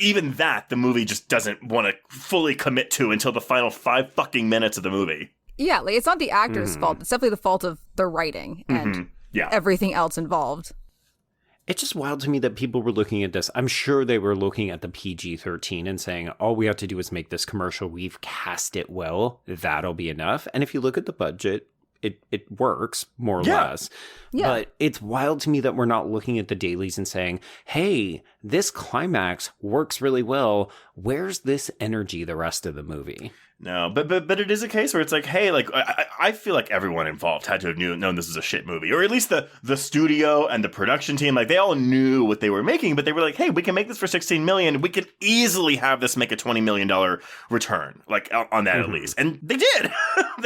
even that, the movie just doesn't want to fully commit to until the final 5 fucking minutes of the movie. Yeah, like it's not the actor's fault. It's definitely the fault of the writing and everything else involved. It's just wild to me that people were looking at this. I'm sure they were looking at the PG-13 and saying, all we have to do is make this commercial. We've cast it well. That'll be enough. And if you look at the budget, it works, more or less. Yeah. But it's wild to me that we're not looking at the dailies and saying, hey, this climax works really well. Where's this energy the rest of the movie? No, but it is a case where it's like, hey, like I feel like everyone involved had to have known this was a shit movie, or at least the studio and the production team, like they all knew what they were making, but they were like, hey, we can make this for $16 million. We could easily have this make a $20 million return, like on that at least, and they did.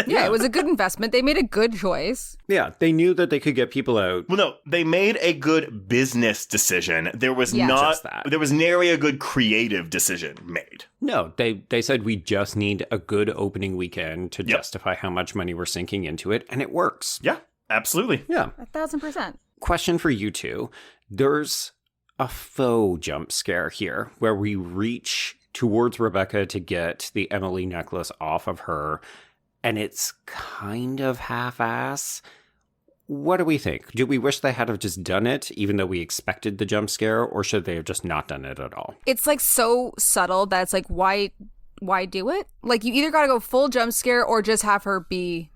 Yeah, it was a good investment. They made a good choice. Yeah, they knew that they could get people out. Well, no, they made a good business decision. There was there was nary a good creative decision made. No, they said we just need a good opening weekend to justify how much money we're sinking into it, and it works. Yeah, absolutely. Yeah. 1,000%. Question for you two. There's a faux jump scare here where we reach towards Rebecca to get the Emily necklace off of her, and it's kind of half-ass. What do we think? Do we wish they had have just done it, even though we expected the jump scare, or should they have just not done it at all? It's like so subtle that it's like, why do it? Like, you either gotta go full jump scare or just have her be...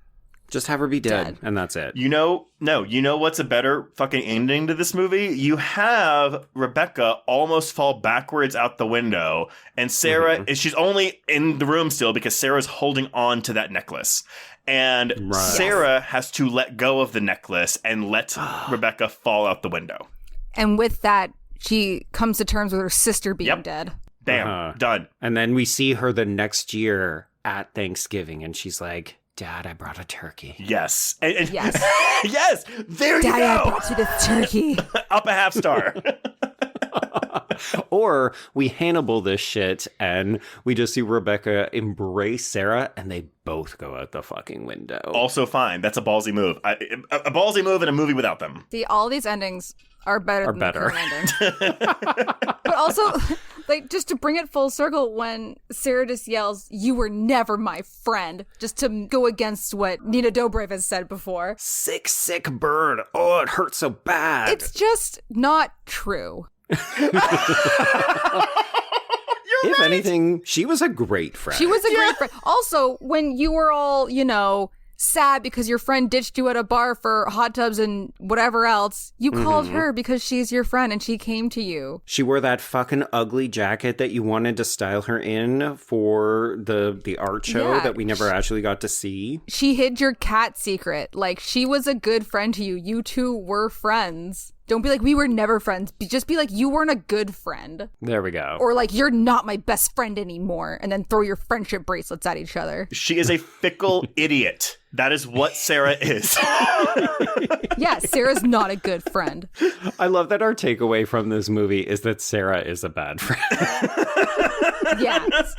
Just have her be dead, and that's it. You know what's a better fucking ending to this movie? You have Rebecca almost fall backwards out the window, and Sarah, she's only in the room still because Sarah's holding on to that necklace. And Sarah has to let go of the necklace and let Rebecca fall out the window. And with that, she comes to terms with her sister being dead. Bam, done. And then we see her the next year at Thanksgiving, and she's like, Dad, I brought a turkey. Yes. Yes. Yes. There you go. Dad, I brought you this turkey. Up a half star. Or we Hannibal this shit and we just see Rebecca embrace Sarah and they both go out the fucking window. Also fine. That's a ballsy move. A ballsy move in a movie without them. See, all these endings are better than the current ending. But also, like, just to bring it full circle, when Sarah just yells, "You were never my friend," just to go against what Nina Dobrev has said before. Sick bird. Oh, it hurts so bad. It's just not true. If anything, she was a great friend. She was a great friend. Also, when you were all, sad because your friend ditched you at a bar for hot tubs and whatever else, you called her because she's your friend and she came to you. She wore that fucking ugly jacket that you wanted to style her in for the art show that we never actually got to see. She hid your cat secret. Like, she was a good friend to you. You two were friends. Don't be like, we were never friends. Just be like, you weren't a good friend. There we go. Or like, you're not my best friend anymore. And then throw your friendship bracelets at each other. She is a fickle idiot. That is what Sarah is. Yeah, Sarah's not a good friend. I love that our takeaway from this movie is that Sarah is a bad friend. Yes.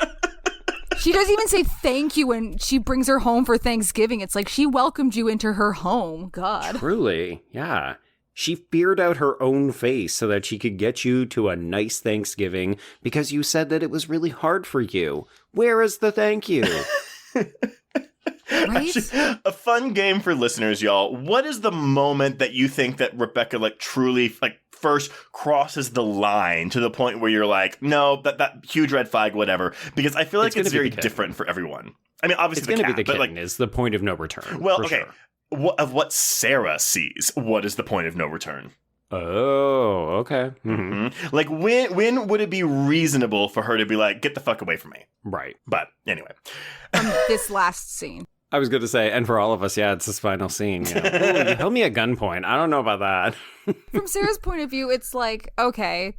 She doesn't even say thank you when she brings her home for Thanksgiving. It's like she welcomed you into her home. God. Truly, yeah. She feared out her own face so that she could get you to a nice Thanksgiving because you said that it was really hard for you. Where is the thank you? Right? A fun game for listeners, y'all. What is the moment that you think that Rebecca truly first crosses the line to the point where you're like, no, that huge red flag, whatever? Because I feel like it's very different for everyone. I mean, obviously it's going to be the kitten is the point of no return. Well, okay. Sure. Of what Sarah sees, what is the point of no return? Oh, okay. Mm-hmm. Like, when would it be reasonable for her to be like, get the fuck away from me? Right. But anyway. This last scene. I was going to say, and for all of us, yeah, it's this final scene. You held me at gunpoint. I don't know about that. From Sarah's point of view, it's like, okay,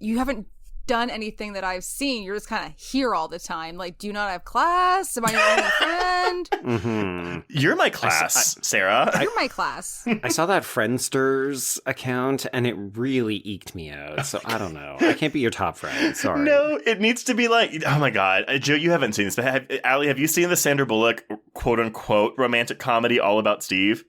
you haven't done anything that I've seen. You're just kind of here all the time. Like, do you not have class? Am I your only friend? Mm-hmm. You're my class, Sarah. You're my class. I saw that Friendster's account, and it really eked me out. So I don't know. I can't be your top friend. Sorry. No, it needs to be like, oh my God. Joe, you haven't seen this, but Allie, have you seen the Sandra Bullock, quote unquote, romantic comedy All About Steve?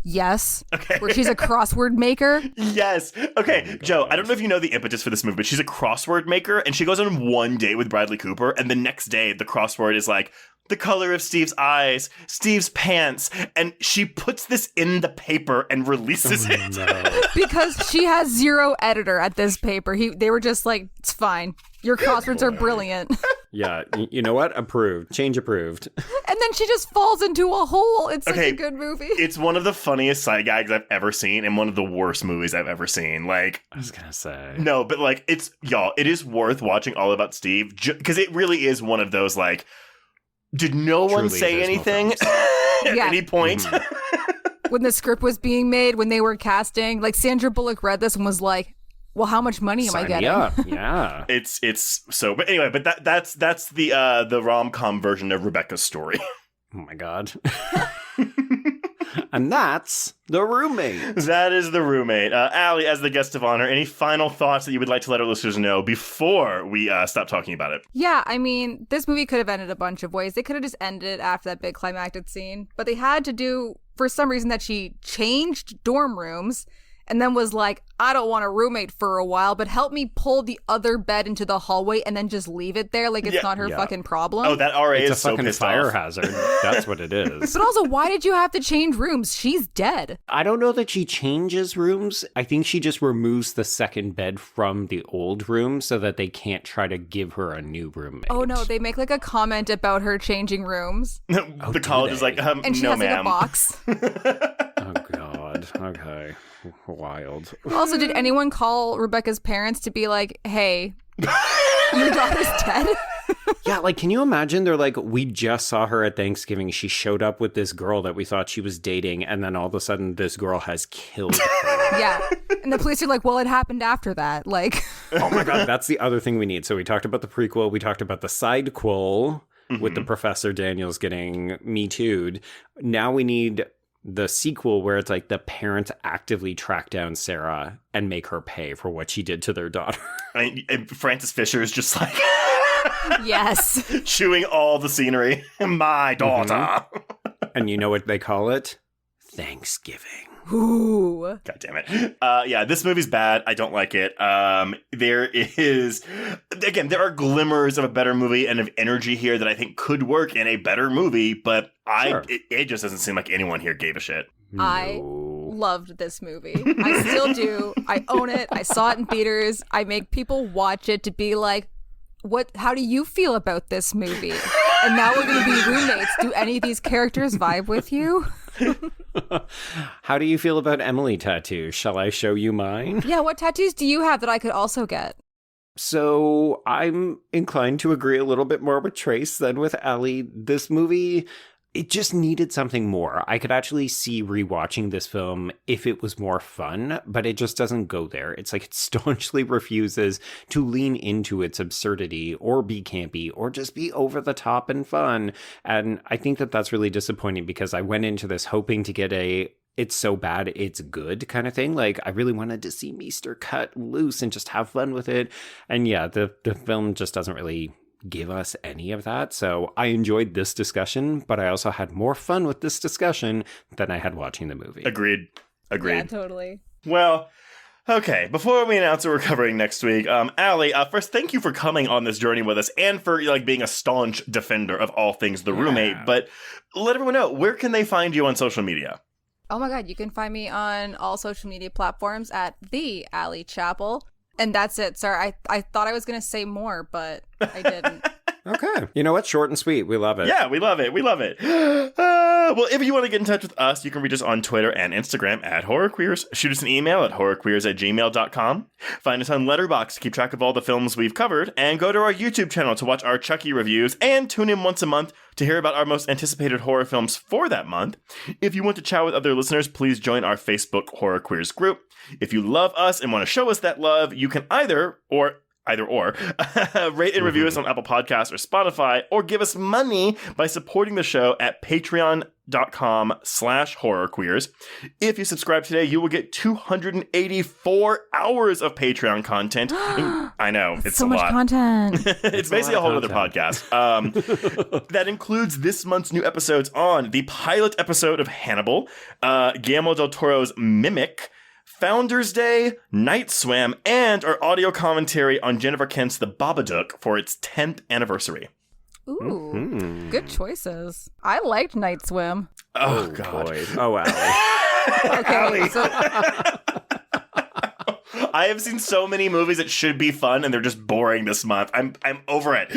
Yes. Okay. Where she's a crossword maker. Yes. Okay, Joe, I don't know if you know the impetus for this movie, but she's a crossword maker, and she goes on one date with Bradley Cooper, and the next day the crossword is like, the color of Steve's eyes, Steve's pants, and she puts this in the paper and releases it. No. Because she has zero editor at this paper. They were just like, it's fine. Your crosswords are brilliant. Yeah, you know what? Approved. Change approved. And then she just falls into a hole. It's such a good movie. It's one of the funniest side gags I've ever seen and one of the worst movies I've ever seen. Like, I was gonna say. No, but like, it is worth watching All About Steve because it really is one of those, like, did no one say anything at any point? When the script was being made, when they were casting, like Sandra Bullock read this and was like, well, how much money am I getting? Yeah. It's so, but anyway, but that's the rom-com version of Rebecca's story. Oh my God. And that's The Roommate. That is The Roommate. Allie, as the guest of honor, any final thoughts that you would like to let our listeners know before we stop talking about it? Yeah, I mean, this movie could have ended a bunch of ways. They could have just ended it after that big climactic scene, but they had to do, for some reason, that she changed dorm rooms and then was like, I don't want a roommate for a while, but help me pull the other bed into the hallway and then just leave it there like it's not her fucking problem. Oh, that RA it's is a so fucking pissed fire off. hazard. That's what it is. But also, why did you have to change rooms? She's dead. I don't know that she changes rooms. I think she just removes the second bed from the old room so that they can't try to give her a new roommate. Oh no, they make like a comment about her changing rooms. The college is like, and she no, has like ma'am. a box. Oh God. Okay. Wild. Also, did anyone call Rebecca's parents to be like, hey, your daughter's dead? Yeah, like, can you imagine? They're like, we just saw her at Thanksgiving. She showed up with this girl that we thought she was dating, and then all of a sudden this girl has killed her. Yeah. And the police are like, well, it happened after that. Like, oh my God, that's the other thing we need. So we talked about the prequel. We talked about the sidequel with the Professor Daniels getting Me Too'd. Now we need the sequel where it's like the parents actively track down Sarah and make her pay for what she did to their daughter. And Francis Fisher is just like yes, chewing all the scenery. My daughter. And you know what they call it? Thanksgiving. Ooh. God damn it. Yeah, this movie's bad. I don't like it. There are glimmers of a better movie and of energy here that I think could work in a better movie, but it just doesn't seem like anyone here gave a shit. No. I loved this movie. I still do. I own it. I saw it in theaters. I make people watch it to be like, how do you feel about this movie? And now we're going to be roommates. Do any of these characters vibe with you? How do you feel about Emily tattoos? Shall I show you mine? Yeah, what tattoos do you have that I could also get? So I'm inclined to agree a little bit more with Trace than with Allie. This movie, it just needed something more. I could actually see rewatching this film if it was more fun, but it just doesn't go there. It's like it staunchly refuses to lean into its absurdity or be campy or just be over the top and fun. And I think that that's really disappointing because I went into this hoping to get it's so bad, it's good kind of thing. Like, I really wanted to see Meester cut loose and just have fun with it. And yeah, the film just doesn't really give us any of that. So I enjoyed this discussion, but I also had more fun with this discussion than I had watching the movie. Agreed. Yeah, totally. Well, okay, before we announce what we're covering next week, Allie, first, thank you for coming on this journey with us and for being a staunch defender of all things The Roommate. But let everyone know, where can they find you on social media? Oh my God, you can find me on all social media platforms at the Allie Chappell. And that's it, sir. I thought I was going to say more, but I didn't. Okay. You know what? Short and sweet. We love it. Yeah, we love it. We love it. Well, if you want to get in touch with us, you can reach us on Twitter and Instagram at HorrorQueers. Shoot us an email at horrorqueers@gmail.com. Find us on Letterboxd to keep track of all the films we've covered. And go to our YouTube channel to watch our Chucky reviews. And tune in once a month to hear about our most anticipated horror films for that month. If you want to chat with other listeners, please join our Facebook Horror Queers group. If you love us and want to show us that love, you can either or rate and review us on Apple Podcasts or Spotify, or give us money by supporting the show at patreon.com/horrorqueers. If you subscribe today, you will get 284 hours of Patreon content. I know, it's so a much lot. Content. It's basically a whole other podcast. That includes this month's new episodes on the pilot episode of Hannibal, Guillermo del Toro's Mimic, Founders Day, Night Swim, and our audio commentary on Jennifer Kent's The Babadook for its 10th anniversary. Ooh, good choices. I liked Night Swim. Oh God. Boy. Oh, Allie. Okay, so I have seen so many movies that should be fun and they're just boring this month. I'm over it.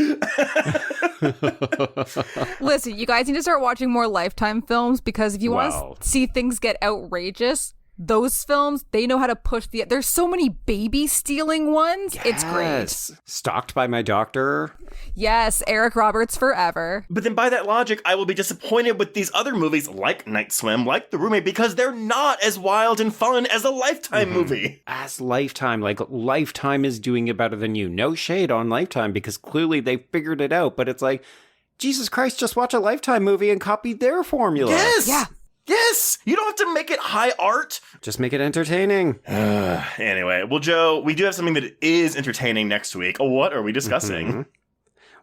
Listen, you guys need to start watching more Lifetime films because if you want to see things get outrageous, those films, they know how to push there's so many baby stealing ones. Yes. It's great. Stalked by My Doctor. Yes, Eric Roberts forever. But then by that logic, I will be disappointed with these other movies like Night Swim, like The Roommate, because they're not as wild and fun as a Lifetime movie. As Lifetime, like Lifetime is doing it better than you. No shade on Lifetime because clearly they figured it out, but it's like, Jesus Christ, just watch a Lifetime movie and copy their formula. Yes! Yeah. Yes! You don't have to make it high art. Just make it entertaining. Anyway, well, Joe, we do have something that is entertaining next week. What are we discussing?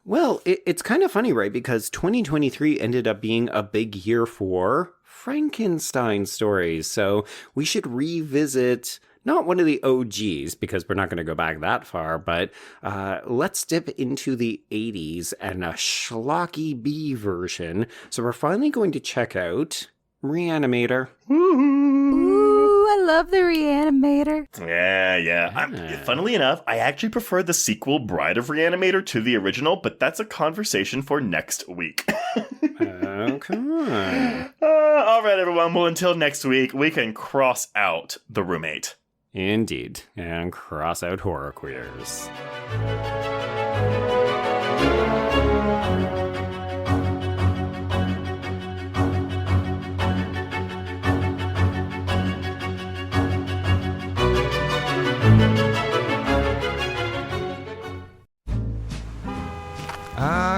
Well, it's kind of funny, right? Because 2023 ended up being a big year for Frankenstein stories. So we should revisit not one of the OGs, because we're not going to go back that far, but let's dip into the 80s and a schlocky B version. So we're finally going to check out Reanimator. Ooh, I love the Reanimator. Yeah. Funnily enough, I actually prefer the sequel Bride of Reanimator to the original, but that's a conversation for next week. Okay. All right, everyone. Well, until next week, we can cross out The Roommate. Indeed. And cross out horror queers.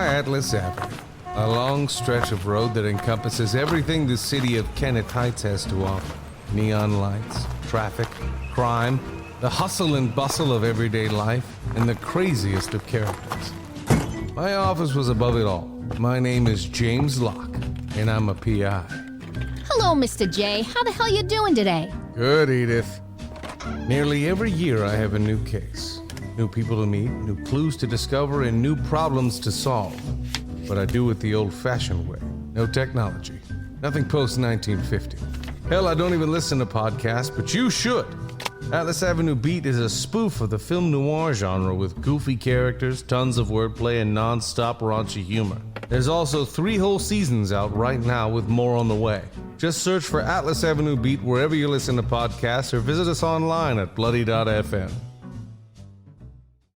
Atlas Avenue, a long stretch of road that encompasses everything the city of Kennett Heights has to offer. Neon lights, traffic, crime, the hustle and bustle of everyday life, and the craziest of characters. My office was above it all. My name is James Locke, and I'm a PI. Hello, Mr. J. How the hell you doing today? Good, Edith. Nearly every year I have a new case. New people to meet, new clues to discover, and new problems to solve. But I do it the old-fashioned way. No technology. Nothing post-1950. Hell, I don't even listen to podcasts, but you should. Atlas Avenue Beat is a spoof of the film noir genre with goofy characters, tons of wordplay, and non-stop raunchy humor. There's also 3 whole seasons out right now with more on the way. Just search for Atlas Avenue Beat wherever you listen to podcasts or visit us online at bloody.fm.